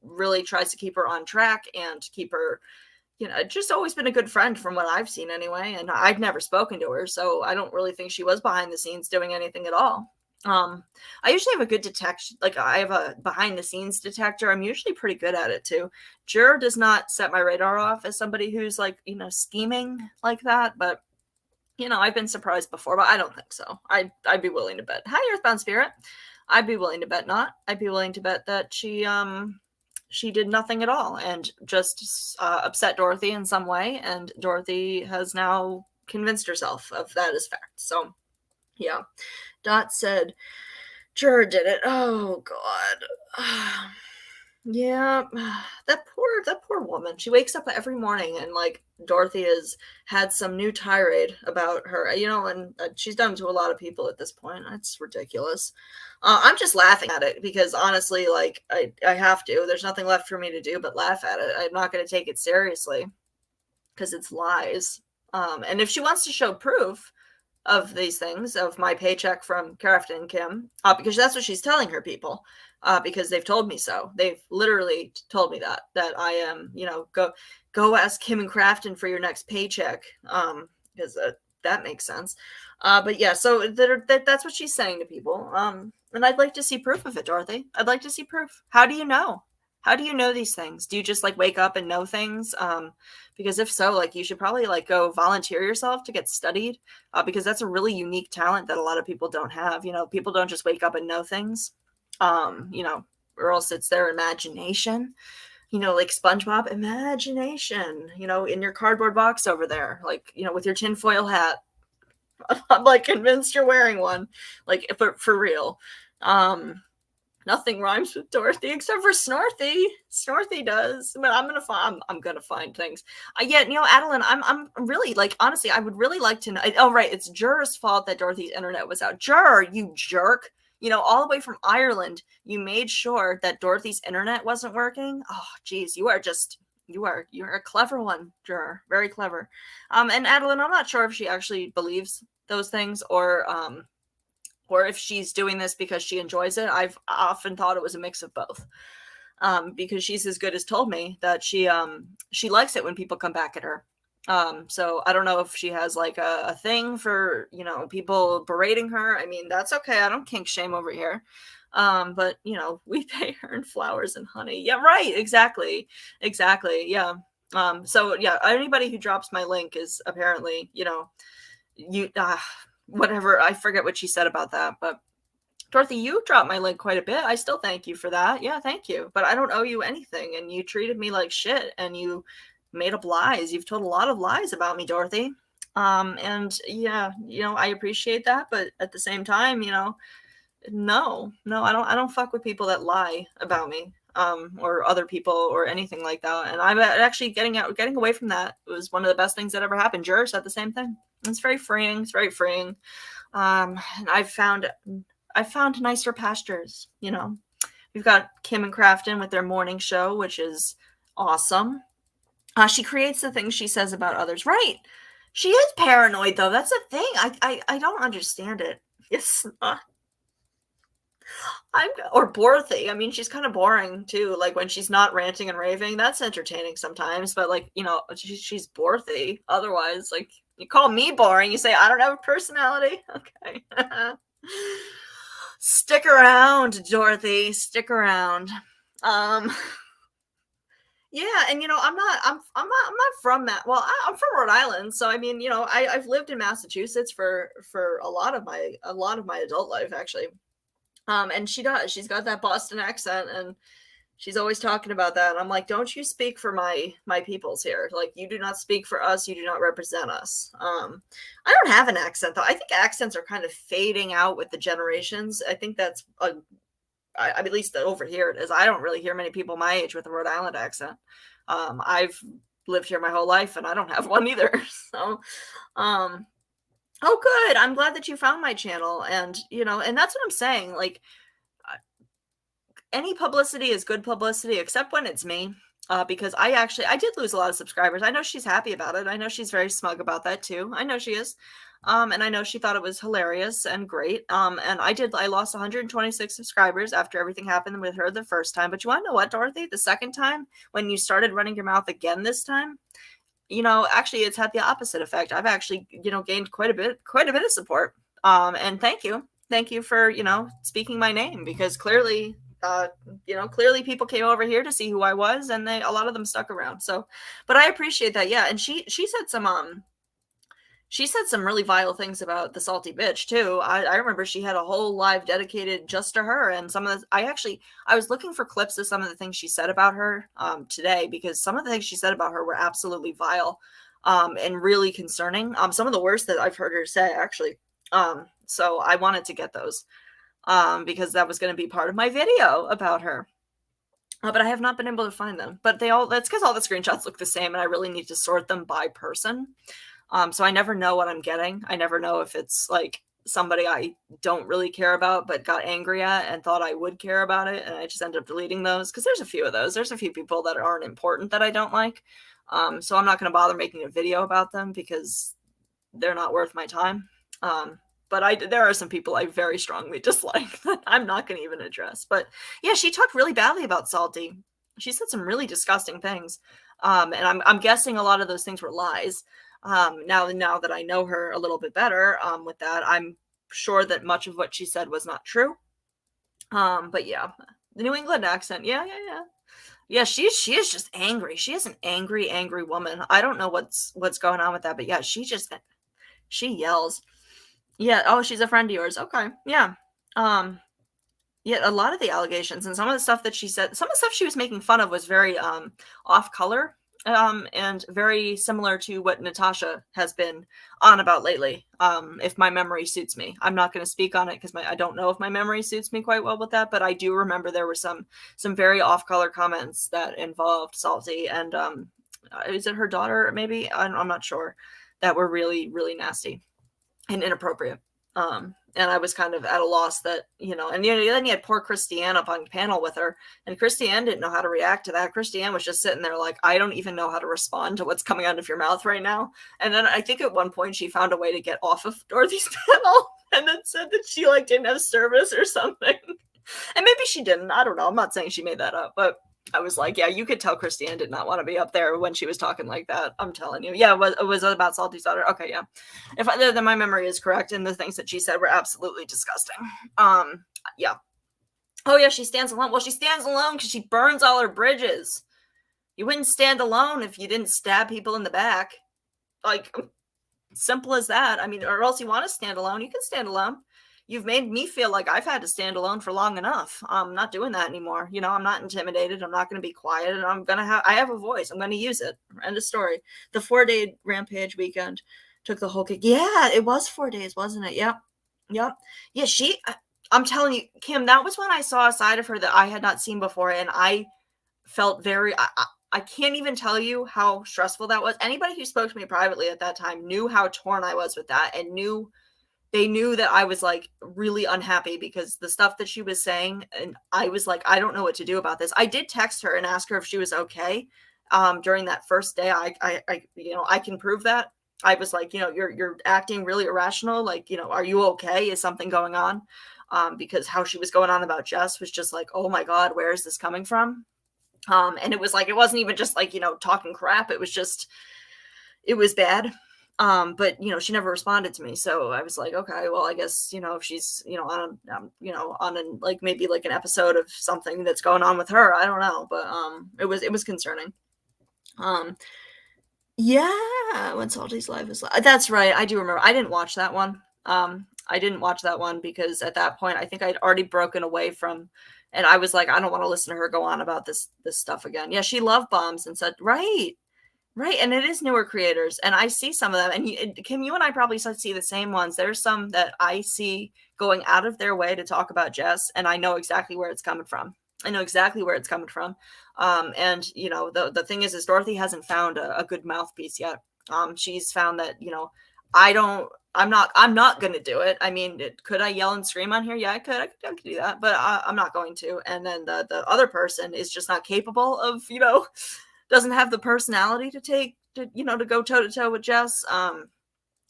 Really tries to keep her on track and keep her, just always been a good friend from what I've seen anyway. And I'd never spoken to her, so I don't really think she was behind the scenes doing anything at all. I usually have a good detection. Like I have a behind the scenes detector. I'm usually pretty good at it too. Jur does not set my radar off as somebody who's like, scheming like that. But, I've been surprised before, but I don't think so. I'd be willing to bet. Hi, Earthbound Spirit. I'd be willing to bet not. I'd be willing to bet that she did nothing at all and just upset Dorothy in some way. And Dorothy has now convinced herself of that as fact. So, yeah. Dot said, Jur did it. Oh, God. Yeah, that poor woman. She wakes up every morning and like Dorothy has had some new tirade about her, and she's done to a lot of people at this point. It's ridiculous. I'm just laughing at it because honestly, like I have to. There's nothing left for me to do but laugh at it. I'm not going to take it seriously because it's lies. And if she wants to show proof of these things, of my paycheck from Kraft and Kim, because that's what she's telling her people. Because they've told me so. They've literally told me that I am, go ask Kim and Crafton for your next paycheck. Because that makes sense. But yeah, so that's what she's saying to people. And I'd like to see proof of it, Dorothy. I'd like to see proof. How do you know? How do you know these things? Do you just like wake up and know things? Because if so, like you should probably like go volunteer yourself to get studied, because that's a really unique talent that a lot of people don't have. People don't just wake up and know things. Or else it's their imagination, like SpongeBob imagination, in your cardboard box over there, like, with your tinfoil hat. I'm like convinced you're wearing one, like for real. Nothing rhymes with Dorothy except for Snorthy. Snorthy does, but I'm gonna find things. Adeline, I'm really like honestly, I would really like to know. Oh, right, it's Jur's fault that Dorothy's internet was out. Jur, you jerk! All the way from Ireland, you made sure that Dorothy's internet wasn't working. Oh, geez, you're a clever one, Jur, very clever. And Adeline, I'm not sure if she actually believes those things or if she's doing this because she enjoys it. I've often thought it was a mix of both. Because she's as good as told me that she likes it when people come back at her. So I don't know if she has like a thing for, people berating her. I mean, that's okay. I don't kink shame over here. But we pay her in flowers and honey. Yeah, right. Exactly. Yeah. So yeah, anybody who drops my link is apparently, whatever. I forget what she said about that, but Dorothy, you dropped my link quite a bit. I still thank you for that. Yeah, thank you. But I don't owe you anything. And you treated me like shit and you made up lies. You've told a lot of lies about me, Dorothy. And yeah, I appreciate that. But at the same time, no, I don't fuck with people that lie about me, or other people or anything like that. And I'm actually getting away from that. It was one of the best things that ever happened. Jur said the same thing. It's very freeing. It's very freeing. And I've found nicer pastures. We've got Kim and Crafton with their morning show, which is awesome. She creates the things she says about others. Right. She is paranoid, though. That's the thing. I don't understand it. It's not. Or Dorothy. I mean, she's kind of boring, too. Like, when she's not ranting and raving, that's entertaining sometimes. But, like, she's Dorothy. Otherwise, like, you call me boring. You say, I don't have a personality. Okay. Stick around, Dorothy. Stick around. Yeah, and I'm not from that. Well, I'm from Rhode Island, so I mean, I've lived in Massachusetts for a lot of my adult life, actually. And she's got that Boston accent, and she's always talking about that. And I'm like, don't you speak for my peoples here? Like, you do not speak for us. You do not represent us. I don't have an accent though. I think accents are kind of fading out with the generations. I think that's at least over here it is. I don't really hear many people my age with a Rhode Island accent. I've lived here my whole life and I don't have one either. So, oh, good. I'm glad that you found my channel. And, and that's what I'm saying. Like, any publicity is good publicity, except when it's me. Because I did lose a lot of subscribers. I know she's happy about it. I know she's very smug about that too. I know she is. And I know she thought it was hilarious and great. And I lost 126 subscribers after everything happened with her the first time. But you want to know what, Dorothy? The second time, when you started running your mouth again this time, actually it's had the opposite effect. I've actually, gained quite a bit of support. And thank you for, speaking my name, because clearly, clearly people came over here to see who I was, and a lot of them stuck around. So, but I appreciate that. Yeah. And she said some really vile things about the salty bitch too. I remember she had a whole live dedicated just to her, and some of the I was looking for clips of some of the things she said about her today, because some of the things she said about her were absolutely vile and really concerning. Some of the worst that I've heard her say, actually. So I wanted to get those because that was going to be part of my video about her. But I have not been able to find them. But that's because all the screenshots look the same, and I really need to sort them by person. So I never know what I'm getting. I never know if it's like somebody I don't really care about but got angry at and thought I would care about it, and I just end up deleting those, because there's a few of those. There's a few people that aren't important that I don't like. So I'm not going to bother making a video about them because they're not worth my time. But there are some people I very strongly dislike that I'm not going to even address. But yeah, she talked really badly about Salty. She said some really disgusting things. And I'm guessing a lot of those things were lies. Now that I know her a little bit better, with that, I'm sure that much of what she said was not true. But yeah, the New England accent. Yeah. Yeah, she is just angry. She is an angry woman. I don't know what's going on with that, but yeah, she yells. Yeah. Oh, she's a friend of yours. Okay. Yeah. Yeah, a lot of the allegations and some of the stuff that she said, some of the stuff she was making fun of was very off color, and very similar to what Natasha has been on about lately. If my memory suits me, I'm not going to speak on it because I don't know if my memory suits me quite well with that, but I do remember there were some very off color comments that involved Salty, and is it her daughter? Maybe I'm not sure, that were really nasty and inappropriate. And I was kind of at a loss that, and then you had poor Christiane up on panel with her, and Christiane didn't know how to react to that. Christiane was just sitting there like, I don't even know how to respond to what's coming out of your mouth right now. And then I think at one point she found a way to get off of Dorothy's panel and then said that she didn't have service or something. And maybe she didn't. I don't know. I'm not saying she made that up, but I was like, yeah, you could tell Christiane did not want to be up there when she was talking like that. I'm telling you. Yeah, it was about Salty's daughter. Okay, yeah. Then my memory is correct, and the things that she said were absolutely disgusting. Yeah. Oh yeah, she stands alone. Well, she stands alone because she burns all her bridges. You wouldn't stand alone if you didn't stab people in the back. Like, simple as that. I mean, or else you want to stand alone, you can stand alone. You've made me feel like I've had to stand alone for long enough. I'm not doing that anymore. I'm not intimidated. I'm not going to be quiet, and I have a voice. I'm going to use it. End of story. The 4-day rampage weekend took the whole kick. Yeah, it was 4 days, wasn't it? Yep. Yeah, I'm telling you, Kim, that was when I saw a side of her that I had not seen before. And I felt I can't even tell you how stressful that was. Anybody who spoke to me privately at that time knew how torn I was with that, and they knew that I was really unhappy because the stuff that she was saying, and I was like, I don't know what to do about this. I did text her and ask her if she was okay. During that first day, I can prove that. I was like, you're acting really irrational. Are you okay? Is something going on? Because how she was going on about Jess was just like, oh my God, where is this coming from? And it was it wasn't even just talking crap. It was bad. But she never responded to me. So I was like, okay, well, I guess, if she's, on maybe an episode of something that's going on with her, I don't know. But, it was concerning. Yeah, when Salty's life is, that's right. I do remember. I didn't watch that one. I didn't watch that one because at that point, I think I'd already broken away from, and I was like, I don't want to listen to her go on about this stuff again. Yeah. She love bombs and said, right. Right, and it is newer creators, and I see some of them, and Kim, you and I probably see the same ones. There's some that I see going out of their way to talk about Jess, and I know exactly where it's coming from. And the thing is Dorothy hasn't found a good mouthpiece yet. She's found that I'm not going to do it. I mean, could I yell and scream on here? Yeah, I could do that, but I'm not going to. And then the other person is just not capable of, doesn't have the personality to go toe to toe with Jess.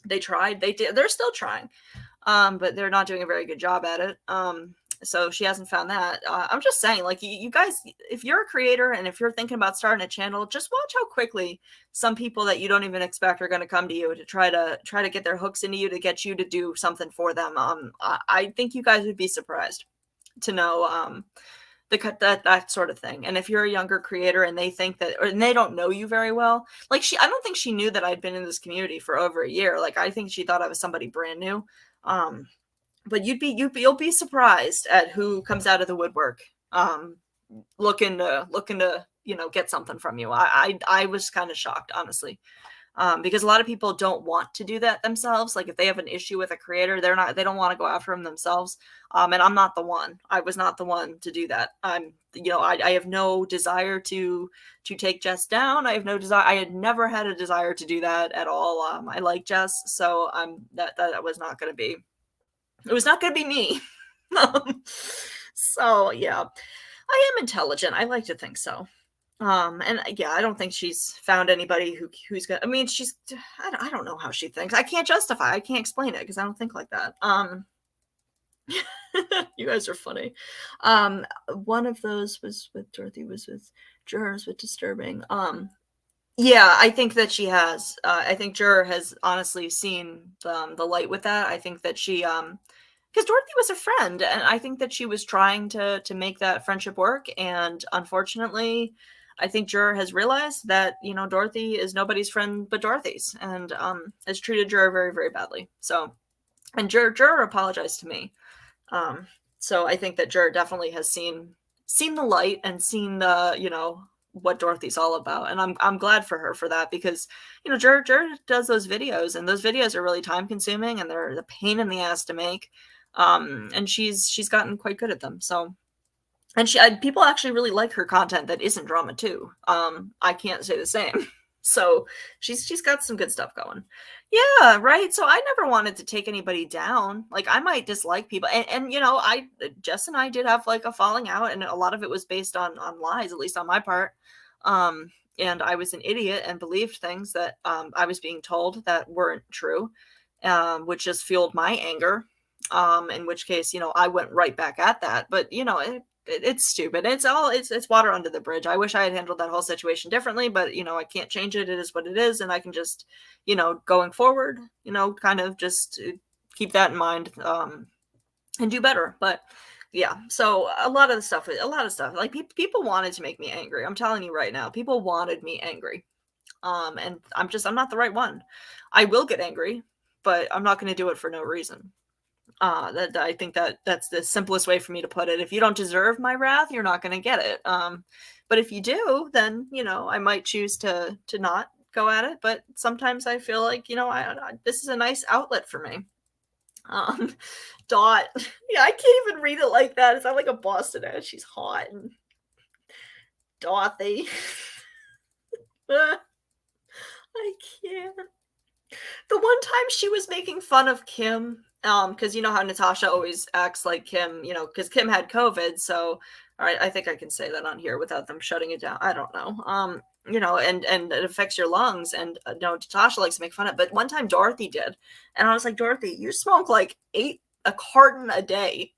They tried. They did. They're still trying, but they're not doing a very good job at it. So she hasn't found that. I'm just saying, like, you guys, if you're a creator and if you're thinking about starting a channel, just watch how quickly some people that you don't even expect are going to come to you to try to get their hooks into you to get you to do something for them. I think you guys would be surprised to know that sort of thing. And if you're a younger creator and they think that, or and they don't know you very well, like I don't think she knew that I'd been in this community for over a year. Like I think she thought I was somebody brand new. But you'll be surprised at who comes out of the woodwork, looking to get something from you. I was kind of shocked, honestly, because a lot of people don't want to do that themselves. Like if they have an issue with a creator, they don't want to go after him themselves. And I'm not the one. I was not the one to do that. I have no desire to take Jess down. I have no desire. I had never had a desire to do that at all. I like Jess, so that was not going to be. It was not going to be me. So yeah, I am intelligent. I like to think so. And yeah, I don't think she's found anybody who's gonna. I mean, I don't know how she thinks. I can't justify. I can't explain it because I don't think like that. You guys are funny. One of those was with Dorothy. Was with Jurors with Disturbing. Yeah, I think that she has. I think Jur has honestly seen the light with that. I think that she because Dorothy was a friend, and I think that she was trying to make that friendship work. And unfortunately, I think Jur has realized that Dorothy is nobody's friend but Dorothy's, and has treated Jur very, very badly. So, and Jur apologized to me. So I think that Jur definitely has seen the light and seen the what Dorothy's all about, and I'm glad for her for that, because Jur does those videos, and those videos are really time consuming, and they're the pain in the ass to make. And she's gotten quite good at them. So, and people actually really like her content that isn't drama too. I can't say the same. So she's got some good stuff going. Yeah, right. So I never wanted to take anybody down. Like I might dislike people, and Jess and I did have like a falling out, and a lot of it was based on lies, at least on my part. And I was an idiot and believed things that I was being told that weren't true, which just fueled my anger. In which case, I went right back at that. But it's stupid. It's water under the bridge. I wish I had handled that whole situation differently, but I can't change it. It is what it is, and I can just, going forward, kind of just keep that in mind, and do better. But yeah, so a lot of stuff, like people wanted to make me angry. I'm telling you right now, people wanted me angry. And I'm not the right one. I will get angry, but I'm not going to do it for no reason. That I think that's the simplest way for me to put it. If you don't deserve my wrath, you're not going to get it. But if you do, then I might choose to not go at it. But sometimes I feel like this is a nice outlet for me. Dot. Yeah, I can't even read it like that. It's not like a Boston ad. She's hot. And Dorothy. I can't. The one time she was making fun of Kim, because you know how Natasha always acts like Kim, because Kim had COVID. So, all right, I think I can say that on here without them shutting it down. I don't know. And it affects your lungs. And Natasha likes to make fun of it. But one time Dorothy did, and I was like, Dorothy, you smoke like a carton a day.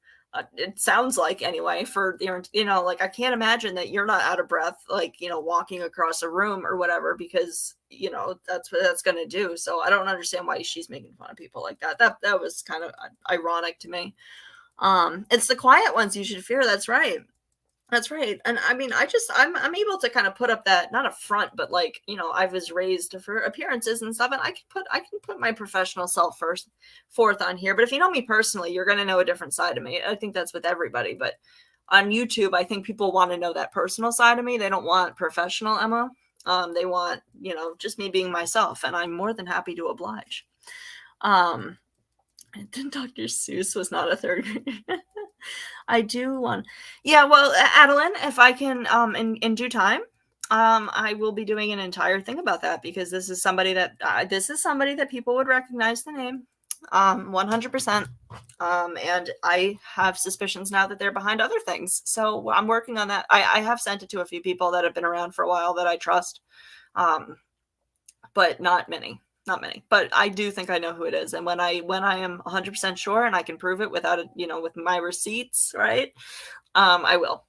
It sounds like, anyway, for like I can't imagine that you're not out of breath, like walking across a room or whatever, because that's what that's going to do. So I don't understand why she's making fun of people like that. That was kind of ironic to me. It's the quiet ones you should fear. That's right. That's right. And I mean, I'm able to kind of put up that, not a front, but like, I was raised for appearances and stuff, and I can put my professional self forth on here. But if you know me personally, you're going to know a different side of me. I think that's with everybody. But on YouTube, I think people want to know that personal side of me. They don't want professional Emma. They want, just me being myself, and I'm more than happy to oblige. Dr. Seuss was not a third grader. I do want, yeah. Well, Adeline, if I can, in due time, I will be doing an entire thing about that, because this is somebody that people would recognize the name, 100%. And I have suspicions now that they're behind other things. So I'm working on that. I have sent it to a few people that have been around for a while that I trust, but not many. not many, but I do think I know who it is. And when I am 100% sure and I can prove it without it, with my receipts, right? I will.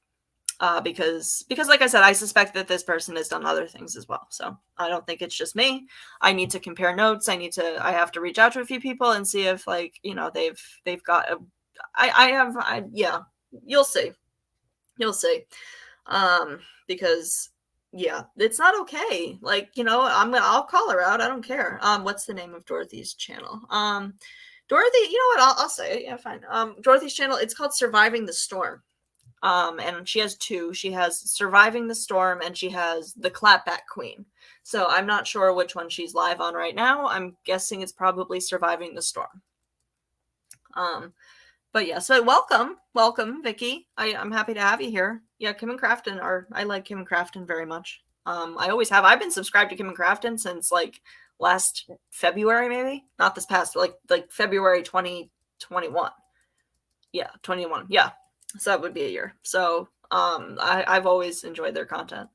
Because like I said, I suspect that this person has done other things as well. So I don't think it's just me. I need to compare notes. I have to reach out to a few people and see if they've got yeah, you'll see. You'll see. Because yeah, it's not okay. Like, I'll call her out. I don't care. What's the name of Dorothy's channel? Dorothy, you know what? I'll say it. Yeah, fine. Dorothy's channel, it's called Surviving the Storm. And she has two. She has Surviving the Storm and she has The Clapback Queen. So I'm not sure which one she's live on right now. I'm guessing it's probably Surviving the Storm. But yeah, so welcome, Vicky. I'm happy to have you here. Yeah, Kim and Crafton I like Kim and Crafton very much. I always have. I've been subscribed to Kim and Crafton since like last February, maybe not this past, like February 2021. Yeah, 21. Yeah, so that would be a year. So I've always enjoyed their content.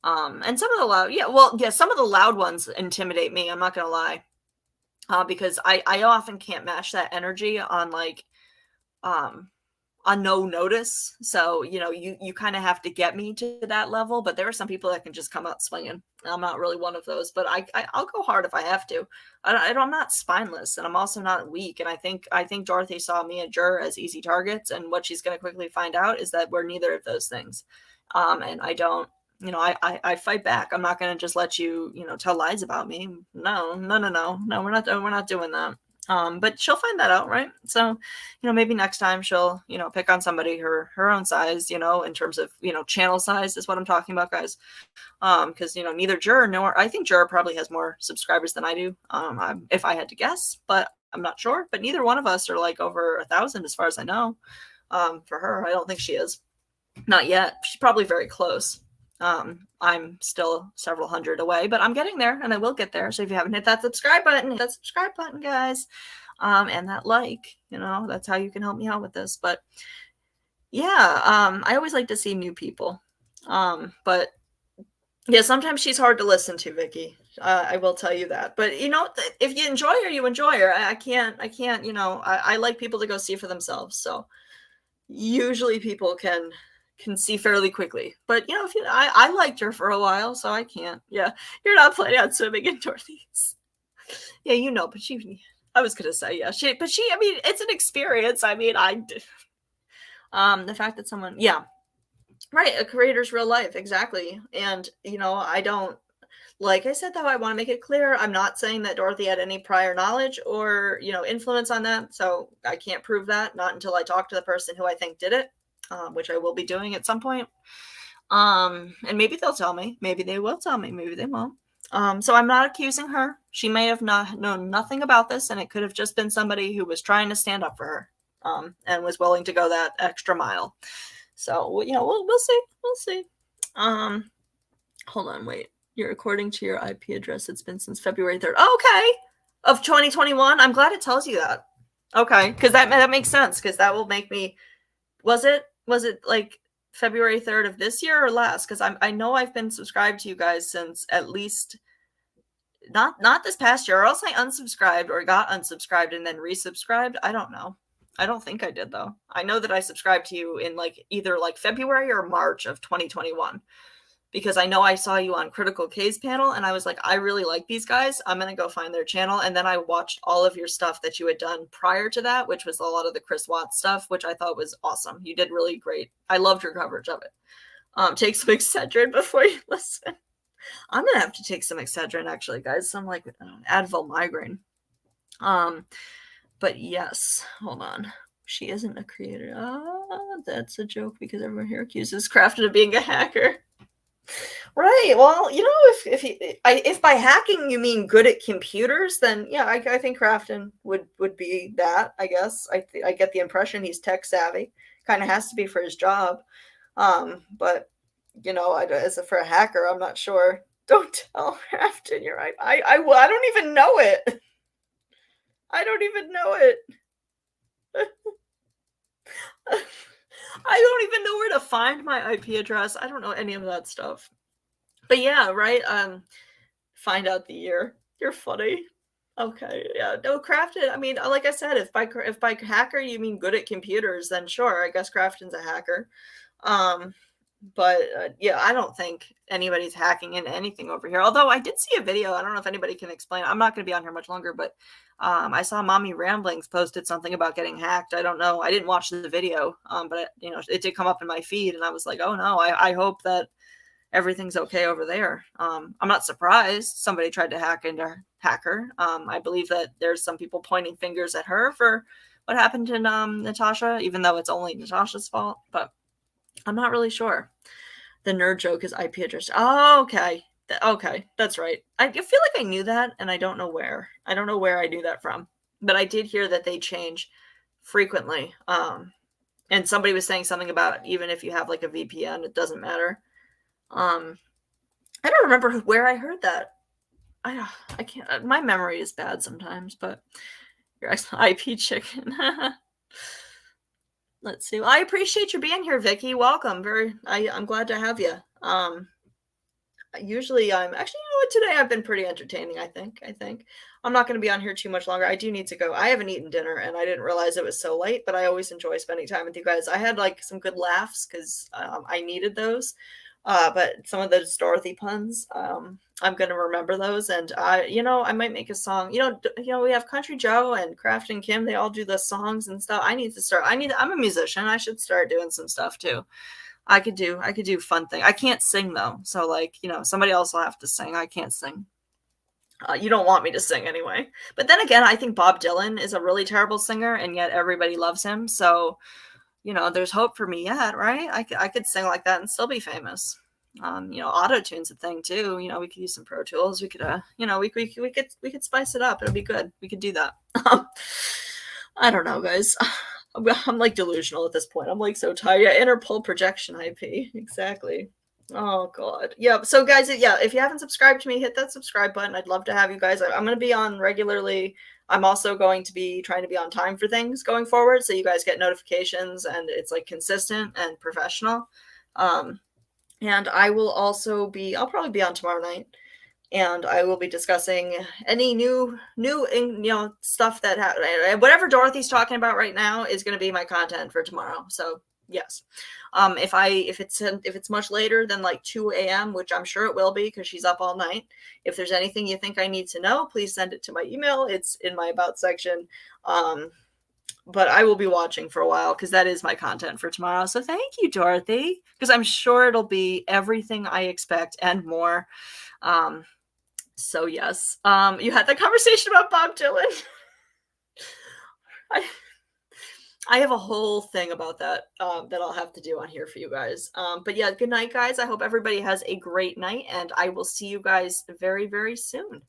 And some of the loud ones intimidate me. I'm not gonna lie, because I often can't match that energy on on no notice. So, you kind of have to get me to that level, but there are some people that can just come out swinging. I'm not really one of those, but I'll go hard if I have to. I'm not spineless and I'm also not weak. And I think Dorothy saw me and Jur as easy targets. And what she's going to quickly find out is that we're neither of those things. And I don't, I fight back. I'm not going to just let you, tell lies about me. No, we're not doing that. But she'll find that out, right? So, maybe next time she'll, pick on somebody her own size, in terms of, channel size is what I'm talking about, guys. Because, neither Jur nor I think Jur probably has more subscribers than I do. If I had to guess, but I'm not sure. But neither one of us are like over 1,000 as far as I know. For her, I don't think she is. Not yet. She's probably very close. I'm still several hundred away, but I'm getting there and I will get there. So if you haven't hit that subscribe button, hit that subscribe button, guys. And that that's how you can help me out with this. But yeah, I always like to see new people. But yeah, sometimes she's hard to listen to, Vicky. I will tell you that. But if you enjoy her, you enjoy her. I can't, I like people to go see for themselves. So usually people can see fairly quickly. But if I liked her for a while, so I can't. Yeah, you're not planning on swimming in Dorothy's. Yeah, but I was gonna say yeah. I mean, it's an experience. I mean, the fact that someone, yeah, right, a creator's real life, exactly. And I don't. Like I said, though, I want to make it clear, I'm not saying that Dorothy had any prior knowledge or, influence on that. So I can't prove that, not until I talk to the person who I think did it, which I will be doing at some point. And maybe they'll tell me. Maybe they will tell me. Maybe they won't. So I'm not accusing her. She may have not known nothing about this, and it could have just been somebody who was trying to stand up for her, and was willing to go that extra mile. So, we'll see. We'll see. Hold on, wait. You're according to your IP address. It's been since February 3rd. Oh, okay. Of 2021. I'm glad it tells you that. Okay. Because that makes sense. Because that will make me. Was it like February 3rd of this year or last? Because I know I've been subscribed to you guys since at least not this past year, or else I unsubscribed or got unsubscribed and then resubscribed. I don't know. I don't think I did though. I know that I subscribed to you in either February or March of 2021. Because I know I saw you on Critical K's panel and I was like, I really like these guys. I'm going to go find their channel. And then I watched all of your stuff that you had done prior to that, which was a lot of the Chris Watts stuff, which I thought was awesome. You did really great. I loved your coverage of it. Take some Excedrin before you listen. I'm going to have to take some Excedrin actually, guys. Some Advil migraine. But yes, hold on. She isn't a creator. That's a joke because everyone here accuses Crafton of being a hacker. Right. Well, if by hacking you mean good at computers, then yeah, I think Crafton would be that. I guess I get the impression he's tech savvy. Kind of has to be for his job. But for a hacker, I'm not sure. Don't tell Crafton you're right. I don't even know it. I don't even know it. I don't even know where to find my IP address. I don't know any of that stuff. But yeah, right. Find out the year. You're funny. Okay, yeah, no, crafted. I mean, like I said, if by hacker you mean good at computers, then sure, I guess Crafton's a hacker. Um, but yeah, I don't think anybody's hacking into anything over here. Although I did see a video. I don't know if anybody can explain. I'm not going to be on here much longer, but I saw Mommy Ramblings posted something about getting hacked. I don't know. I didn't watch the video, but it did come up in my feed, and I was like, oh no, I hope that everything's okay over there. I'm not surprised somebody tried to hack her. I believe that there's some people pointing fingers at her for what happened to Natasha, even though it's only Natasha's fault. But I'm not really sure. The nerd joke is IP address. Oh, okay. Okay, that's right. I feel like I knew that, and I don't know where. I don't know where I knew that from, but I did hear that they change frequently. And somebody was saying something about even if you have like a VPN, it doesn't matter. I don't remember where I heard that. I can't. My memory is bad sometimes, but your IP chicken. Let's see. Well, I appreciate you being here, Vicky. Welcome. I'm glad to have you. Usually I'm actually, today I've been pretty entertaining. I think I'm not going to be on here too much longer. I do need to go. I haven't eaten dinner, and I didn't realize it was so late. But I always enjoy spending time with you guys. I had like some good laughs because I needed those. But some of those Dorothy puns, I'm gonna remember those, and I might make a song. We have Country Joe and Kraft and Kim. They all do the songs and stuff. I need to start. I'm a musician. I should start doing some stuff too. I could do fun thing. I can't sing though, so like somebody else will have to sing. I can't sing. You don't want me to sing anyway. But then again, I think Bob Dylan is a really terrible singer, and yet everybody loves him. So there's hope for me yet, right? I could sing like that and still be famous. Auto tune's a thing too. We could use some Pro Tools. We could, we could spice it up. It'll be good. We could do that. I don't know, guys. I'm like delusional at this point. I'm like so tired. Yeah, interpol projection IP. Exactly. Oh god. Yeah. So guys, yeah, if you haven't subscribed to me, hit that subscribe button. I'd love to have you guys. I'm going to be on regularly. I'm also going to be trying to be on time for things going forward, so you guys get notifications and it's like consistent and professional. And I'll probably be on tomorrow night, and I will be discussing any new stuff that whatever Dorothy's talking about right now is going to be my content for tomorrow. So yes, if it's much later than like 2 a.m., which I'm sure it will be because she's up all night. If there's anything you think I need to know, please send it to my email. It's in my about section. But I will be watching for a while because that is my content for tomorrow. So thank you, Dorothy, because I'm sure it'll be everything I expect and more. So yes, you had the conversation about Bob Dylan. I have a whole thing about that that I'll have to do on here for you guys. But yeah, good night, guys. I hope everybody has a great night, and I will see you guys very, very soon.